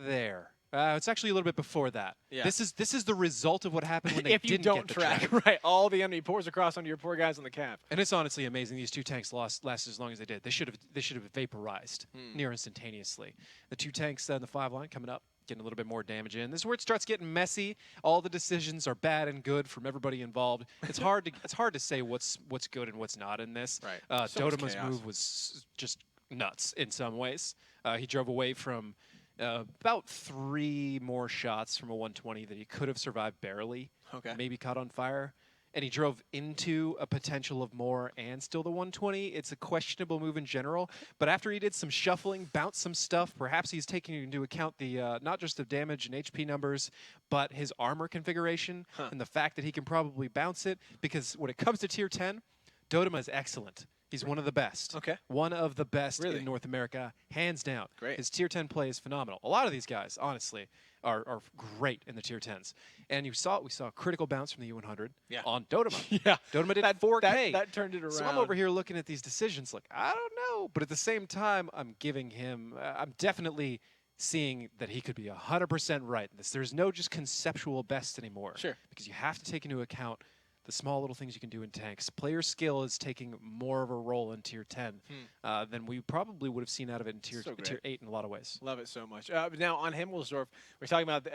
there. It's actually a little bit before that. Yeah. This is the result of what happened when they if you didn't don't get the track. Right. All the enemy pours across onto your poor guys on the cap. And it's honestly amazing these 2 tanks lasted as long as they did. They should have vaporized near instantaneously. The 2 tanks in the 5 line coming up, getting a little bit more damage in. This is where it starts getting messy. All the decisions are bad and good from everybody involved. It's hard to say what's good and what's not in this. Right. Dodema's move was just nuts in some ways. He drove away from about 3 more shots from a 120 that he could have survived barely. Maybe caught on fire. and he drove into a potential of more and still the 120. It's a questionable move in general. But after he did some shuffling, bounced some stuff, perhaps he's taking into account the not just the damage and HP numbers, but his armor configuration and the fact that he can probably bounce it. Because when it comes to tier 10, Dodema is excellent. He's one of the best. Okay. One of the best Really? in North America, hands down. Great. His tier 10 play is phenomenal. A lot of these guys, honestly, are great in the tier 10s. And we saw a critical bounce from the U100 on Dodema. Yeah. Dodema did 4K. That turned it around. So I'm over here looking at these decisions like, I don't know. But at the same time, I'm giving him, I'm definitely seeing that he could be 100% right in this. There's no just conceptual best anymore. Sure. Because you have to take into account the small little things you can do in tanks. Player skill is taking more of a role in tier 10 than we probably would have seen out of it in tier 8 in a lot of ways. Love it so much. But now on Himmelsdorf, we're talking about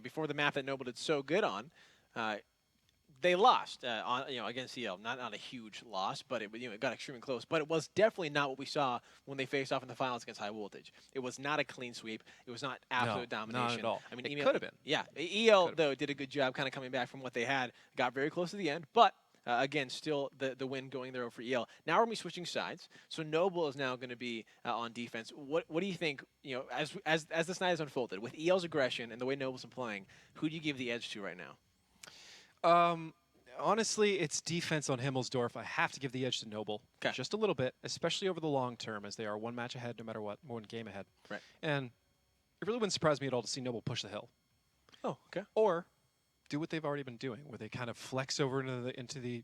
before the map that Noble did so good on. They lost on against EL. Not a huge loss, but it got extremely close. But it was definitely not what we saw when they faced off in the finals against High Voltage. It was not a clean sweep. It was not absolute domination. Not at all. I mean, it could have been. Yeah, EL though did a good job kind of coming back from what they had. Got very close to the end, but again, still the win going there for EL. Now we're going to be switching sides. So Noble is now going to be on defense. What do you think? As this night has unfolded with EL's aggression and the way Noble's been playing, who do you give the edge to right now? Honestly, it's defense on Himmelsdorf. I have to give the edge to Noble. Okay. Just a little bit, especially over the long term, as they are one match ahead no matter what, one game ahead. Right. And it really wouldn't surprise me at all to see Noble push the hill. Oh, okay. Or do what they've already been doing, where they kind of flex over into the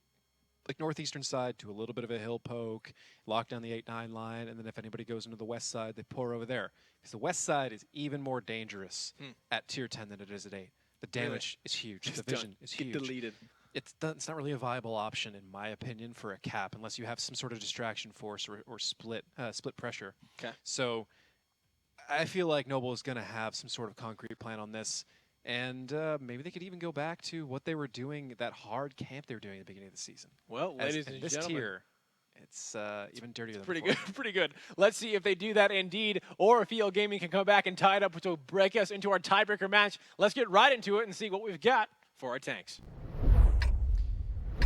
like northeastern side, do a little bit of a hill poke, lock down the 8-9 line, and then if anybody goes into the west side, they pour over there. Because the west side is even more dangerous at tier 10 than it is at 8. The damage is huge. The vision is huge. Deleted. It's not really a viable option, in my opinion, for a cap, unless you have some sort of distraction force or split pressure. Okay. So I feel like Noble is going to have some sort of concrete plan on this, and maybe they could even go back to what they were doing, that hard camp they were doing at the beginning of the season. Well, ladies and this gentlemen, tier, it's even dirtier than pretty before. good. Pretty good. Let's see if they do that indeed, or if EL Gaming can come back and tie it up to break us into our tiebreaker match. Let's get right into it and see what we've got for our tanks.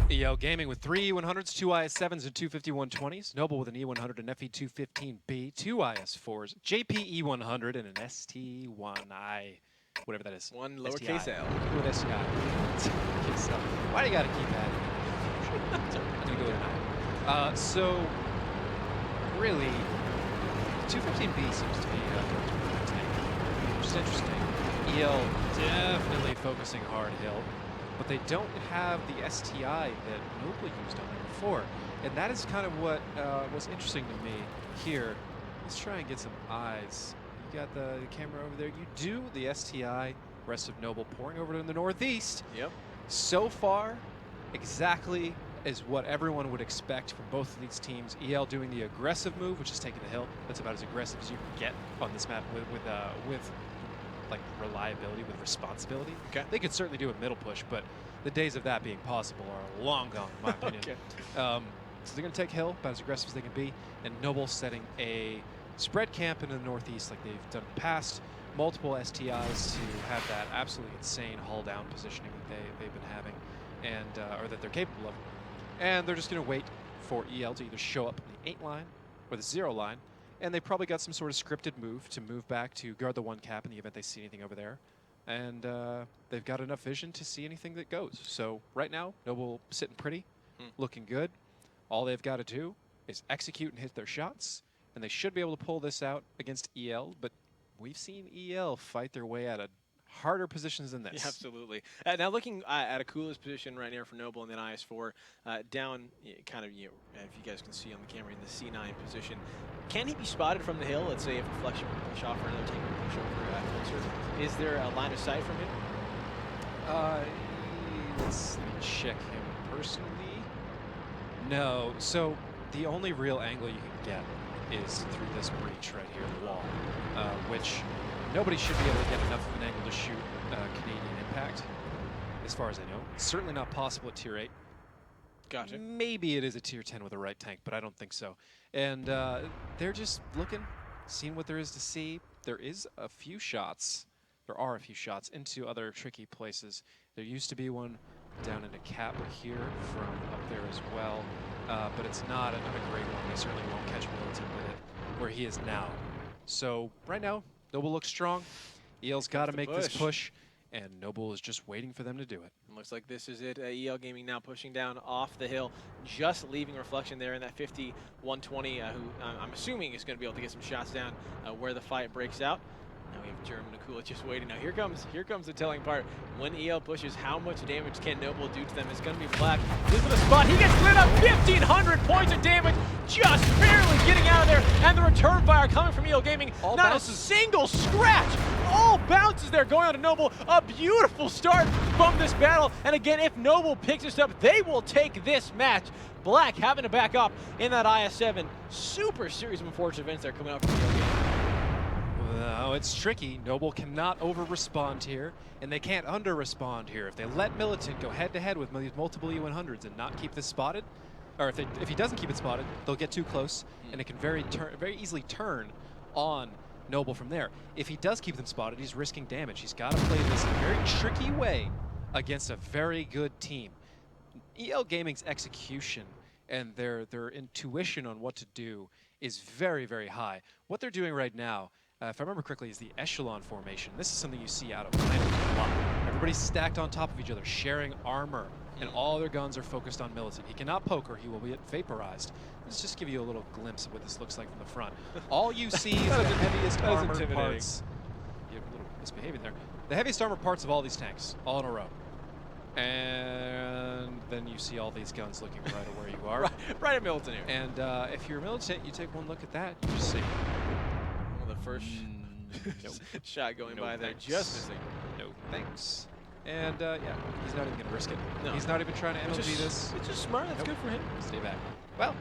EL Gaming with 3 E100s, 2 IS7s, and 2 5120s. Noble with an E100 and FE215B, 2 IS4s, JP E100, and an ST1I, whatever that is. One lowercase L. With STI. Why do you got to keep adding it? I'm going to go there now. So, really, 215B seems to be a tank, which is interesting. EL definitely focusing hard hill. But they don't have the STI that Noble used on it before. And that is kind of what was interesting to me here. Let's try and get some eyes. You got the camera over there. You do the STI. Rest of Noble pouring over to the northeast. Yep. So far, exactly as what everyone would expect from both of these teams. EL doing the aggressive move, which is taking the hill. That's about as aggressive as you can get on this map with like reliability, with responsibility. Okay. They could certainly do a middle push, but the days of that being possible are long gone, in my opinion. Okay. So they're going to take hill, about as aggressive as they can be, and Noble setting a spread camp into the northeast like they've done in the past. Multiple STIs to have that absolutely insane hull down positioning that they've been having, and or that they're capable of. And they're just going to wait for EL to either show up in the 8 line or the 0 line. And they probably got some sort of scripted move to move back to guard the 1 cap in the event they see anything over there. And they've got enough vision to see anything that goes. So right now, Noble sitting pretty, looking good. All they've got to do is execute and hit their shots. And they should be able to pull this out against EL. But we've seen EL fight their way out of harder positions than this. Yeah, absolutely. Now looking at Akula's position right here for Noble and then IS4, down kind of, if you guys can see on the camera in the C9 position, can he be spotted from the hill? Let's say if Reflection were to push off for another take or push over at closer. Is there a line of sight from him? Let's check him personally. No. So the only real angle you can get is through this breach right here, the wall, which nobody should be able to get enough of an angle to shoot Canadian Impact, as far as I know. It's certainly not possible at tier 8. Gotcha. Maybe it is a tier 10 with a right tank, but I don't think so. And they're just looking, seeing what there is to see. There are a few shots into other tricky places. There used to be one down into Cap here from up there as well. But it's not a great one. He certainly won't catch Militant with it where he is now. So right now, Noble looks strong. EL's got to make this push, and Noble is just waiting for them to do it. Looks like this is it. EL Gaming now pushing down off the hill, just leaving Reflection there in that 50-120, who I'm assuming is going to be able to get some shots down where the fight breaks out. Now we have German Akula just waiting. Now here comes the telling part. When EL pushes, how much damage can Noble do to them? It's going to be Black. This is the spot. He gets lit up. 1,500 points of damage, just barely getting out of there. And the return fire coming from EL Gaming. All not bounces. a single scratch. All bounces there going on to Noble. A beautiful start from this battle. And again, if Noble picks this up, they will take this match. Black having to back up in that IS-7. Super series of unfortunate events that are coming up from EL Gaming. No, it's tricky. Noble cannot over-respond here, and they can't under-respond here. If they let Militant go head-to-head with these multiple E100s and not keep this spotted, or if he doesn't keep it spotted, they'll get too close, and it can very easily turn on Noble from there. If he does keep them spotted, he's risking damage. He's got to play this in a very tricky way against a very good team. EL Gaming's execution and their intuition on what to do is very, very high. What they're doing right now, if I remember correctly, is the echelon formation. This is something you see out of Untitled a lot. Everybody's stacked on top of each other, sharing armor, and all their guns are focused on Militant. He cannot poke or he will be vaporized. Let's just give you a little glimpse of what this looks like from the front. All you see is the heaviest armored parts. You have a little misbehaving there. The heaviest armored parts of all these tanks, all in a row. And then you see all these guns looking right at where you are. right at Militant here. And if you're Militant, you take one look at that, you just see. The first nope. shot going by there, thanks. just missing. No thanks. And yeah, he's not even going to risk it. No. He's not even trying to MLG this. It's just smart. That's good for him. Stay back. Well,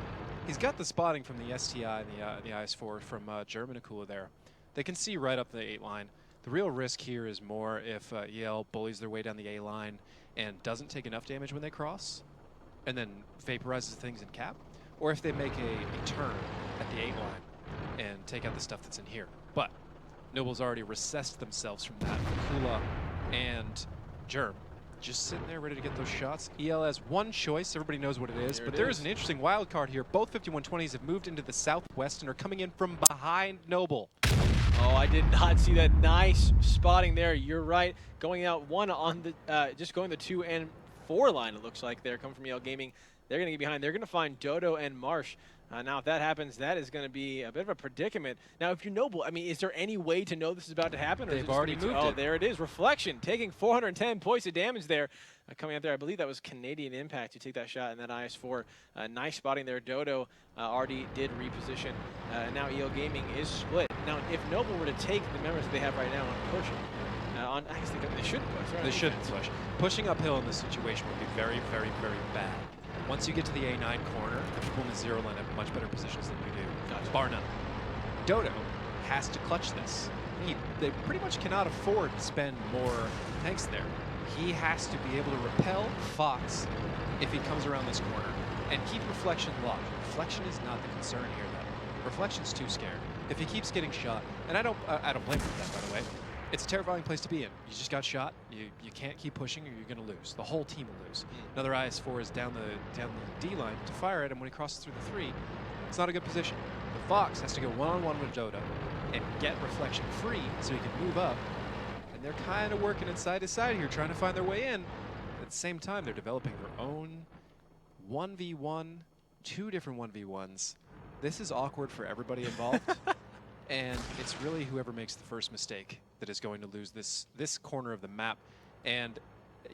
he's got the spotting from the STI and the IS-4 from German Akula there. They can see right up the 8 line. The real risk here is more if EL bullies their way down the A line and doesn't take enough damage when they cross, and then vaporizes things in Cap, or if they make a turn at the 8 line and take out the stuff that's in here. But Noble's already recessed themselves from that. Akula and Germ just sitting there ready to get those shots. EL has one choice. Everybody knows what it is. But there is an interesting wild card here. Both 5120s have moved into the southwest and are coming in from behind Noble. Oh, I did not see that. Nice spotting there. You're right. Going out one on the, just going the 2 and 4 line, it looks like. They're coming from EL Gaming. They're going to get behind. They're going to find Dodo and Marsh. Now, if that happens, that is going to be a bit of a predicament. Now, if you're Noble, I mean, is there any way to know this is about to happen? Or They've already moved it. Oh, there it is. Reflection, taking 410 points of damage there. Coming out there, I believe that was Canadian Impact to take that shot in that IS-4. Nice spotting there. Dodo already did reposition. Now EL Gaming is split. Now, if Noble were to take the members that they have right now and push it, I guess they shouldn't push. Right? They shouldn't push. Pushing uphill in this situation would be very, very, very bad. Once you get to the A9 corner, the people in the 0 line have much better positions than you do, Gotcha. bar none. Dodo has to clutch this. They pretty much cannot afford to spend more tanks there. He has to be able to repel Fox if he comes around this corner and keep Reflection locked. Reflection is not the concern here, though. Reflection's too scared. If he keeps getting shot, and I don't blame him for that, by the way. It's a terrifying place to be in. You just got shot. You can't keep pushing, or you're going to lose. The whole team will lose. Another IS-4 is down the D line to fire at him when he crosses through the 3. It's not a good position. The Fox has to go one-on-one with Dodo and get Reflection free so he can move up. And they're kind of working it side to side here, trying to find their way in. At the same time, they're developing their own 1v1, 2 different 1v1s. This is awkward for everybody involved. And it's really whoever makes the first mistake that is going to lose this corner of the map. And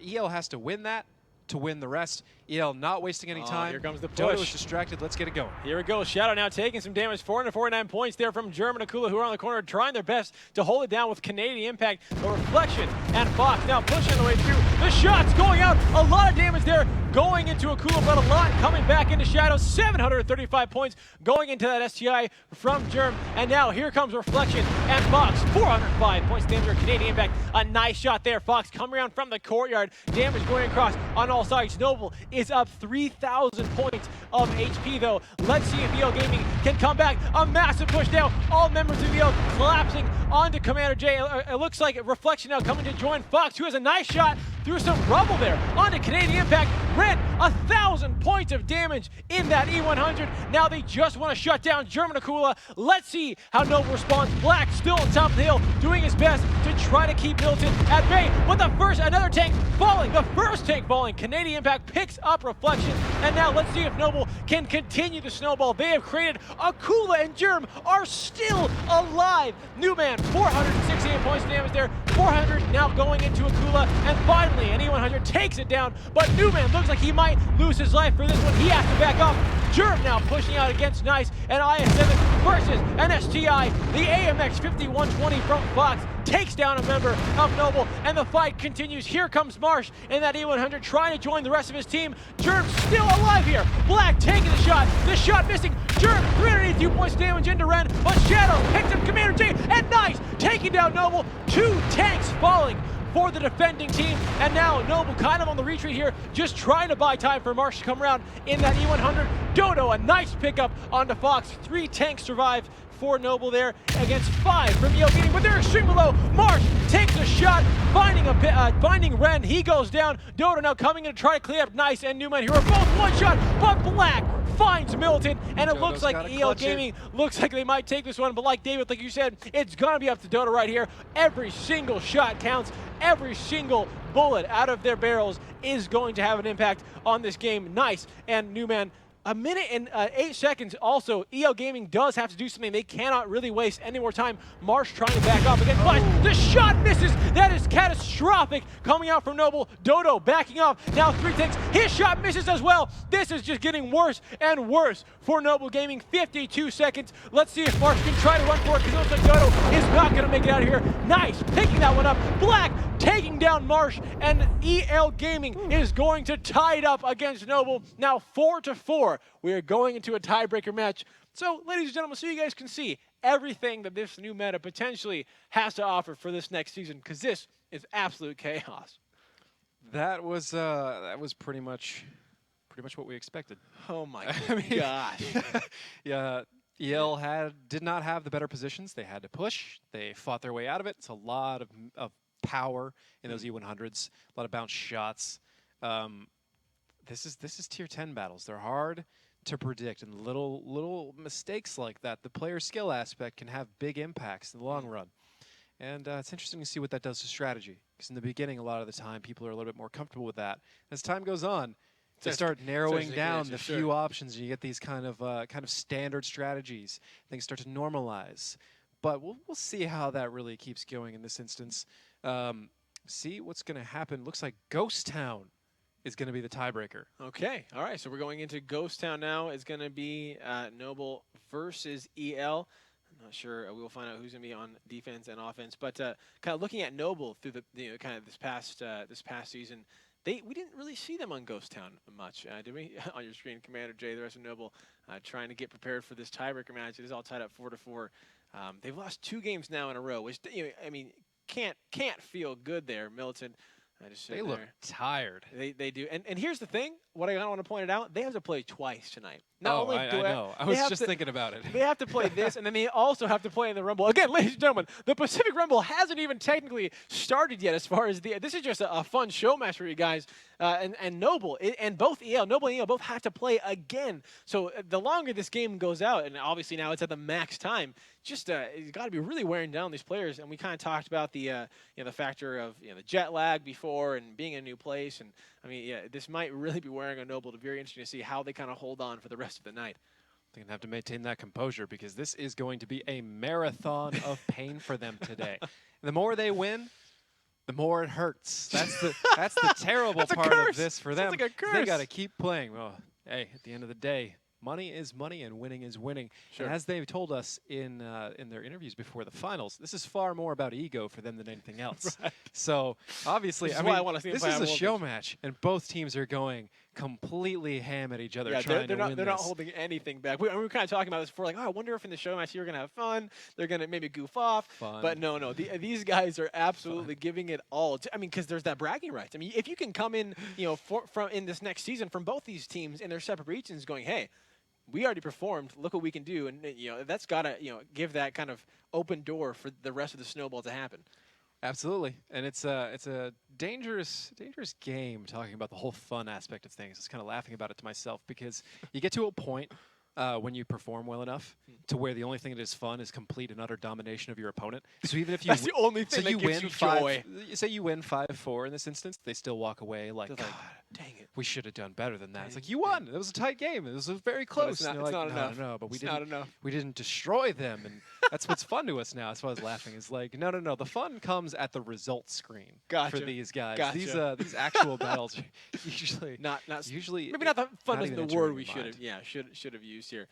EL has to win that to win the rest. EL not wasting any time. Here comes the push. Dodo is distracted. Let's get it going. Here we go. Shadow now taking some damage. 449 points there from German Akula, who are on the corner trying their best to hold it down with Canadian Impact. The Reflection and Fox now pushing their way through. The shots going out. A lot of damage there going into Akula, but a lot coming back into Shadow. 735 points going into that STI from Germ. And now here comes Reflection and Fox. 405 points damage for Canadian Impact. A nice shot there. Fox coming around from the courtyard. Damage going across on all sides. Noble is up 3,000 points of HP, though. Let's see if EL Gaming can come back. A massive push down. All members of EL collapsing onto Commander J. It looks like Reflection now coming to join Fox, who has a nice shot. through some rubble there onto Canadian Impact. Ren, 1,000 points of damage in that E100. Now they just want to shut down German Akula. Let's see how Noble responds. Black still on top of the hill, doing his best to try to keep Milton at bay. But another tank falling. The first tank falling. Canadian Impact picks up Reflection. And now let's see if Noble can continue the snowball. They have created Akula, and Germ are still alive. Newman, 468 points of damage there. 400 now going into Akula. And finally, an E100 takes it down. But Newman looks like he might lose his life for this one. He has to back off. Germ now pushing out against Nice, and IS7 versus NSTI. The AMX 5120 from Fox takes down a member of Noble, and the fight continues. Here comes Marsh in that E100 trying to join the rest of his team. Germ still alive here. Black taking the shot missing. Germ 382 points damage into Ren, but Shadow picks up Commander J, and Nice taking down Noble. 2 tanks falling for the defending team, and now Noble kind of on the retreat here, just trying to buy time for Marsh to come around in that E100. Dodo, a nice pickup onto Fox. 3 tanks survived for Noble there against 5 from EO Gaming, but they're extremely low. Marsh takes a shot, finding Ren. He goes down. Dodo now coming in to try to clean up Nice and Newman, who are both one shot, but Black finds Milton, and it looks like EL Gaming looks like they might take this one, but like David, like you said, it's gonna be up to Dodo right here. Every single shot counts. Every single bullet out of their barrels is going to have an impact on this game. Nice, and Newman, 1 minute and 8 seconds. Also, EL Gaming does have to do something. They cannot really waste any more time. Marsh trying to back off against Flash. The shot misses. That is catastrophic coming out from Noble. Dodo backing off. Now 3 tanks. His shot misses as well. This is just getting worse and worse for Noble Gaming. 52 seconds. Let's see if Marsh can try to run for it, because it looks like Dodo is not going to make it out of here. Nice, picking that one up. Black taking down Marsh, and EL Gaming is going to tie it up against Noble. Now 4-4. We are going into a tiebreaker match. So, ladies and gentlemen, so you guys can see everything that this new meta potentially has to offer for this next season, because this is absolute chaos. That was pretty much what we expected. Oh my mean, gosh. Yeah, EL did not have the better positions. They had to push. They fought their way out of it. It's a lot of power in those E100s, a lot of bounce shots. This is tier 10 battles. They're hard to predict, and little mistakes like that, the player skill aspect, can have big impacts in the long run. And it's interesting to see what that does to strategy, because in the beginning, a lot of the time, people are a little bit more comfortable with that. As time goes on, they start narrowing down the few options, and you get these kind of standard strategies. Things start to normalize. But we'll see how that really keeps going in this instance. See what's going to happen. Looks like Ghost Town is going to be the tiebreaker. Okay, all right, so we're going into Ghost Town now. It's going to be Noble versus EL. I'm not sure. We'll find out who's going to be on defense and offense. But kind of looking at Noble through the kind of this past season, we didn't really see them on Ghost Town much, did we? On your screen, Commander J, the rest of Noble, trying to get prepared for this tiebreaker match. It is all tied up 4-4. They've lost 2 games now in a row, which I mean can't feel good there, Militant. They look tired. They do. And here's the thing. What I want to point it out, they have to play twice tonight. Not oh, only I know. I was just thinking about it. They have to play this, and then they also have to play in the Rumble. Again, ladies and gentlemen, the Pacific Rumble hasn't even technically started yet as far as this is just a fun show match for you guys. And Noble, and both Noble and EL both have to play again. So the longer this game goes out, and obviously now it's at the max time, just it's got to be really wearing down these players. And we kind of talked about the the factor of the jet lag before and being in a new place. And I mean, yeah, this might really be wearing on Noble. It's very interesting to see how they kind of hold on for the rest of the night. They're going to have to maintain that composure, because this is going to be a marathon of pain for them today. The more they win, the more it hurts. That's the terrible part of this for them. Sounds like a curse. They got to keep playing. Well, hey, at the end of the day, money is money and winning is winning. Sure. And as they've told us in their interviews before the finals, this is far more about ego for them than anything else. Right. So obviously, this I is mean, why I want to see this them is play a high show voltage. match, and both teams are going completely ham at each other, Yeah, trying they're to win not this. holding anything back. We were kind of talking about this before, like, oh, I wonder if in the show match you're going to have fun. They're going to maybe goof off. Fun. But no. These guys are absolutely giving it all. I mean, because there's that bragging rights. I mean, if you can come in, from in this next season from both these teams in their separate regions going, hey, we already performed. Look what we can do. And, that's got to, give that kind of open door for the rest of the snowball to happen. Absolutely, and it's a dangerous game talking about the whole fun aspect of things. I was kind of laughing about it to myself because you get to a point when you perform well enough to where the only thing that is fun is complete and utter domination of your opponent. So even if you That's the only thing that gives you joy. Say you win 5-4 in this instance, they still walk away like, They're God, like, dang it. we should have done better than that. It's like, you won. It was a tight game. It was very close. It's not, And it's they're like, not enough. No, but It's not enough. we didn't destroy them. And that's what's fun to us now. That's why I was laughing. It's like, no. The fun comes at the results screen for these guys. Gotcha. These actual battles are usually usually maybe not the fun not is even the word entering we your should have used here.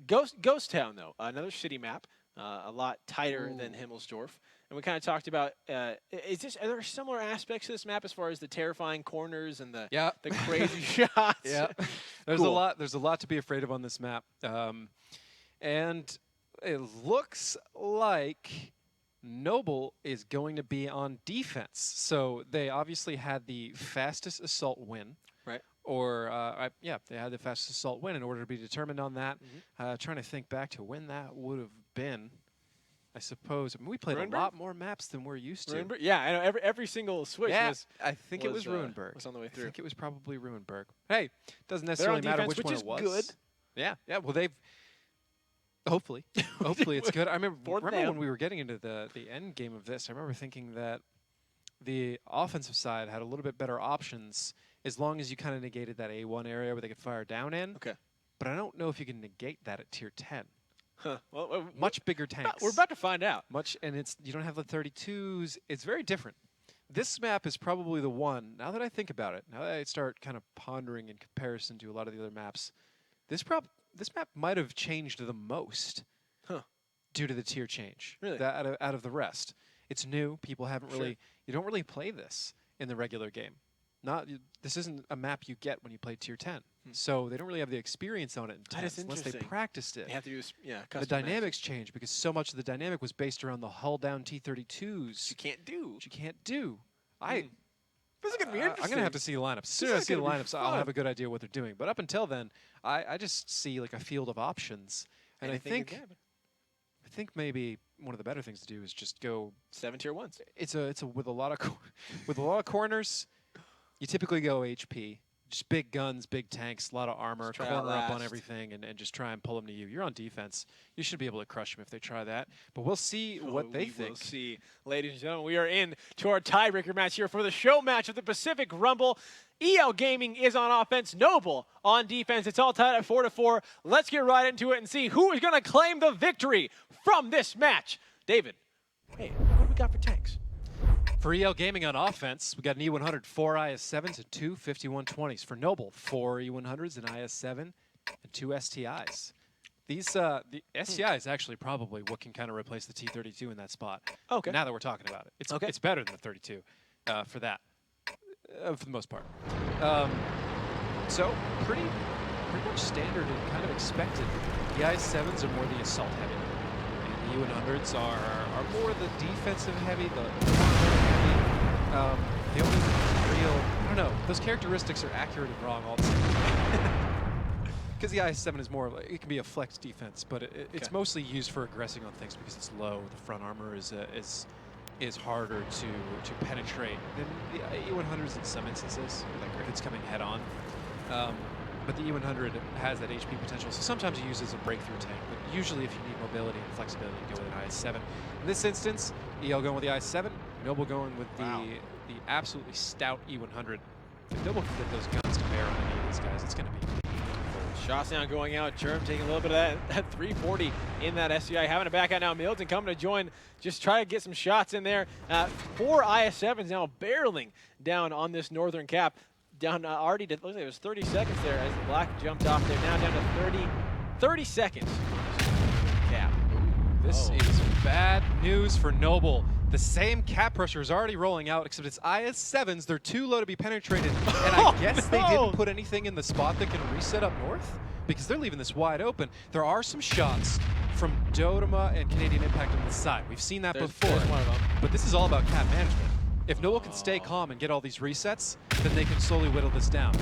Ghost Town though, another city map, a lot tighter than Himmelsdorf, and we kind of talked about are there similar aspects to this map as far as the terrifying corners and the crazy shots? Yeah, there's a lot to be afraid of on this map, and it looks like Noble is going to be on defense. So they obviously had the fastest assault win. Right. Or, they had the fastest assault win in order to be determined on that. Trying to think back to when that would have been. I suppose. I mean, we played a lot more maps than we're used to. Yeah, I know. Every single switch was. I think it was Ruinberg. Was on the way through. I think it was probably Ruinberg. Hey, doesn't necessarily matter which one it was. Good. Yeah. Well, they've. Hopefully it's good. I remember when we were getting into the end game of this. I remember thinking that the offensive side had a little bit better options as long as you kind of negated that A1 area where they could fire down in. Okay. But I don't know if you can negate that at tier 10. Huh. Well, much bigger tanks. We're about to find out. And you don't have the 32s. It's very different. This map is probably the one, now that I think about it, now that I start kind of pondering in comparison to a lot of the other maps, this map might have changed the most due to the tier change. Really? Out of the rest. It's new. People haven't really, you don't really play this in the regular game. This isn't a map you get when you play tier 10. So they don't really have the experience on it unless they practiced it. They have to use, the dynamics change because so much of the dynamic was based around the hull down T-32s. You can't do. Which you can't do. This is going to be interesting. I'm going to have to see the lineups. As soon as I see the lineups, I'll have a good idea what they're doing. But up until then, I just see like a field of options. And I think maybe one of the better things to do is just go 7 tier 1s. It's with a lot of corners. You typically go HP, just big guns, big tanks, a lot of armor, corner up on everything, and just try and pull them to you. You're on defense. You should be able to crush them if they try that. But we'll see what they think. We'll see. Ladies and gentlemen, we are in to our tiebreaker match here for the show match of the Pacific Rumble. EL Gaming is on offense, Noble on defense. It's all tied at 4-4. Let's get right into it and see who is going to claim the victory from this match. David, hey, what do we got for tanks? For EL Gaming on offense, we got an E100, 4 IS-7s, and 2 5120s. For Noble, 4 E100s, an IS-7, and 2 STIs. The STI is actually probably what can kind of replace the T-32 in that spot. Okay. Now that we're talking about it. It's better than the 32 for that, for the most part. So pretty much standard and kind of expected. The IS-7s are more the assault heavy. The U100s are more the defensive heavy, the only real, I don't know, those characteristics are accurate and wrong all the time. Because the IS-7 is more, it can be a flex defense, but it's mostly used for aggressing on things because it's low. The front armor is harder to penetrate than the E100s in some instances, if it's coming head on. But the E100 has that HP potential, so sometimes you use it as a breakthrough tank, but usually if you need mobility and flexibility, you go with an IS-7. In this instance, EL going with the IS-7, Noble going with the absolutely stout E100. If Noble can get those guns to bear on any of these guys, it's going to be meaningful. Shots now going out. Germ taking a little bit of that 340 in that SCI. Having it back out now. Milton coming to join. Just try to get some shots in there. 4 IS-7s now barreling down on this northern cap. Down already to, looks like it was 30 seconds there as the black jumped off there. Now down to 30 seconds. Cap. This is bad news for Noble. The same cap pressure is already rolling out, except it's IS-7s. They're too low to be penetrated. And I guess they didn't put anything in the spot that can reset up north because they're leaving this wide open. There are some shots from Dodoma and Canadian Impact on the side. We've seen that before. There's one of them. But this is all about cap management. If Noble can stay calm and get all these resets, then they can slowly whittle this down.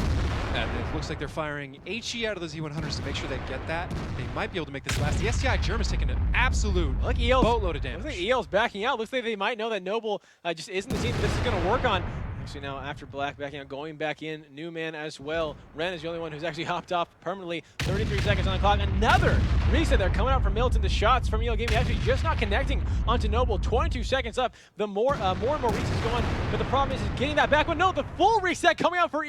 And it looks like they're firing HE out of those E100s to make sure they get that. They might be able to make this last. The STI Germ is taking an absolute boatload of damage. Looks like EL's backing out. Looks like they might know that Noble just isn't the team that this is going to work on. Actually, now after Black backing out, going back in, Newman as well. Ren is the only one who's actually hopped off permanently. 33 seconds on the clock. Another reset there coming out from Milton. The shots from EL Gaming actually just not connecting onto Noble. 22 seconds up. The more and more resets going, but the problem is getting that back. But no, the full reset coming out for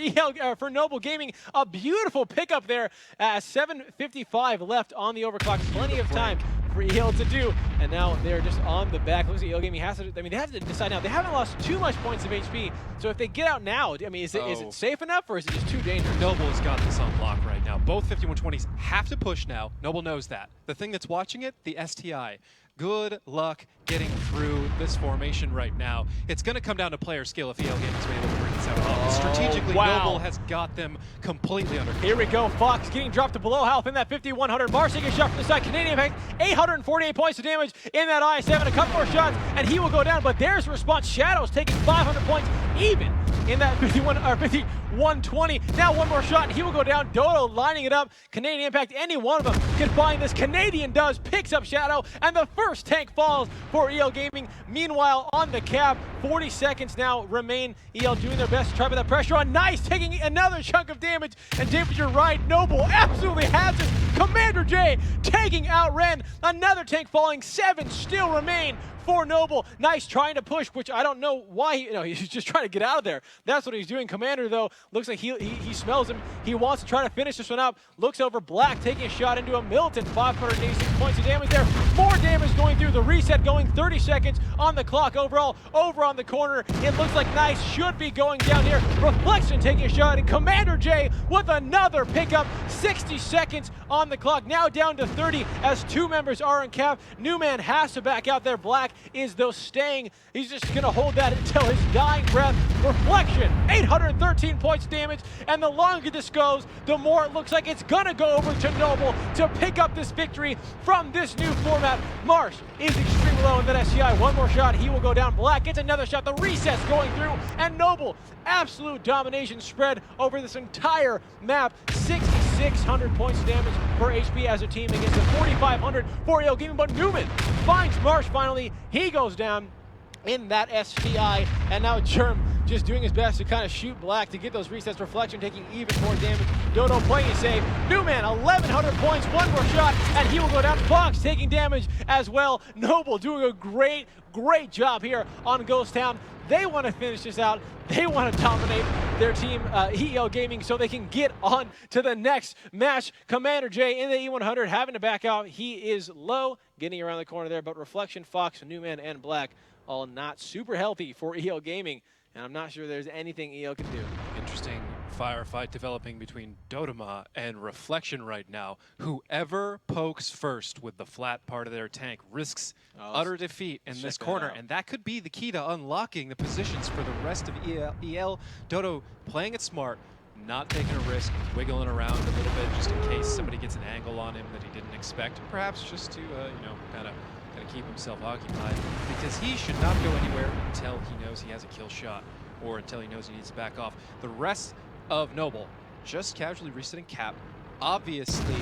for Noble Gaming. A beautiful pickup there. 7:55 left on the overclock. Plenty of time for EL to do, and now they're just on the back. Looks like EL Gaming has to. I mean, they have to decide now. They haven't lost too much points of HP, so if they get out now, I mean, is it safe enough, or is it just too dangerous? Noble has got this on lock right now. Both 5120s have to push now. Noble knows that. The thing that's watching it, the STI. Good luck getting through this formation right now. It's going to come down to player skill if EL Gaming's able to bring this out. Strategically, Noble has got them completely under control. Here we go. Fox getting dropped to below health in that 5100. Mars taking a shot from the side. Canadian Impact, 848 points of damage in that IS-7. A couple more shots, and he will go down. But there's a response. Shadows taking 500 points even in that 5120. Now one more shot, and he will go down. Dodo lining it up. Canadian Impact, any one of them can find this. Canadian does, picks up Shadow, and the first tank falls for EL Gaming. Meanwhile, on the cap, 40 seconds now remain. EL doing their best to try to put that pressure on. Nice, taking another chunk of damage. And David, you're right, Noble absolutely has this. Commander J taking out Ren. Another tank falling. 7 still remain for Noble. Nice trying to push, which I don't know why. He's just trying to get out of there. That's what he's doing. Commander, though, looks like he smells him. He wants to try to finish this one up. Looks over Black, taking a shot into a Milton. 586 points of damage there. More damage going through. The reset going. 30 seconds on the clock overall. Over on the corner. It looks like Nice should be going down here. Reflection taking a shot, and Commander J with another pickup. 60 seconds on the clock. Now down to 30 as 2 members are in cap. Newman has to back out there. Black is, though, staying. He's just going to hold that until his dying breath. Reflection, 813 points damage, and the longer this goes, the more it looks like it's going to go over to Noble to pick up this victory from this new format. Marsh is extremely low in that SCI. One more shot, he will go down. Black gets another shot. The reset's going through, and Noble, absolute domination spread over this entire map. 6,600 points of damage for HP as a team against the 4,500 for EL Gaming, but Newman finds Marsh finally. He goes down in that STI, and now Germ just doing his best to kind of shoot Black to get those resets. Reflection taking even more damage. Dodo playing it safe. Newman, 1,100 points, one more shot, and he will go down. Fox taking damage as well. Noble doing a great job here on Ghost Town. They want to finish this out. They want to dominate their team, EL Gaming, so they can get on to the next match. Commander J in the E100 having to back out. He is low, getting around the corner there, but Reflection, Fox, Newman, and Black all not super healthy for EL Gaming, and I'm not sure there's anything EL can do. Interesting firefight developing between Dodoma and Reflection right now. Whoever pokes first with the flat part of their tank risks utter defeat in this corner, and that could be the key to unlocking the positions for the rest of EL. Dodo playing it smart, not taking a risk, wiggling around a little bit just in case somebody gets an angle on him that he didn't expect, perhaps just to kind of keep himself occupied, because he should not go anywhere until he knows he has a kill shot, or until he knows he needs to back off. The rest of Noble just casually resetting cap. Obviously,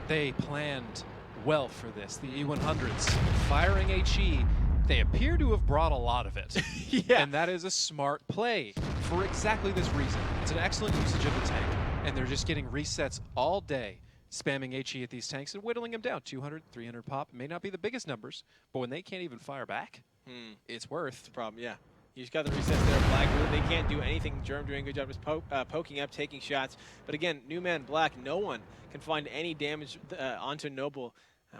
they planned well for this. The E100s firing HE, they appear to have brought a lot of it. Yeah. And that is a smart play for exactly this reason. It's an excellent usage of the tank, and they're just getting resets all day, spamming HE at these tanks and whittling them down. 200, 300 pop. It may not be the biggest numbers, but when they can't even fire back, it's worth. The problem, yeah. You just got the resets there. Black, really, they can't do anything. Germ doing a good job just poking up, taking shots. But again, Newman, Black, no one can find any damage onto Noble.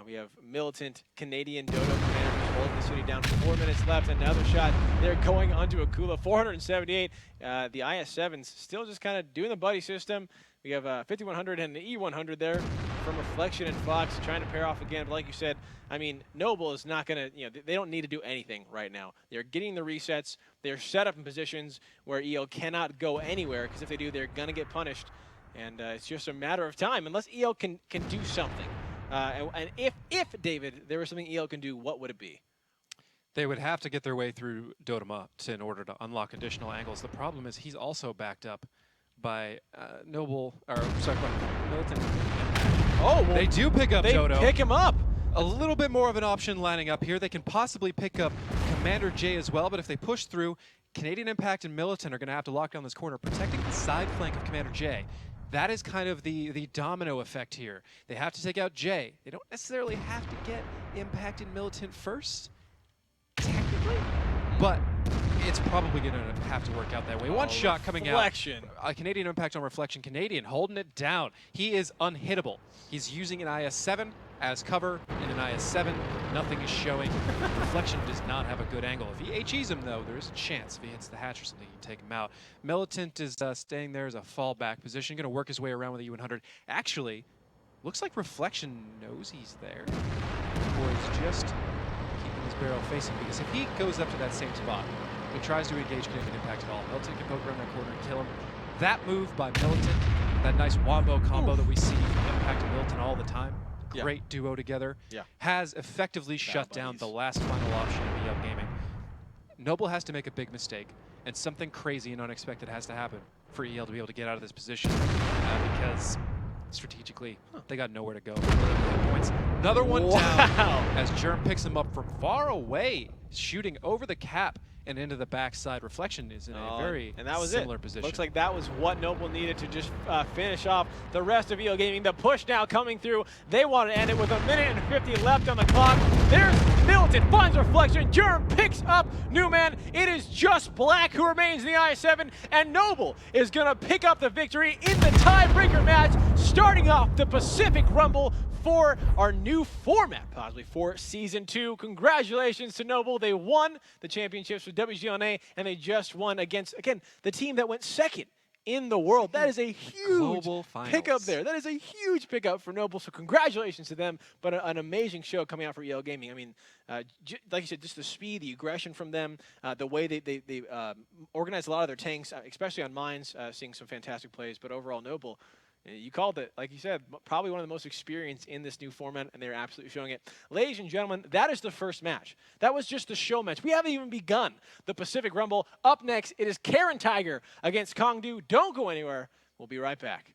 We have Militant, Canadian, Dodo, Commander just holding the city down. 4 minutes left. Another shot. They're going onto Akula. 478. The IS-7s still just kind of doing the buddy system. We have 5100 and the E100 there from Reflection and Fox trying to pair off again. But like you said, I mean, Noble is not going to, they don't need to do anything right now. They're getting the resets. They're set up in positions where EL cannot go anywhere, because if they do, they're going to get punished. And it's just a matter of time, unless EL can do something. And if, David, there was something EL can do, what would it be? They would have to get their way through Dodoma in order to unlock additional angles. The problem is he's also backed up by Noble, or sorry, by Militant. Oh, well, They do pick up they Dodo. pick him up. A little bit more of an option lining up here. They can possibly pick up Commander J as well, but if they push through, Canadian Impact and Militant are going to have to lock down this corner, protecting the side flank of Commander J. That is kind of the domino effect here. They have to take out J. They don't necessarily have to get Impact and Militant first, technically, but it's probably going to have to work out that way. One shot coming Reflection. out. Canadian Impact on Reflection. Canadian holding it down. He is unhittable. He's using an IS-7 as cover in an IS-7. Nothing is showing. Reflection does not have a good angle. If he HEs him, though, there is a chance if he hits the hatch or something, he can take him out. Militant is staying there as a fallback position, going to work his way around with a U-100. Actually, looks like Reflection knows he's there, or is just keeping his barrel facing, because if he goes up to that same spot and tries to engage Canadian Impact at all, Militant can poke around that corner and kill him. That move by Militant, that nice wombo combo that we see from Impact and Militant all the time, great duo together, has effectively shut down the last final option of EL Gaming. Noble has to make a big mistake, and something crazy and unexpected has to happen for EL to be able to get out of this position, because strategically, they got nowhere to go. Points. Another one down as Germ picks him up from far away, shooting over the cap and into the backside. Reflection is in a very similar position. Looks like that was what Noble needed to just finish off the rest of EL Gaming. The push now coming through. They want to end it with 1:50 left on the clock. There's Militant, finds Reflection. Germ picks up Newman. It is just Black who remains in the I-7, and Noble is going to pick up the victory in the tiebreaker match, starting off the Pacific Rumble for our new format, possibly for Season 2. Congratulations to Noble. They won the championships with WGLNA, and they just won against, again, the team that went second in the world. That is a huge pickup there. That is a huge pickup for Noble, so congratulations to them. But an amazing show coming out for EL Gaming. I mean, like you said, just the speed, the aggression from them, the way they organize a lot of their tanks, especially on mines, seeing some fantastic plays. But overall, Noble, you called it, like you said, probably one of the most experienced in this new format, and they're absolutely showing it. Ladies and gentlemen, that is the first match. That was just the show match. We haven't even begun the Pacific Rumble. Up next, it is Karen Tiger against Kongdu. Don't go anywhere. We'll be right back.